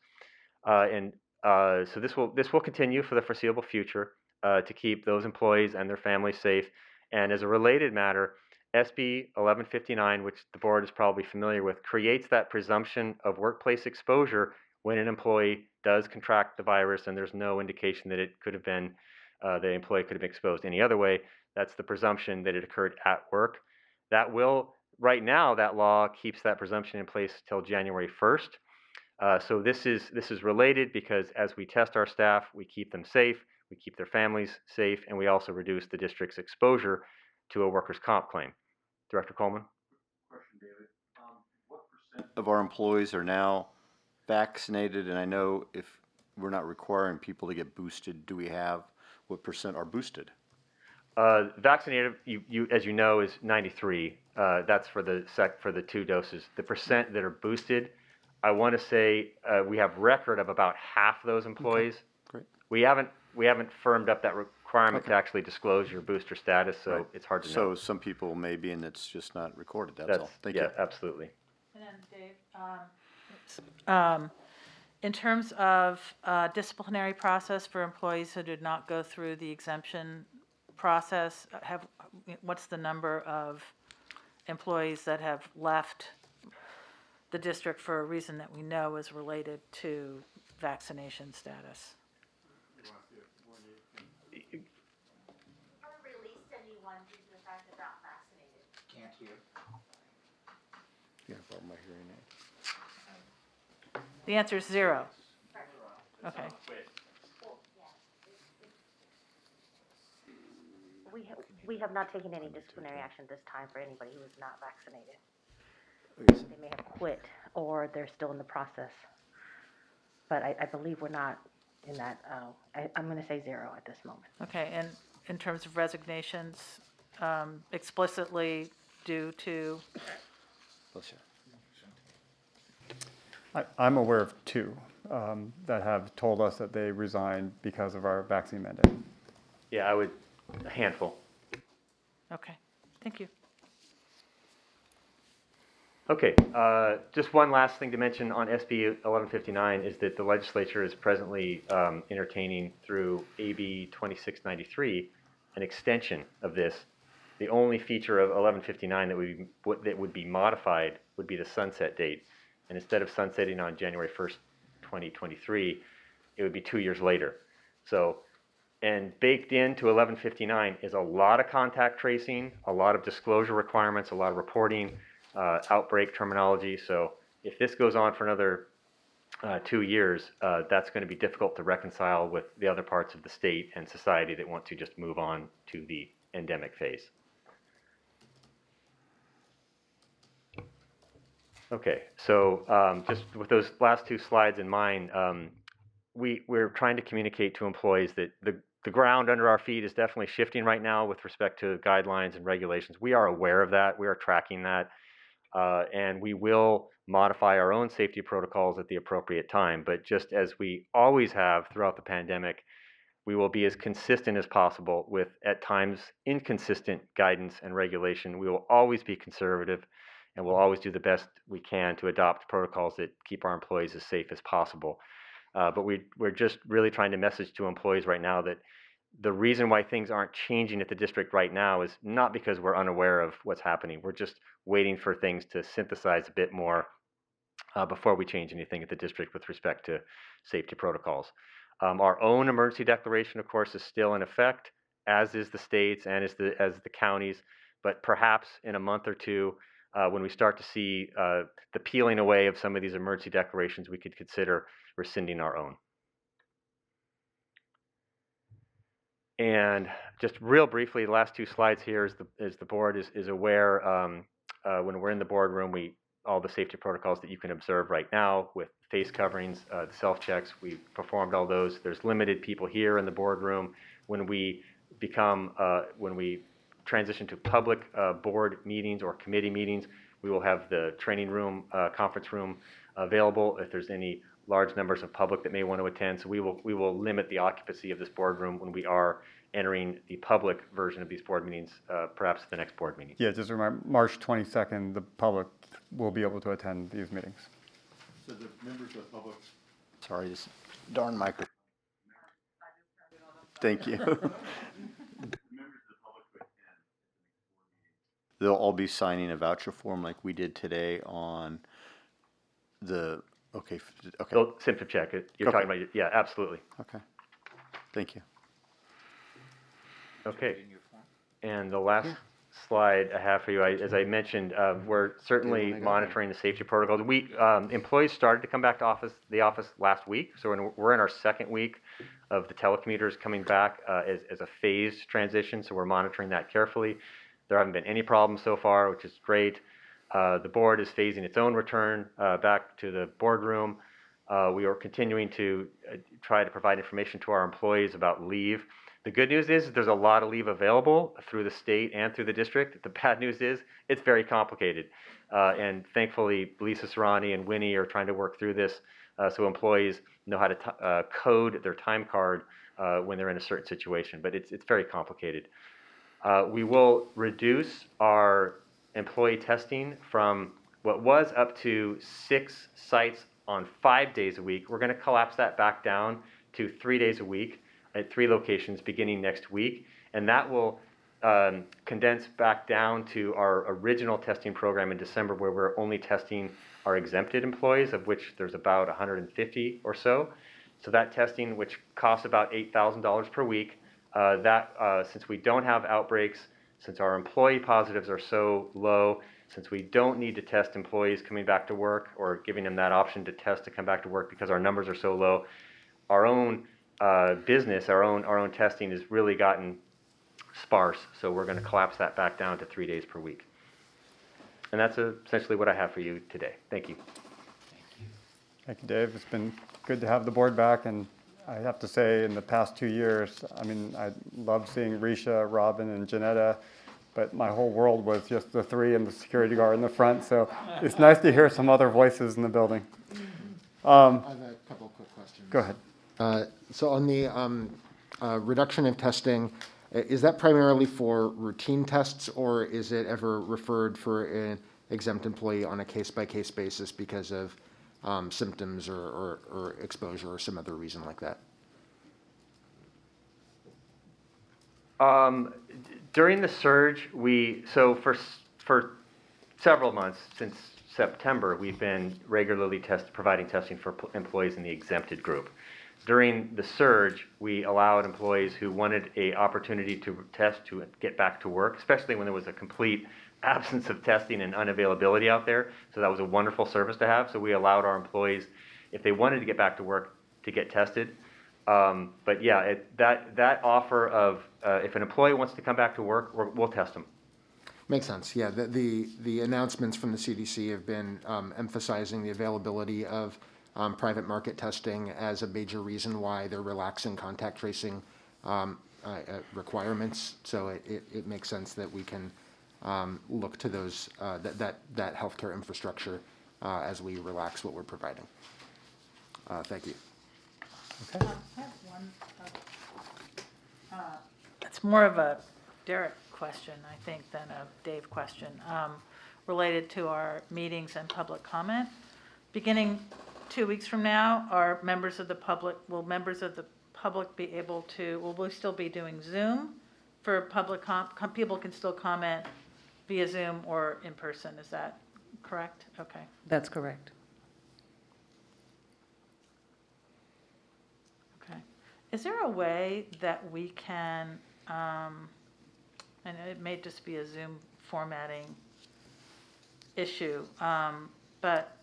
So this will continue for the foreseeable future to keep those employees and their families safe. And as a related matter, SB 1159, which the board is probably familiar with, creates that presumption of workplace exposure when an employee does contract the virus and there's no indication that it could have been, the employee could have been exposed any other way. That's the presumption that it occurred at work. Right now, that law keeps that presumption in place till January 1st. So this is related because as we test our staff, we keep them safe, we keep their families safe, and we also reduce the district's exposure to a workers' comp claim. Director Coleman? Question, David. What percent of our employees are now vaccinated? And I know if we're not requiring people to get boosted, do we have what percent are boosted? Vaccinated, as you know, is 93. That's for the 2 doses. The percent that are boosted, I want to say we have record of about half those employees. Okay, great. We haven't firmed up that requirement to actually disclose your booster status, so it's hard to know. So some people may be, and it's just not recorded. That's all. Thank you. Yeah, absolutely. And then Dave, in terms of disciplinary process for employees who did not go through the exemption process, what's the number of employees that have left the district for a reason that we know is related to vaccination status? Released anyone due to the fact they're not vaccinated. Can't hear. Yeah, about my hearing aid. The answer is 0. Okay. We have not taken any disciplinary action this time for anybody who is not vaccinated. They may have quit or they're still in the process. but I believe we're not in that, I'm going to say 0 at this moment. Okay, and in terms of resignations, explicitly due to, I'm aware of 2 that have told us that they resigned because of our vaccine mandate. Yeah, a handful. okay, thank you. Okay, just one last thing to mention on SB 1159 is that the legislature is presently entertaining through AB 2693 an extension of this. The only feature of 1159 that would be modified would be the sunset date. And instead of sunsetting on January 1st, 2023, it would be 2 years later. So, and baked into 1159 is a lot of contact tracing, a lot of disclosure requirements, a lot of reporting, outbreak terminology. So if this goes on for another 2 years, that's going to be difficult to reconcile with the other parts of the state and society that want to just move on to the endemic phase. Okay, so just with those last 2 slides in mind, we're trying to communicate to employees that the ground under our feet is definitely shifting right now with respect to guidelines and regulations. We are aware of that. We are tracking that. And we will modify our own safety protocols at the appropriate time. But just as we always have throughout the pandemic, we will be as consistent as possible with, at times, inconsistent guidance and regulation. We will always be conservative, and we'll always do the best we can to adopt protocols that keep our employees as safe as possible. But we're just really trying to message to employees right now that the reason why things aren't changing at the district right now is not because we're unaware of what's happening. We're just waiting for things to synthesize a bit more before we change anything at the district with respect to safety protocols. Our own emergency declaration, of course, is still in effect, as is the states and as the counties. But perhaps in a month or 2, when we start to see the peeling away of some of these emergency declarations, we could consider rescinding our own. And just real briefly, the last 2 slides here is the board is aware when we're in the boardroom, all the safety protocols that you can observe right now with face coverings, the self-checks, we performed all those. There's limited people here in the boardroom. When we transition to public board meetings or committee meetings, we will have the training room, conference room available if there's any large numbers of public that may want to attend. So we will limit the occupancy of this boardroom when we are entering the public version of these board meetings, perhaps the next board meeting. Yeah, just remember, March 22nd, the public will be able to attend these meetings. So the members of the public. Sorry, this darn microphone. Thank you. They'll all be signing a voucher form like we did today on the, okay. They'll symptom check it. You're talking about, yeah, absolutely. Okay. Thank you. Okay. And the last slide I have for you, as I mentioned, we're certainly monitoring the safety protocols. Employees started to come back to the office last week, so we're in our 2nd week of the telecommuters coming back as a phased transition, so we're monitoring that carefully. There haven't been any problems so far, which is great. The board is phasing its own return back to the boardroom. We are continuing to try to provide information to our employees about leave. The good news is there's a lot of leave available through the state and through the district. The bad news is it's very complicated. And thankfully, Lisa Serrani and Winnie are trying to work through this so employees know how to code their time card when they're in a certain situation. But it's very complicated. We will reduce our employee testing from what was up to 6 sites on 5 days a week. We're going to collapse that back down to 3 days a week at 3 locations beginning next week. And that will condense back down to our original testing program in December, where we're only testing our exempted employees, of which there's about 150 or so. So that testing, which costs about $8,000 per week, since we don't have outbreaks, since our employee positives are so low, since we don't need to test employees coming back to work or giving them that option to test to come back to work because our numbers are so low, our own business, our own testing has really gotten sparse. So we're going to collapse that back down to 3 days per week. And that's essentially what I have for you today. Thank you. Thank you, Dave. It's been good to have the board back, and I have to say, in the past 2 years, I mean, I love seeing Risha, Robin, and Janetta, but my whole world was just the three and the security guard in the front, so it's nice to hear some other voices in the building. I have a couple of quick questions. Go ahead. So on the reduction of testing, is that primarily for routine tests, or is it ever referred for an exempt employee on a case-by-case basis because of symptoms or exposure or some other reason like that? During the surge, so for several months, since September, we've been regularly providing testing for employees in the exempted group. During the surge, we allowed employees who wanted an opportunity to test to get back to work, especially when there was a complete absence of testing and unavailability out there. So that was a wonderful service to have. So we allowed our employees, if they wanted to get back to work, to get tested. But yeah, that offer of if an employee wants to come back to work, we'll test them. Makes sense. Yeah, the announcements from the CDC have been emphasizing the availability of private market testing as a major reason why they're relaxing contact tracing requirements. So it makes sense that we can look to those that healthcare infrastructure as we relax what we're providing. Thank you. Okay. I have one. It's more of a Derek question, I think, than a Dave question, related to our meetings and public comment. Beginning 2 weeks from now, will members of the public be able to, will we still be doing Zoom for public people can still comment via Zoom or in person, is that correct? Okay. That's correct. Okay. Is there a way that we can, and it may just be a Zoom formatting issue, but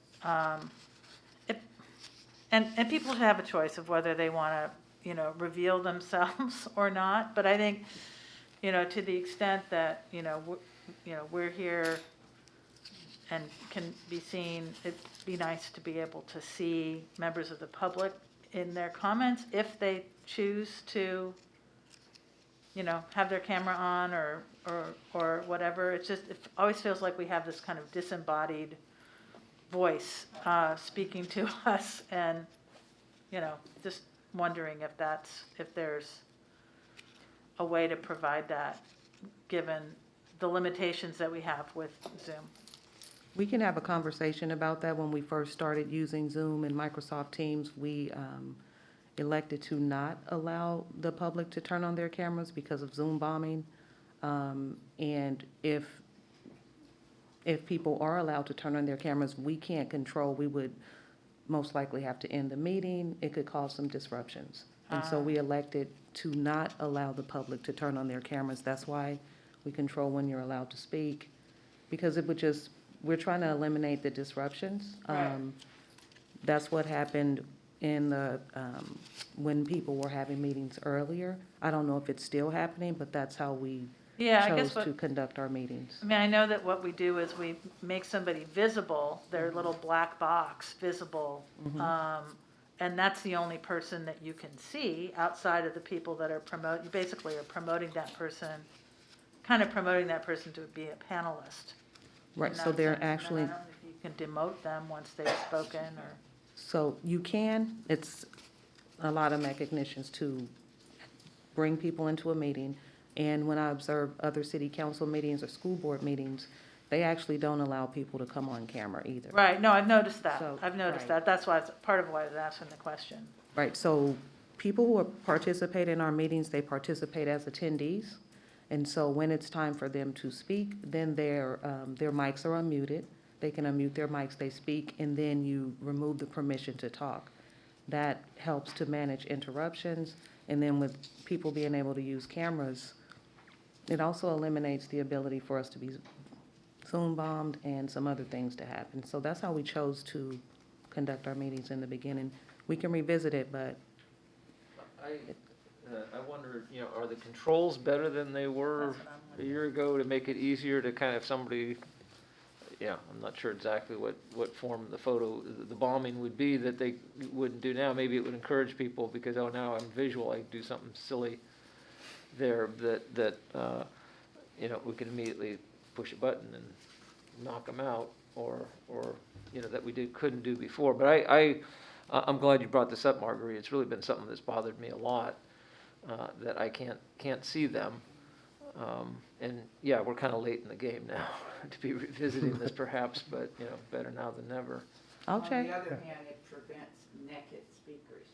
and people have a choice of whether they want to, reveal themselves or not. But I think, to the extent that we're here and can be seen, it'd be nice to be able to see members of the public in their comments if they choose to, have their camera on or whatever. It's just, it always feels like we have this kind of disembodied voice speaking to us, and just wondering if there's a way to provide that given the limitations that we have with Zoom. We can have a conversation about that. When we first started using Zoom and Microsoft Teams, we elected to not allow the public to turn on their cameras because of Zoom bombing. And if people are allowed to turn on their cameras, we can't control. We would most likely have to end the meeting. It could cause some disruptions. And so we elected to not allow the public to turn on their cameras. That's why we control when you're allowed to speak, because it would just, we're trying to eliminate the disruptions. Right. That's what happened in the, when people were having meetings earlier. I don't know if it's still happening, but that's how we chose to conduct our meetings. I mean, I know that what we do is we make somebody visible, their little black box visible, and that's the only person that you can see outside of the people that are you basically are promoting that person, kind of promoting that person to be a panelist. Right, so they're actually. I don't know if you can demote them once they've spoken or. So you can, it's a lot of mechanisms to bring people into a meeting. And when I observe other city council meetings or school board meetings, they actually don't allow people to come on camera either. Right, no, I've noticed that. So, I've noticed right. that. That's why, it's part of why I was asking the question. Right, so people who participate in our meetings, they participate as attendees. And so when it's time for them to speak, then their mics are unmuted. They can unmute their mics, they speak, and then you remove the permission to talk. That helps to manage interruptions. And then with people being able to use cameras, it also eliminates the ability for us to be Zoom bombed and some other things to happen. So that's how we chose to conduct our meetings in the beginning. We can revisit it, but. I wonder, are the controls better than they were a year ago to make it easier to kind of somebody, yeah, I'm not sure exactly what form the bombing would be that they wouldn't do now. Maybe it would encourage people because, oh, now I'm visual, I do something silly there that you know, we could immediately push a button and knock them out, or you know, that we couldn't do before. But I'm glad you brought this up, Marguerite. It's really been something that's bothered me a lot, that I can't see them. And yeah, we're kind of late in the game now to be revisiting this perhaps, but you know, better now than never. Okay. On the other hand, it prevents naked speakers.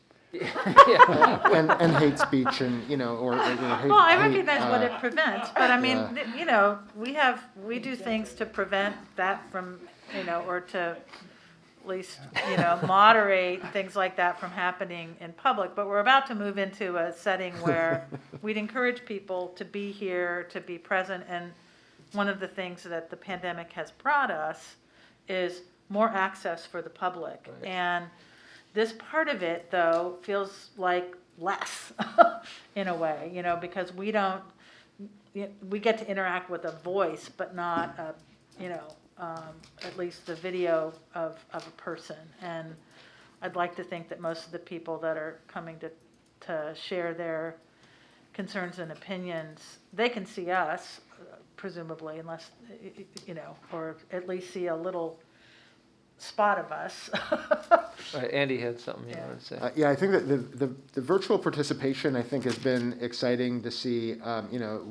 And hate speech and, you know, or hate. Well, I recognize what it prevents, but I mean, you know, we do things to prevent that from, you know, or to at least, you know, moderate things like that from happening in public. But we're about to move into a setting where we'd encourage people to be here, to be present. And one of the things that the pandemic has brought us is more access for the public. Right. And this part of it, though, feels like less in a way, you know, because we get to interact with a voice, but not a, you know, at least the video of a person. And I'd like to think that most of the people that are coming to share their concerns and opinions, they can see us, presumably, unless, you know, or at least see a little spot of us. Right, Andy had something you wanted to say. Yeah, I think that the virtual participation, I think, has been exciting to see, you know,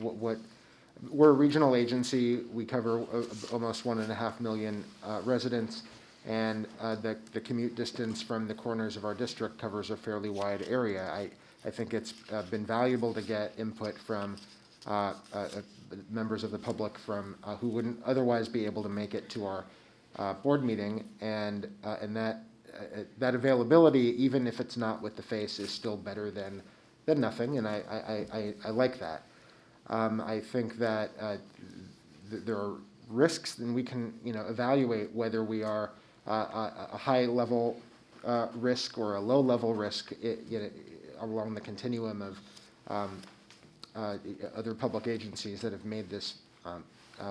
we're a regional agency. We cover almost 1.5 million residents, and the commute distance from the corners of our district covers a fairly wide area. I think it's been valuable to get input from members of the public from who wouldn't otherwise be able to make it to our board meeting, and that availability, even if it's not with the face, is still better than nothing, and I like that. I think that there are risks, and we can, you know, evaluate whether we are a high-level risk or a low-level risk, you know, along the continuum of other public agencies that have made this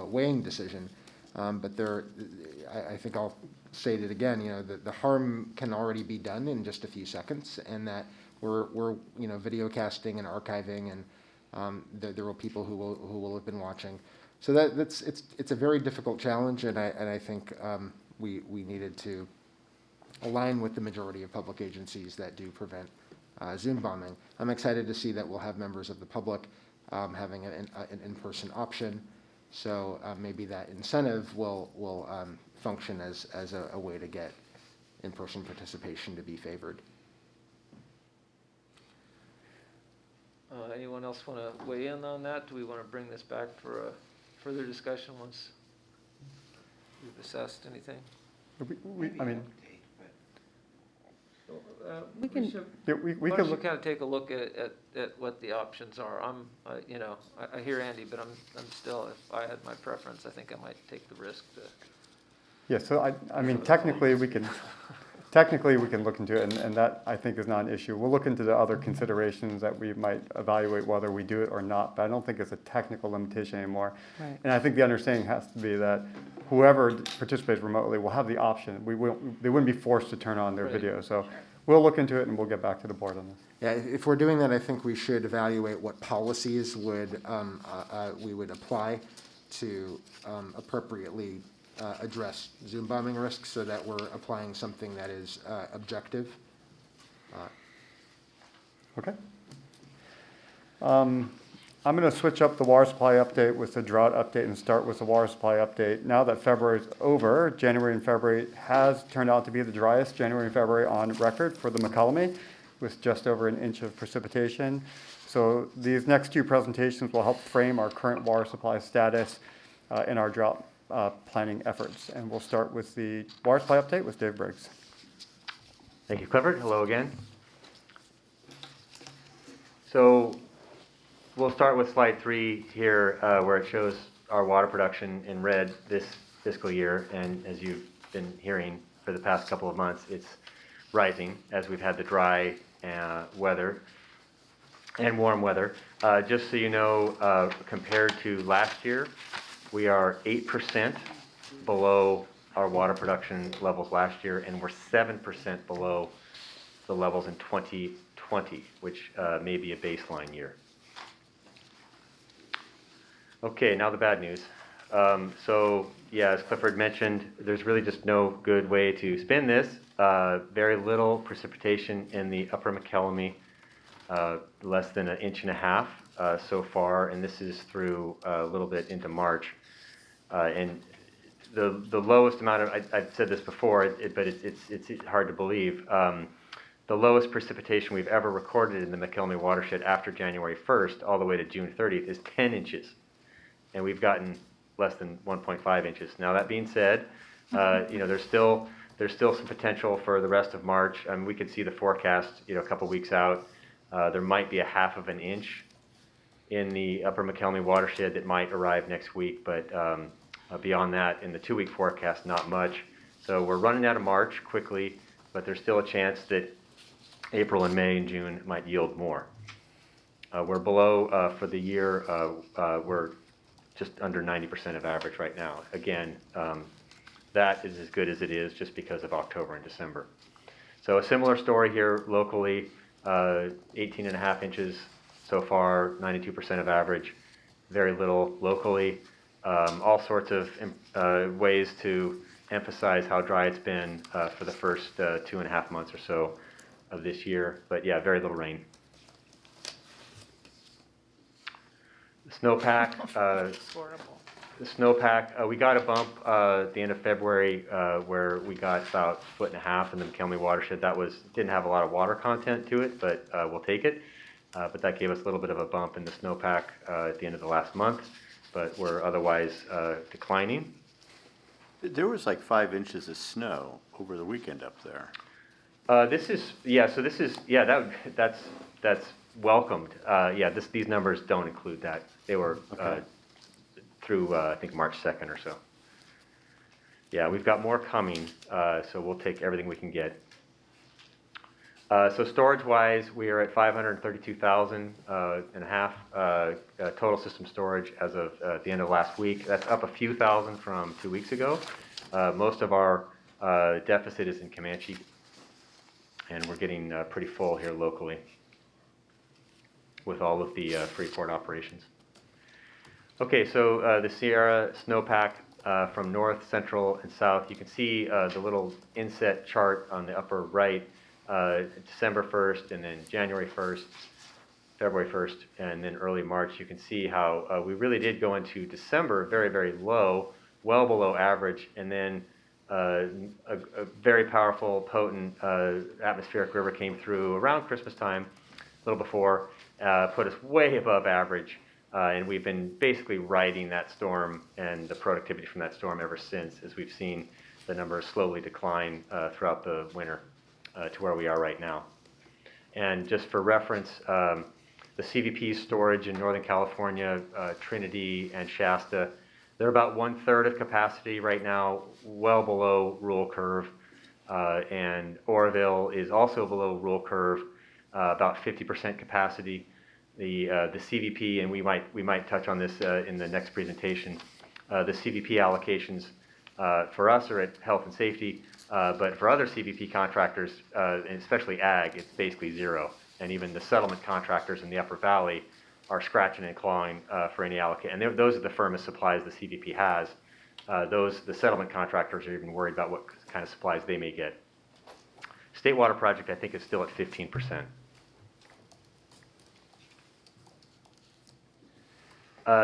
weighing decision. But I think I'll say it again, you know, the harm can already be done in just a few seconds, and that we're you know, video casting and archiving, and there will people who will have been watching. So it's a very difficult challenge, and I think we needed to align with the majority of public agencies that do prevent Zoom bombing. I'm excited to see that we'll have members of the public having an in-person option. So maybe that incentive will function as a way to get in-person participation to be favored. Anyone else want to weigh in on that? Do we want to bring this back for a further discussion once we've assessed anything? I mean, we can. Yeah, we Why could don't you look. kind of take a look at what the options are. You know, I hear Andy, but I'm still, if I had my preference, I think I might take the risk to. Yeah, so I mean, technically we can look into it, and that I think is not an issue. We'll look into the other considerations that we might evaluate whether we do it or not, but I don't think it's a technical limitation anymore. Right. And I think the understanding has to be that whoever participates remotely will have the option. They wouldn't be forced to turn on their video. So we'll look into it and we'll get back to the board on this. Yeah, if we're doing that, I think we should evaluate what policies we would apply to appropriately address Zoom bombing risks, so that we're applying something that is objective. Okay. I'm going to switch up the water supply update with the drought update and start with the water supply update. Now that February is over, January and February has turned out to be the driest January and February on record for the McCollum, with just over an inch of precipitation. So these next two presentations will help frame our current water supply status in our drought planning efforts. And we'll start with the water supply update with Dave Briggs. Thank you, Clifford. Hello again. So we'll start with slide 3 here, where it shows our water production in red this fiscal year. And as you've been hearing for the past couple of months, it's rising as we've had the dry weather and warm weather. Just so you know, compared to last year, we are 8% below our water production levels last year, and we're 7% below the levels in 2020, which may be a baseline year. Okay, now the bad news. So, yeah, as Clifford mentioned, there's really just no good way to spin this. Very little precipitation in the upper McKelvey, less than 1.5 inches so far, and this is through a little bit into March. And the lowest amount of, I've said this before, but it's hard to believe. The lowest precipitation we've ever recorded in the McKelvey watershed after January 1st all the way to June 30th is 10 inches. And we've gotten less than 1.5 inches. Now, that being said, you know, there's still some potential for the rest of March. We could see the forecast, you know, a couple weeks out. There might be 1/2 inch in the upper McKelvey watershed that might arrive next week, but beyond that, in the 2-week forecast, not much. So we're running out of March quickly, but there's still a chance that April and May and June might yield more. We're below, for the year, we're just under 90% of average right now. Again, that is as good as it is just because of October and December. So a similar story here locally, 18.5 inches so far, 92% of average, very little locally. All sorts of ways to emphasize how dry it's been for the first 2.5 months or so of this year, but yeah, very little rain. The snowpack, the snowpack, we got a bump at the end of February where we got about 1.5 foot in the McKelvey watershed. That didn't have a lot of water content to it, but we'll take it. But that gave us a little bit of a bump in the snowpack at the end of the last month, but we're otherwise declining. There was like 5 inches of snow over the weekend up there. That's welcomed. These numbers don't include that. They were through, I think, March 2nd or so. Yeah, we've got more coming, so we'll take everything we can get. So storage-wise, we are at 532,000 and a half total system storage as of the end of last week. That's up a few thousand from 2 weeks ago. Most of our deficit is in Comanche, and we're getting pretty full here locally with all of the Freeport operations. Okay, so the Sierra snowpack from north, central, and south. You can see the little inset chart on the upper right, December 1st, and then January 1st, February 1st, and then early March. You can see how we really did go into December very, very low, well below average, and then a very powerful, potent atmospheric river came through around Christmas time, a little before, put us way above average, and we've been basically riding that storm and the productivity from that storm ever since, as we've seen the numbers slowly decline throughout the winter to where we are right now. And just for reference, the CVP storage in Northern California, Trinity and Shasta, they're about 1/3 of capacity right now, well below rule curve, and Oroville is also below rule curve, about 50% capacity. The CVP, and we might touch on this in the next presentation. The CVP allocations for us are at health and safety, but for other CVP contractors, and especially ag, it's basically zero. And even the settlement contractors in the Upper Valley are scratching and clawing for any allocation. And those are the firmest supplies the CVP has. The settlement contractors are even worried about what kind of supplies they may get. State Water Project, I think, is still at 15%.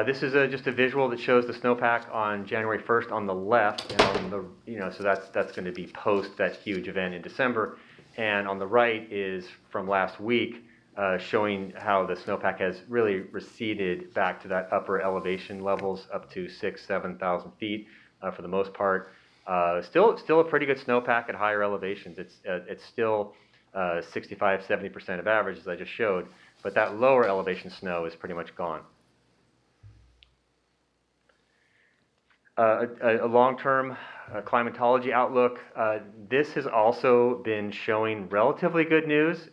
This is just a visual that shows the snowpack on January 1st on the left, and on the, so that's going to be post that huge event in December. And on the right is from last week, showing how the snowpack has really receded back to that upper elevation levels up to 6,000 to 7,000 feet for the most part. Still a pretty good snowpack at higher elevations. It's still 65, 70% of average, as I just showed, but that lower elevation snow is pretty much gone. A long-term climatology outlook. This has also been showing relatively good news.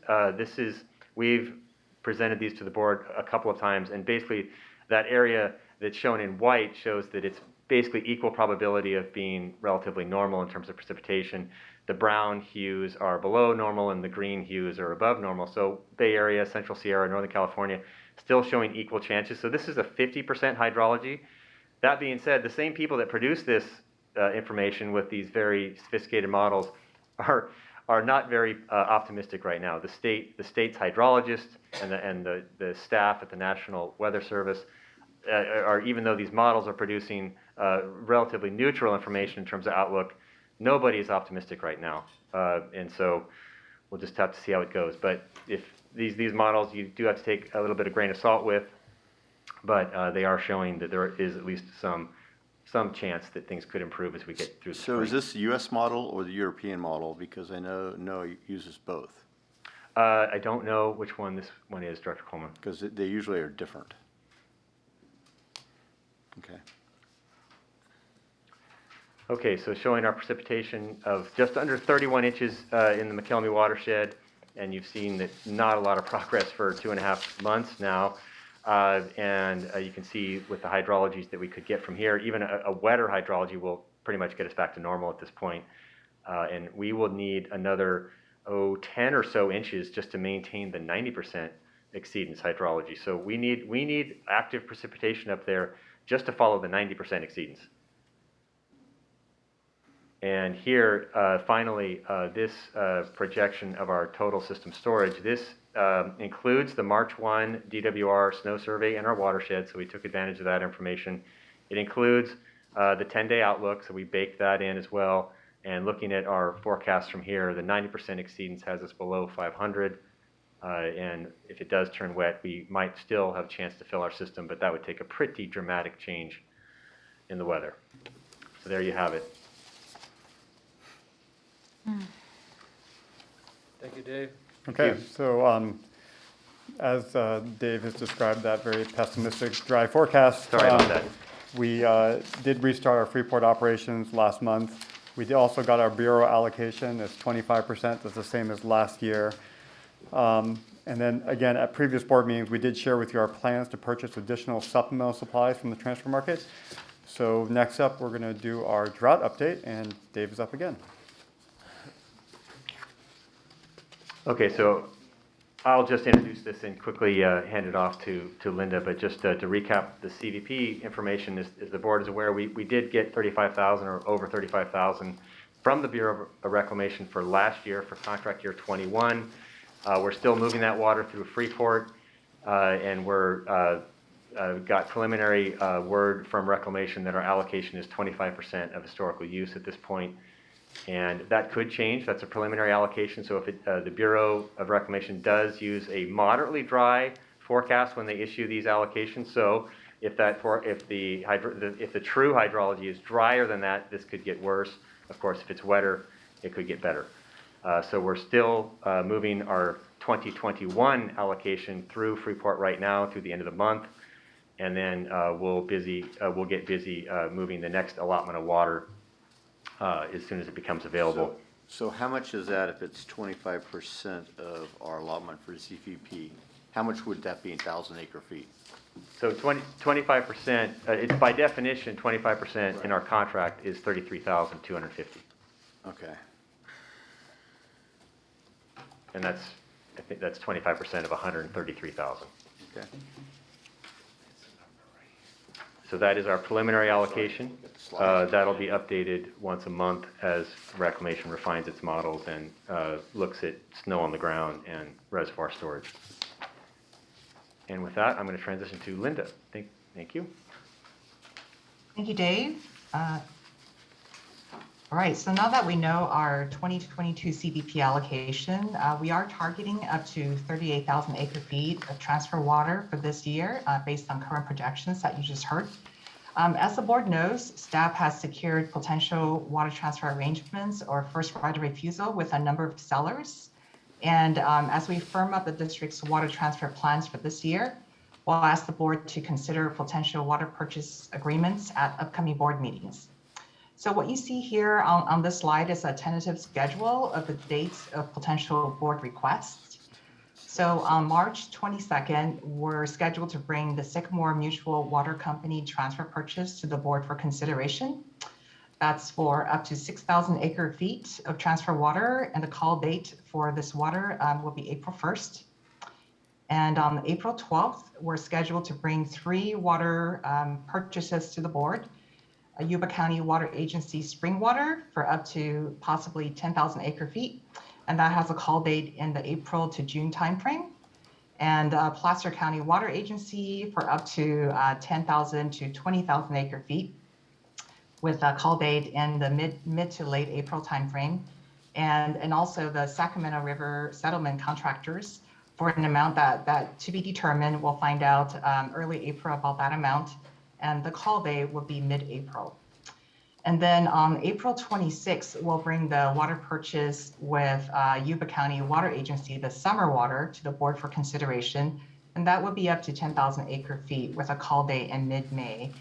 We've presented these to the board a couple of times, and basically that area that's shown in white shows that it's basically equal probability of being relatively normal in terms of precipitation. The brown hues are below normal and the green hues are above normal. So Bay Area, Central Sierra, Northern California, still showing equal chances. So this is a 50% hydrology. That being said, the same people that produce this information with these very sophisticated models are not very optimistic right now. The state's hydrologists and the staff at the National Weather Service are, even though these models are producing relatively neutral information in terms of outlook, nobody is optimistic right now. And so we'll just have to see how it goes. But if these models you do have to take a little bit of grain of salt with, but they are showing that there is at least some chance that things could improve as we get through the spring. So is this the U.S. model or the European model? Because I know it uses both. I don't know which one this one is, Director Coleman. Because they usually are different. Okay. Okay, so showing our precipitation of just under 31 inches in the McKelvey watershed, and you've seen that not a lot of progress for 2.5 months now. And you can see with the hydrologies that we could get from here, even a wetter hydrology will pretty much get us back to normal at this point. And we will need another, 10 or so inches just to maintain the 90% exceedance hydrology. So we need active precipitation up there just to follow the 90% exceedance. And here, finally, this projection of our total system storage, this includes the March 1 DWR snow survey in our watershed, so we took advantage of that information. It includes the 10-day outlook, so we baked that in as well. And looking at our forecast from here, the 90% exceedance has us below 500. And if it does turn wet, we might still have a chance to fill our system, but that would take a pretty dramatic change in the weather. So there you have it. Thank you, Dave. Okay, so as Dave has described that very pessimistic dry forecast, Sorry about that. We did restart our Freeport operations last month. We also got our Bureau allocation. It's 25%. That's the same as last year. And then again, at previous board meetings, we did share with you our plans to purchase additional supplemental supplies from the transfer market. So next up, we're going to do our drought update, and Dave is up again. Okay, so I'll just introduce this and quickly hand it off to Linda, but just to recap the CVP information, as the board is aware, we did get 35,000 or over 35,000 from the Bureau of Reclamation for last year, for contract year 21. We're still moving that water through Freeport, and we're got preliminary word from Reclamation that our allocation is 25% of historical use at this point. And that could change. That's a preliminary allocation. So if the Bureau of Reclamation does use a moderately dry forecast when they issue these allocations, so if the true hydrology is drier than that, this could get worse. Of course, if it's wetter, it could get better. So we're still moving our 2021 allocation through Freeport right now through the end of the month, and then we'll get busy moving the next allotment of water as soon as it becomes available. So how much is that if it's 25% of our allotment for CVP? How much would that be in 1,000 acre feet? So 25%, it's by definition, 25% in our contract is 33,250. Okay. And I think that's 25% of 133,000. Okay. So that is our preliminary allocation. That'll be updated once a month as Reclamation refines its models and looks at snow on the ground and reservoir storage. And with that, I'm going to transition to Linda. Thank you. Thank you, Dave. All right, so now that we know our 2022 CVP allocation, we are targeting up to 38,000 acre feet of transfer water for this year based on current projections that you just heard. As the board knows, staff has secured potential water transfer arrangements or first right of refusal with a number of sellers. And as we firm up the district's water transfer plans for this year, we'll ask the board to consider potential water purchase agreements at upcoming board meetings. So what you see here on this slide is a tentative schedule of the dates of potential board requests. So on March 22nd, we're scheduled to bring the Sycamore Mutual Water Company transfer purchase to the board for consideration. That's for up to 6,000 acre feet of transfer water, and the call date for this water will be April 1st. And on April 12th, we're scheduled to bring 3 water purchases to the board. A Yuba County Water Agency spring water for up to possibly 10,000 acre feet. And that has a call date in the April to June timeframe. And Placer County Water Agency for up to 10,000 to 20,000 acre feet with a call date in the mid to late April timeframe. And also the Sacramento River settlement contractors for an amount that to be determined. We'll find out early April about that amount. And the call date will be mid-April. And then on April 26th, we'll bring the water purchase with Yuba County Water Agency, the summer water, to the board for consideration. And that would be up to 10,000 acre feet with a call date in mid-May.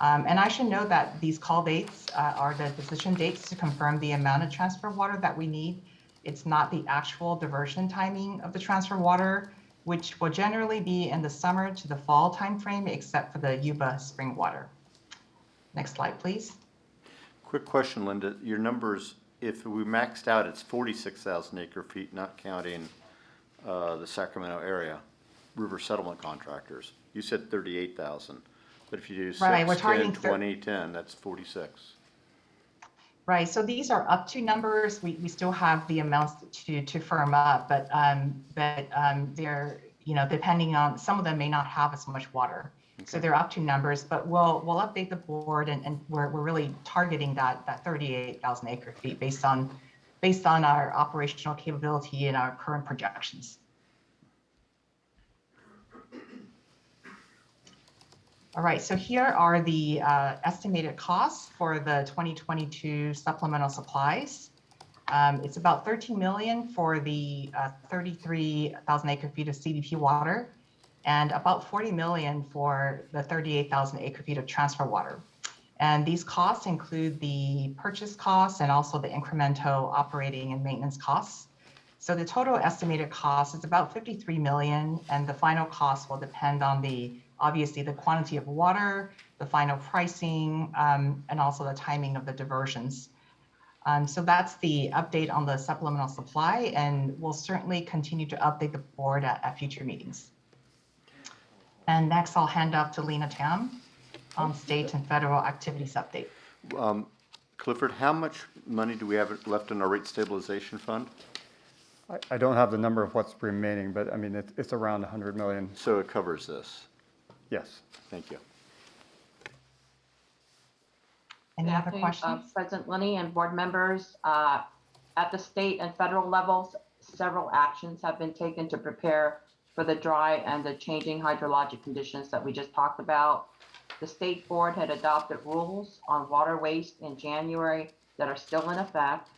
And I should note that these call dates are the decision dates to confirm the amount of transfer water that we need. It's not the actual diversion timing of the transfer water, which will generally be in the summer to the fall timeframe, except for the Yuba spring water. Next slide, please. Quick question, Linda. Your numbers, if we maxed out, it's 46,000 acre feet, not counting the Sacramento area, river settlement contractors. You said 38,000, but if you do 6, right, 10, 20, 10, that's 46. Right, so these are up to numbers. We still have the amounts to firm up, but they're, you know, depending on, some of them may not have as much water. Okay. So they're up to numbers, but we'll update the board, and we're really targeting that 38,000 acre feet based on our operational capability and our current projections. All right, so here are the estimated costs for the 2022 supplemental supplies. It's about $13 million for the 33,000 acre feet of CBP water, and about $40 million for the 38,000 acre feet of transfer water. And these costs include the purchase costs and also the incremental operating and maintenance costs. So the total estimated cost is about $53 million, and the final cost will depend on obviously the quantity of water, the final pricing, and also the timing of the diversions. So that's the update on the supplemental supply, and we'll certainly continue to update the board at future meetings. And next, I'll hand off to Lena Tam on state and federal activities update. Clifford, how much money do we have left in our rate stabilization fund? I don't have the number of what's remaining, but I mean, it's around 100 million. So it covers this? Yes. Thank you. Any other questions? President Lenny and board members, at the state and federal levels, several actions have been taken to prepare for the dry and the changing hydrologic conditions that we just talked about. The state board had adopted rules on water waste in January that are still in effect,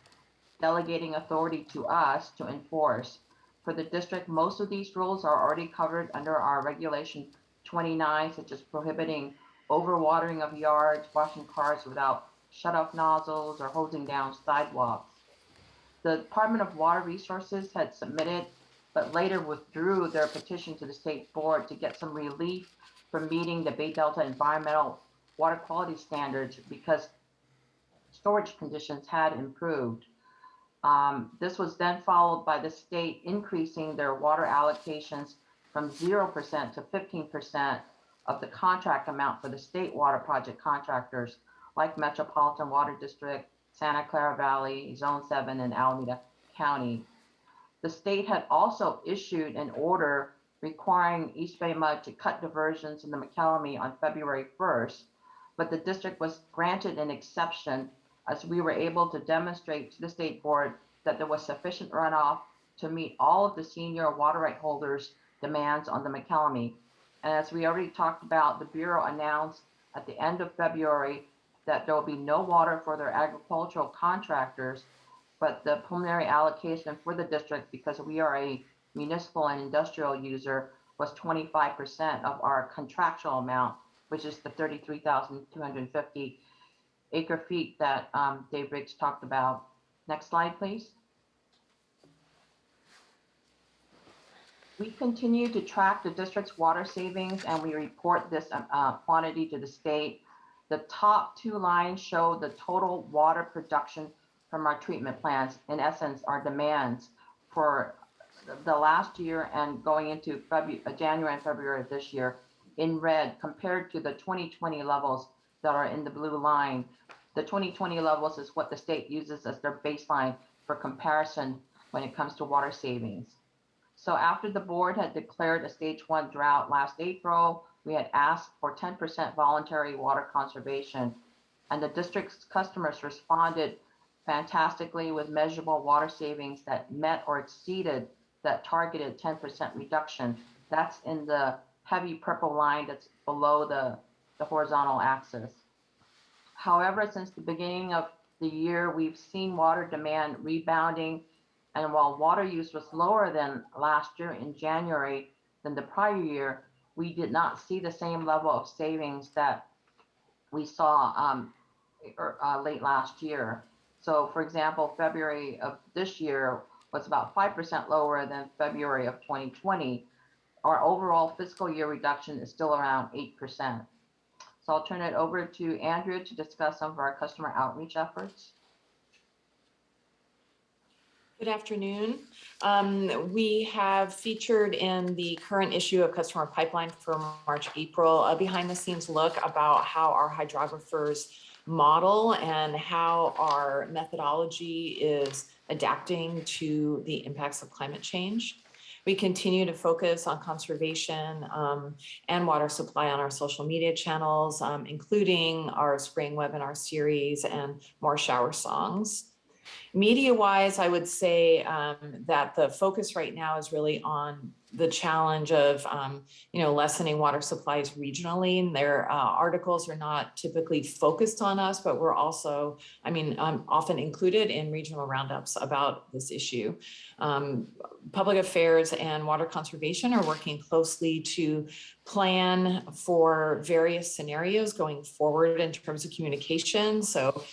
delegating authority to us to enforce. For the district, most of these rules are already covered under our Regulation 29, such as prohibiting overwatering of yards, washing cars without shut-off nozzles, or hosing down sidewalks. The Department of Water Resources had submitted, but later withdrew their petition to the state board to get some relief from meeting the Bay Delta environmental water quality standards because storage conditions had improved. This was then followed by the state increasing their water allocations from 0% to 15% of the contract amount for the state water project contractors like Metropolitan Water District, Santa Clara Valley, Zone 7, and Alameda County. The state had also issued an order requiring EBMUD to cut diversions in the McCallamy on February 1st, but the district was granted an exception as we were able to demonstrate to the state board that there was sufficient runoff to meet all of the senior water right holders' demands on the McCallamy. And as we already talked about, the Bureau announced at the end of February that there will be no water for their agricultural contractors, but the preliminary allocation for the district, because we are a municipal and industrial user, was 25% of our contractual amount, which is the 33,250 acre feet that Dave Riggs talked about. Next slide, please. We continue to track the district's water savings and we report this quantity to the state. The top two lines show the total water production from our treatment plants, in essence, our demands for the last year and going into January and February of this year in red compared to the 2020 levels that are in the blue line. The 2020 levels is what the state uses as their baseline for comparison when it comes to water savings. So after the board had declared a stage 1 drought last April, we had asked for 10% voluntary water conservation, and the district's customers responded fantastically with measurable water savings that met or exceeded that targeted 10% reduction. That's in the heavy purple line that's below the horizontal axis. However, since the beginning of the year, we've seen water demand rebounding. And while water use was lower than last year in January than the prior year, we did not see the same level of savings that we saw late last year. So for example, February of this year was about 5% lower than February of 2020. Our overall fiscal year reduction is still around 8%. So I'll turn it over to Andrea to discuss some of our customer outreach efforts. Good afternoon. We have featured in the current issue of Customer Pipeline for March, April, a behind the scenes look about how our hydrographers model and how our methodology is adapting to the impacts of climate change. We continue to focus on conservation and water supply on our social media channels, including our spring webinar series and more shower songs. Media-wise, I would say that the focus right now is really on the challenge of, lessening water supplies regionally. And their articles are not typically focused on us, but we're also, often included in regional roundups about this issue. Public affairs and water conservation are working closely to plan for various scenarios going forward in terms of communication. So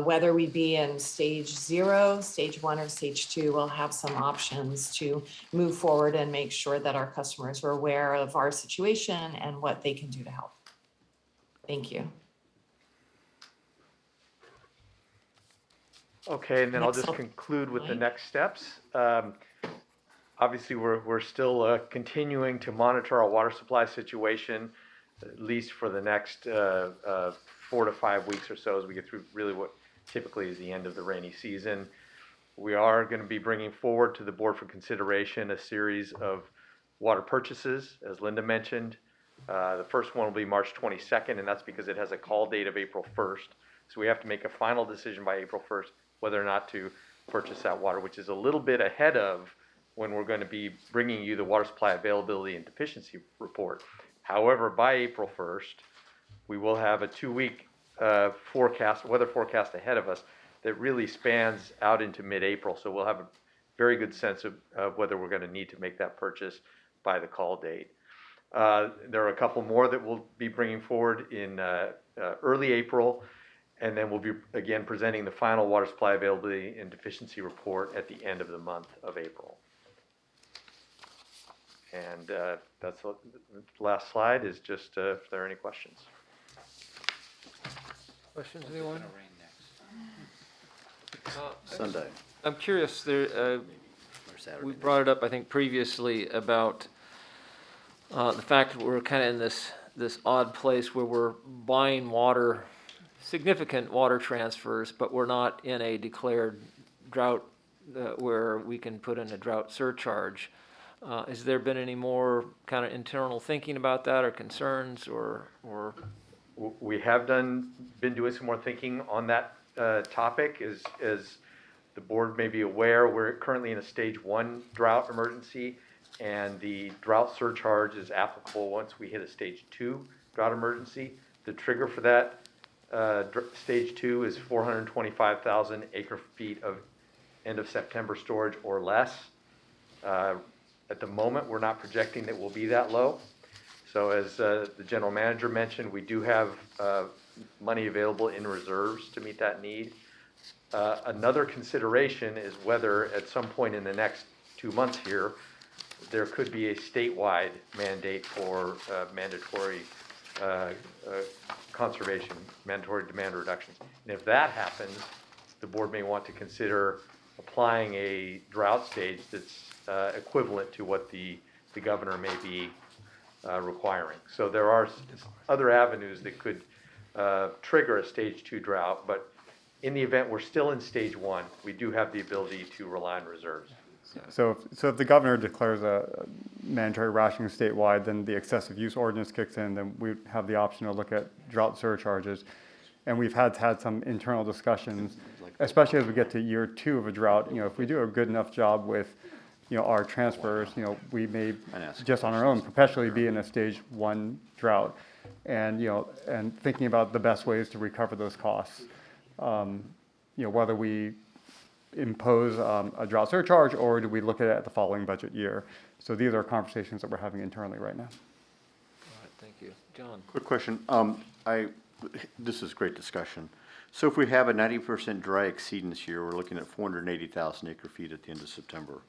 whether we be in stage 0, stage 1, or stage 2, we'll have some options to move forward and make sure that our customers are aware of our situation and what they can do to help. Thank you. Okay, and then I'll just conclude with the next steps. Obviously, we're still continuing to monitor our water supply situation, at least for the next 4 to 5 weeks or so as we get through really what typically is the end of the rainy season. We are going to be bringing forward to the board for consideration a series of water purchases, as Linda mentioned. The first one will be March 22nd, and that's because it has a call date of April 1st. So we have to make a final decision by April 1st whether or not to purchase that water, which is a little bit ahead of when we're going to be bringing you the water supply availability and deficiency report. However, by April 1st, we will have a 2-week weather forecast ahead of us that really spans out into mid-April. So we'll have a very good sense of whether we're going to need to make that purchase by the call date. There are a couple more that we'll be bringing forward in early April, and then we'll be again presenting the final water supply availability and deficiency report at the end of the month of April. And that's what the last slide is, just if there are any questions. Questions, anyone? Sunday. I'm curious, we brought it up, I think, previously about the fact that we're kind of in this odd place where we're buying water, significant water transfers, but we're not in a declared drought where we can put in a drought surcharge. Has there been any more kind of internal thinking about that, or concerns, or? We have been doing some more thinking on that topic. As the board may be aware, we're currently in a stage 1 drought emergency, and the drought surcharge is applicable once we hit a stage 2 drought emergency. The trigger for that stage 2 is 425,000 acre feet of end of September storage or less. At the moment, we're not projecting that we'll be that low. So as the general manager mentioned, we do have money available in reserves to meet that need. Another consideration is whether at some point in the next 2 months here, there could be a statewide mandate for mandatory conservation, mandatory demand reductions. And if that happens, the board may want to consider applying a drought stage that's equivalent to what the governor may be requiring. So there are other avenues that could trigger a stage 2 drought, but in the event we're still in stage 1, we do have the ability to rely on reserves. So if the governor declares a mandatory rationing statewide, then the excessive use ordinance kicks in, then we have the option to look at drought surcharges. And we've had some internal discussions, especially as we get to year 2 of a drought. You know, if we do a good enough job with, you know, our transfers, you know, we may just on our own perpetually be in a stage 1 drought. And, you know, and thinking about the best ways to recover those costs. You know, whether we impose a drought surcharge or do we look at it at the following budget year. So these are conversations that we're having internally right now. All right, thank you. John? Quick question. This is great discussion. So if we have a 90% dry exceedance year, we're looking at 480,000 acre feet at the end of September.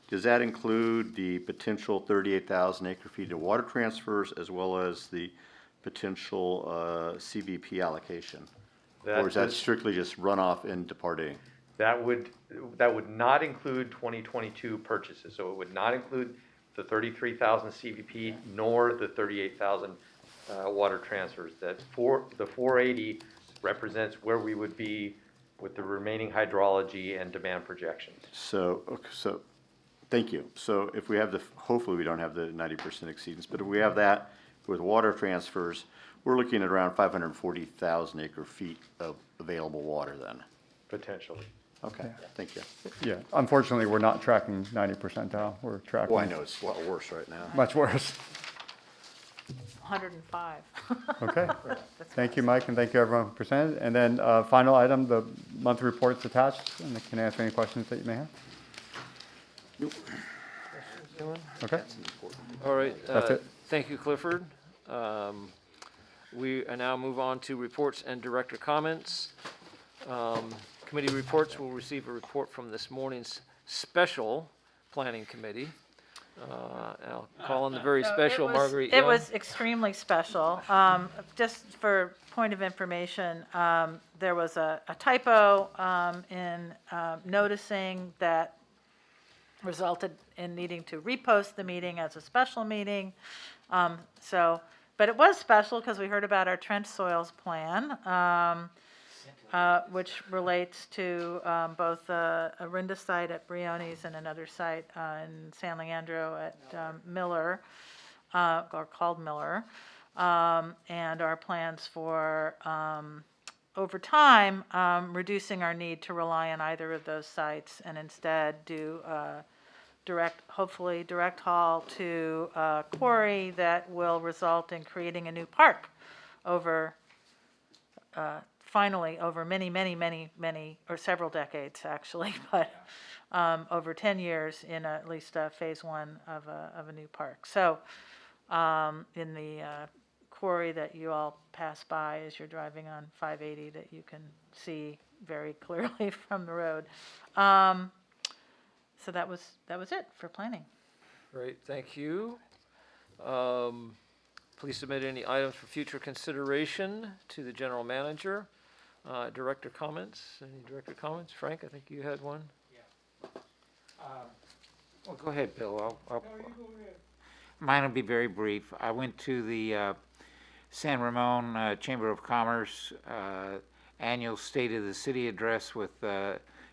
Does that include the potential 38,000 acre feet of water transfers as well as the potential CBP allocation? Or is that strictly just runoff into Part A? That would not include 2022 purchases. So it would not include the 33,000 CVP nor the 38,000 water transfers. The 480 represents where we would be with the remaining hydrology and demand projections. So thank you. So if we have hopefully we don't have the 90% exceedance, but if we have that with water transfers, we're looking at around 540,000 acre feet of available water then. Potentially. Okay, thank you. Yeah, unfortunately, we're not tracking 90 percentile. We're tracking. Well, I know it's a lot worse right now. Much worse. 105. Okay. Thank you, Mike, and thank you everyone who presented. And then final item, the monthly report's attached, and I can answer any questions that you may have. Okay. All right. That's it. Thank you, Clifford. We now move on to reports and director comments. Committee reports will receive a report from this morning's special planning committee. I'll call on the very special Marguerite Young. It was extremely special. Just for point of information, there was a typo in noticing that resulted in needing to repost the meeting as a special meeting. But it was special because we heard about our trench soils plan, which relates to both a Rinda site at Briones and another site in San Leandro at Miller, or called Miller, and our plans for, over time, reducing our need to rely on either of those sites and instead do hopefully direct haul to a quarry that will result in creating a new park finally over many, or several decades actually, but over 10 years in at least phase 1 of a new park. So in the quarry that you all pass by as you're driving on 580 that you can see very clearly from the road. So that was it for planning. Great, thank you. Please submit any items for future consideration to the general manager. Director comments? Any director comments? Frank, I think you had one. Yeah. Well, go ahead, Bill. Mine will be very brief. I went to the San Ramon Chamber of Commerce annual State of the City address with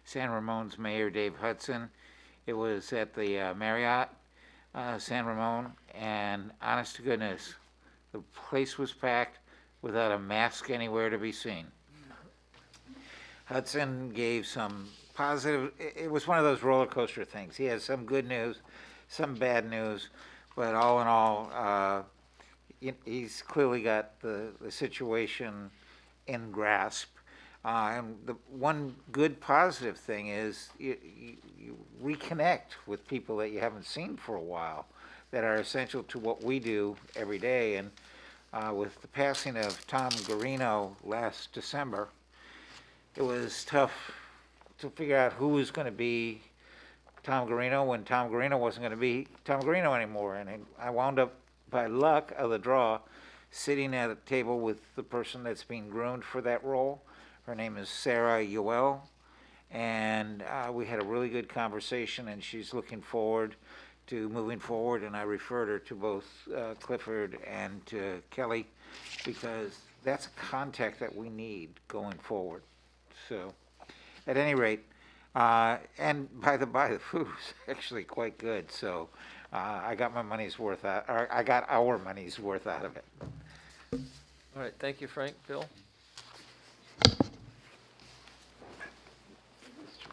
San Ramon's Mayor Dave Hudson. It was at the Marriott San Ramon, and honest to goodness, the place was packed without a mask anywhere to be seen. Hudson gave some positive, it was one of those roller coaster things. He has some good news, some bad news, but all in all, he's clearly got the situation in grasp. And the one good positive thing is you reconnect with people that you haven't seen for a while that are essential to what we do every day. And with the passing of Tom Garino last December, it was tough to figure out who was going to be Tom Garino when Tom Garino wasn't going to be Tom Garino anymore. And I wound up, by luck of the draw, sitting at a table with the person that's being groomed for that role. Her name is Sarah Yoel. And we had a really good conversation, and she's looking forward to moving forward. And I referred her to both Clifford and to Kelly, because that's a contact that we need going forward. So, at any rate, and by the food was actually quite good. So, I got my money's worth out, or I got our money's worth out of it. All right, thank you, Frank. Bill?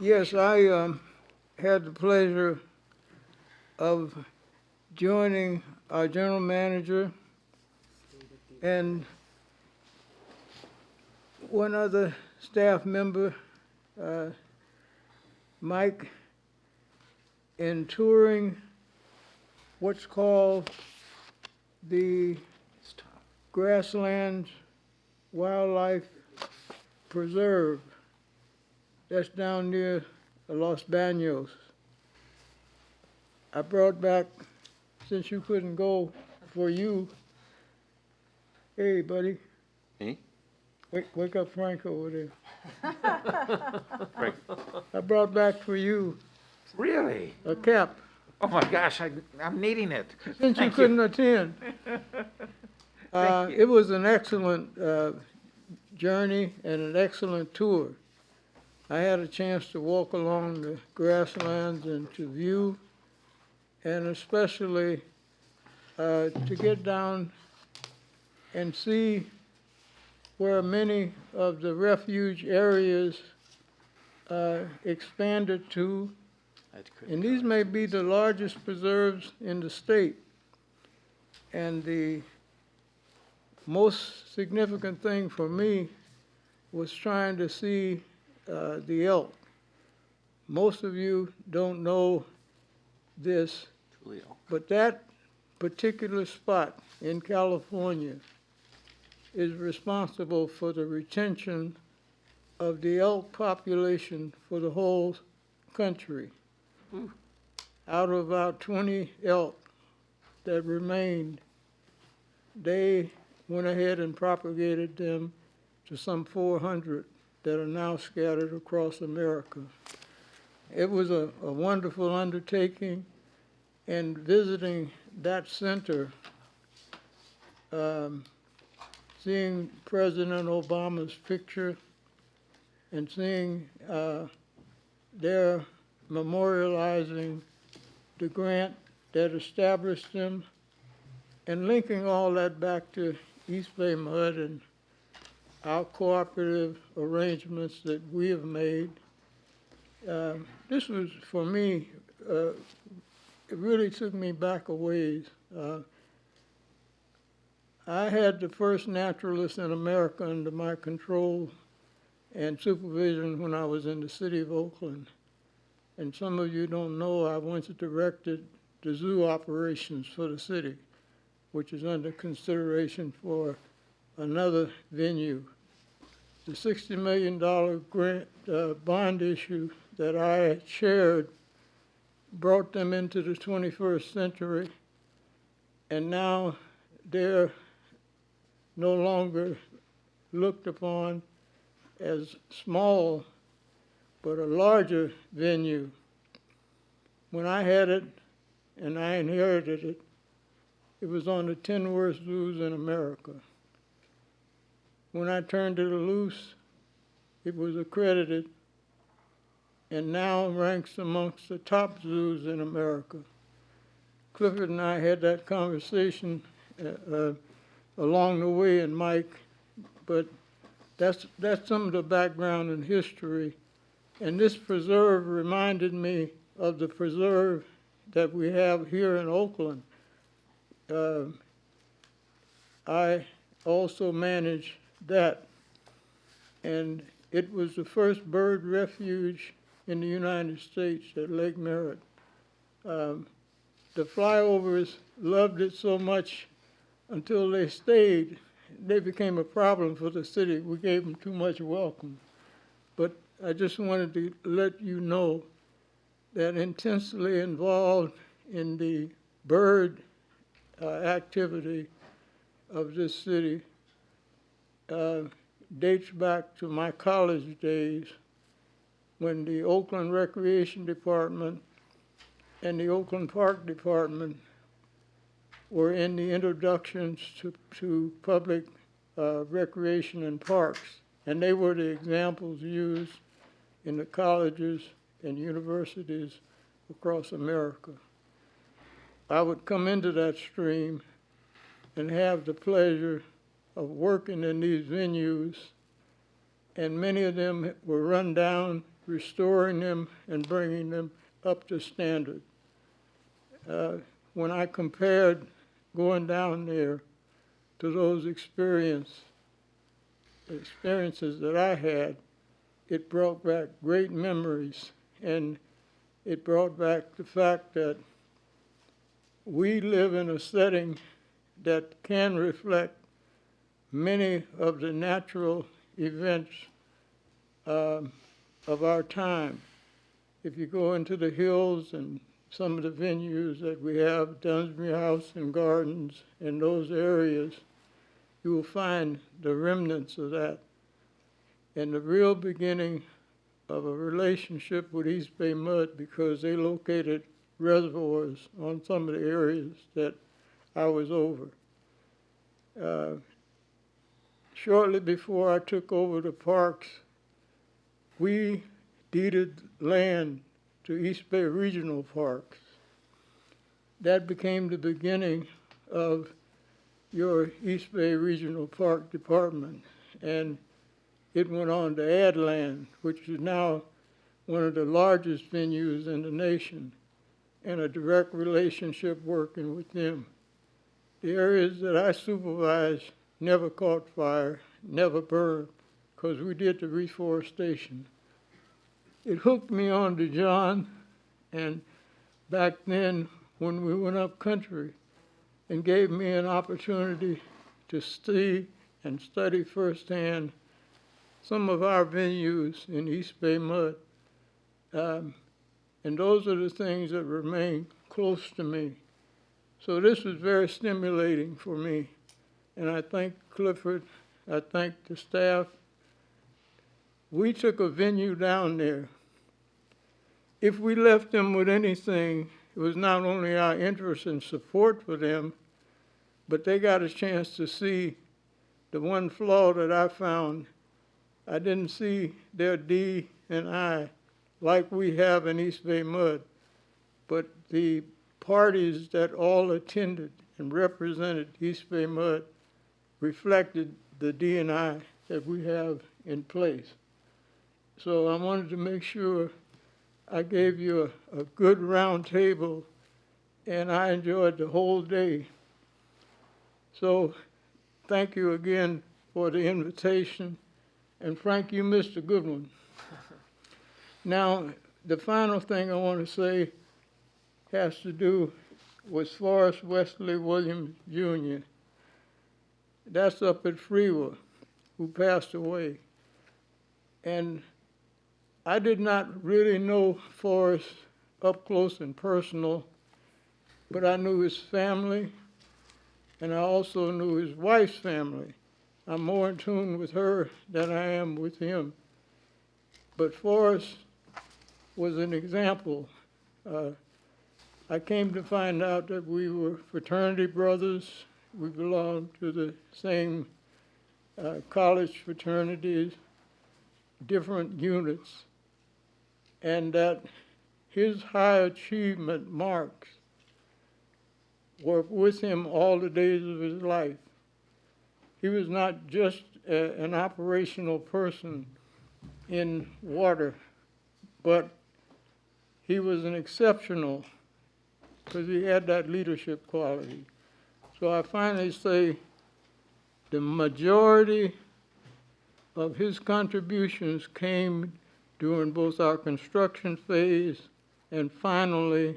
Yes, I had the pleasure of joining our general manager and one other staff member, Mike, in touring what's called the Grasslands Wildlife Preserve. That's down near Los Banos. I brought back, since you couldn't go, for you. Hey, buddy. Me? Wake up Frank over there. Frank. I brought back for you Really? a cap, Oh my gosh, I'm needing it. since you couldn't attend. It was an excellent journey and an excellent tour. I had a chance to walk along the grasslands and to view, and especially to get down and see where many of the refuge areas expanded to. And these may be the largest preserves in the state. And the most significant thing for me was trying to see the elk. Most of you don't know this, but that particular spot in California is responsible for the retention of the elk population for the whole country. Out of about 20 elk that remained, they went ahead and propagated them to some 400 that are now scattered across America. It was a wonderful undertaking, and visiting that center, seeing President Obama's picture and seeing their memorializing the grant that established them, and linking all that back to EBMUD and our cooperative arrangements that we have made. This was, for me, it really took me back a ways. I had the first naturalist in America under my control and supervision when I was in the city of Oakland. And some of you don't know, I once directed the zoo operations for the city, which is under consideration for another venue. The $60 million grant bond issue that I chaired brought them into the 21st century, and now they're no longer looked upon as small, but a larger venue. When I had it, and I inherited it, it was on the 10 worst zoos in America. When I turned it loose, it was accredited and now ranks amongst the top zoos in America. Clifford and I had that conversation along the way, and Mike, but that's some of the background and history. And this preserve reminded me of the preserve that we have here in Oakland. I also manage that, and it was the first bird refuge in the United States at Lake Merritt. The flyovers loved it so much until they stayed. They became a problem for the city. We gave them too much welcome. But I just wanted to let you know that intensely involved in the bird activity of this city dates back to my college days when the Oakland Recreation Department and the Oakland Park Department were in the introductions to public recreation and parks. And they were the examples used in the colleges and universities across America. I would come into that stream and have the pleasure of working in these venues, and many of them were run down, restoring them and bringing them up to standard. When I compared going down there to those experiences that I had, it brought back great memories, and it brought back the fact that we live in a setting that can reflect many of the natural events of our time. If you go into the hills and some of the venues that we have, Dunsmere House and Gardens, in those areas, you will find the remnants of that. And the real beginning of a relationship with EBMUD, because they located reservoirs on some of the areas that I was over. Shortly before I took over the parks, we deeded land to East Bay Regional Parks. That became the beginning of your East Bay Regional Park Department, and it went on to add land, which is now one of the largest venues in the nation, and a direct relationship working with them. The areas that I supervised never caught fire, never burned, because we did the reforestation. It hooked me on to John, and back then when we went up country, and gave me an opportunity to see and study firsthand some of our venues in EBMUD. And those are the things that remain close to me. So this was very stimulating for me. And I thank Clifford, I thank the staff. We took a venue down there. If we left them with anything, it was not only our interest and support for them, but they got a chance to see the one flaw that I found. I didn't see their D and I like we have in EBMUD, but the parties that all attended and represented EBMUD reflected the D&I that we have in place. So I wanted to make sure I gave you a good round table, and I enjoyed the whole day. So thank you again for the invitation, and Frank, you missed a good one. Now, the final thing I want to say has to do with Forrest Wesley Williams, Jr. That's up at Freewa, who passed away. And I did not really know Forrest up close and personal, but I knew his family, and I also knew his wife's family. I'm more in tune with her than I am with him. But Forrest was an example. I came to find out that we were fraternity brothers. We belonged to the same college fraternities, different units, and that his high achievement marks were with him all the days of his life. He was not just an operational person in water, but he was an exceptional, because he had that leadership quality. So I finally say the majority of his contributions came during both our construction phase and finally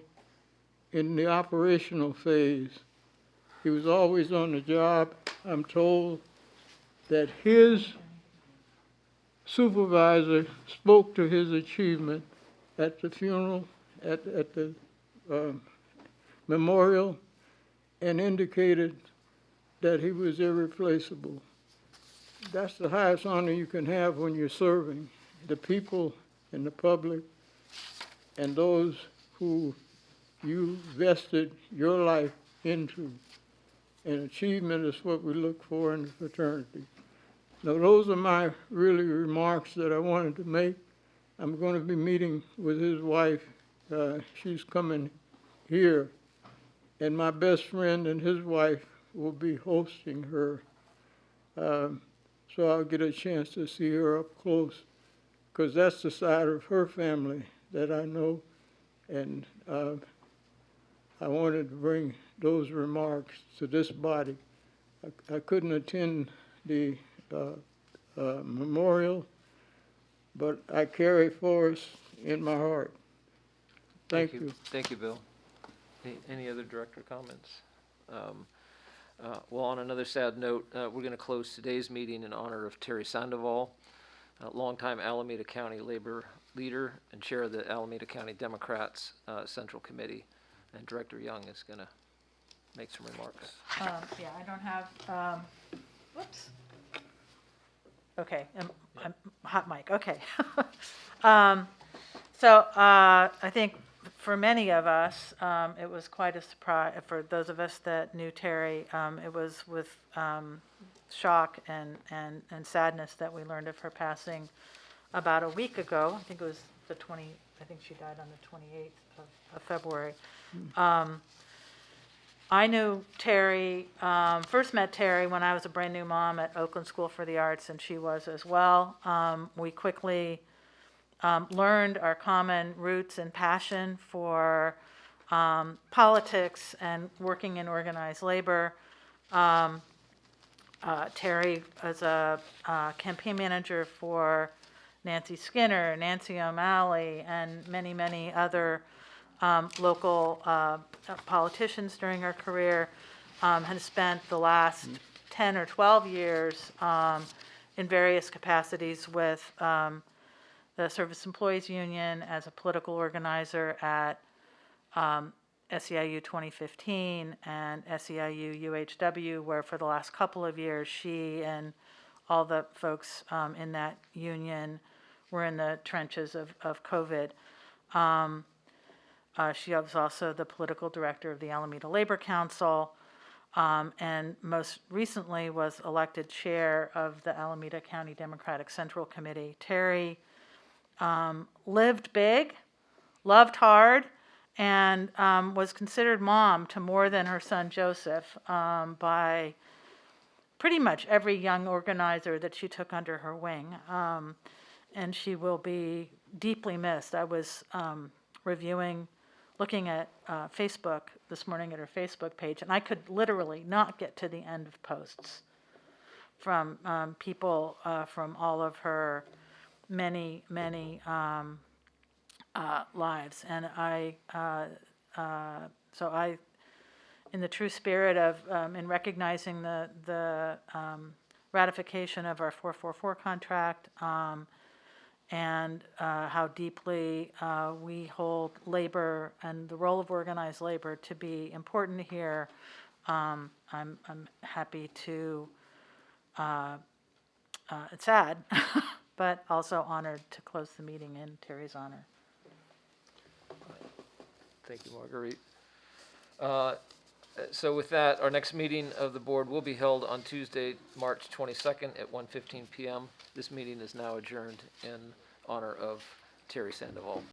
in the operational phase. He was always on the job. I'm told that his supervisor spoke to his achievement at the funeral at the memorial and indicated that he was irreplaceable. That's the highest honor you can have when you're serving the people and the public and those who you vested your life into. And achievement is what we look for in the fraternity. Now, those are my really remarks that I wanted to make. I'm going to be meeting with his wife. She's coming here, and my best friend and his wife will be hosting her. So I'll get a chance to see her up close, because that's the side of her family that I know, and I wanted to bring those remarks to this body. I couldn't attend the memorial, but I carry Forrest in my heart. Thank you. Thank you, Bill. Any other director comments? Well, on another sad note, we're going to close today's meeting in honor of Terry Sandoval, longtime Alameda County labor leader and chair of the Alameda County Democrats Central Committee. And Director Young is going to make some remarks. Yeah, I don't have, whoops. Okay, I'm hot mic, okay. So I think for many of us, it was quite a surprise. For those of us that knew Terry, it was with shock and sadness that we learned of her passing about a week ago. I think it was I think she died on the 28th of February. I knew Terry, first met Terry when I was a brand new mom at Oakland School for the Arts, and she was as well. We quickly learned our common roots and passion for politics and working in organized labor. Terry was a campaign manager for Nancy Skinner, Nancy O'Malley, and many, many other local politicians during her career, has spent the last 10 or 12 years in various capacities with the Service Employees Union as a political organizer at SEIU 2015 and SEIU UHW, where for the last couple of years she and all the folks in that union were in the trenches of COVID. She was also the political director of the Alameda Labor Council, and most recently was elected chair of the Alameda County Democratic Central Committee. Terry lived big, loved hard, and was considered mom to more than her son Joseph by pretty much every young organizer that she took under her wing. And she will be deeply missed. I was looking at Facebook this morning at her Facebook page, and I could literally not get to the end of posts from people from all of her many, many lives. And so I, in the true spirit of, in recognizing the ratification of our 444 contract, and how deeply we hold labor and the role of organized labor to be important here, I'm happy to, it's sad, but also honored to close the meeting in Terry's honor. Thank you, Marguerite. So with that, our next meeting of the board will be held on Tuesday, March 22nd at 1:15 p.m. This meeting is now adjourned in honor of Terry Sandoval.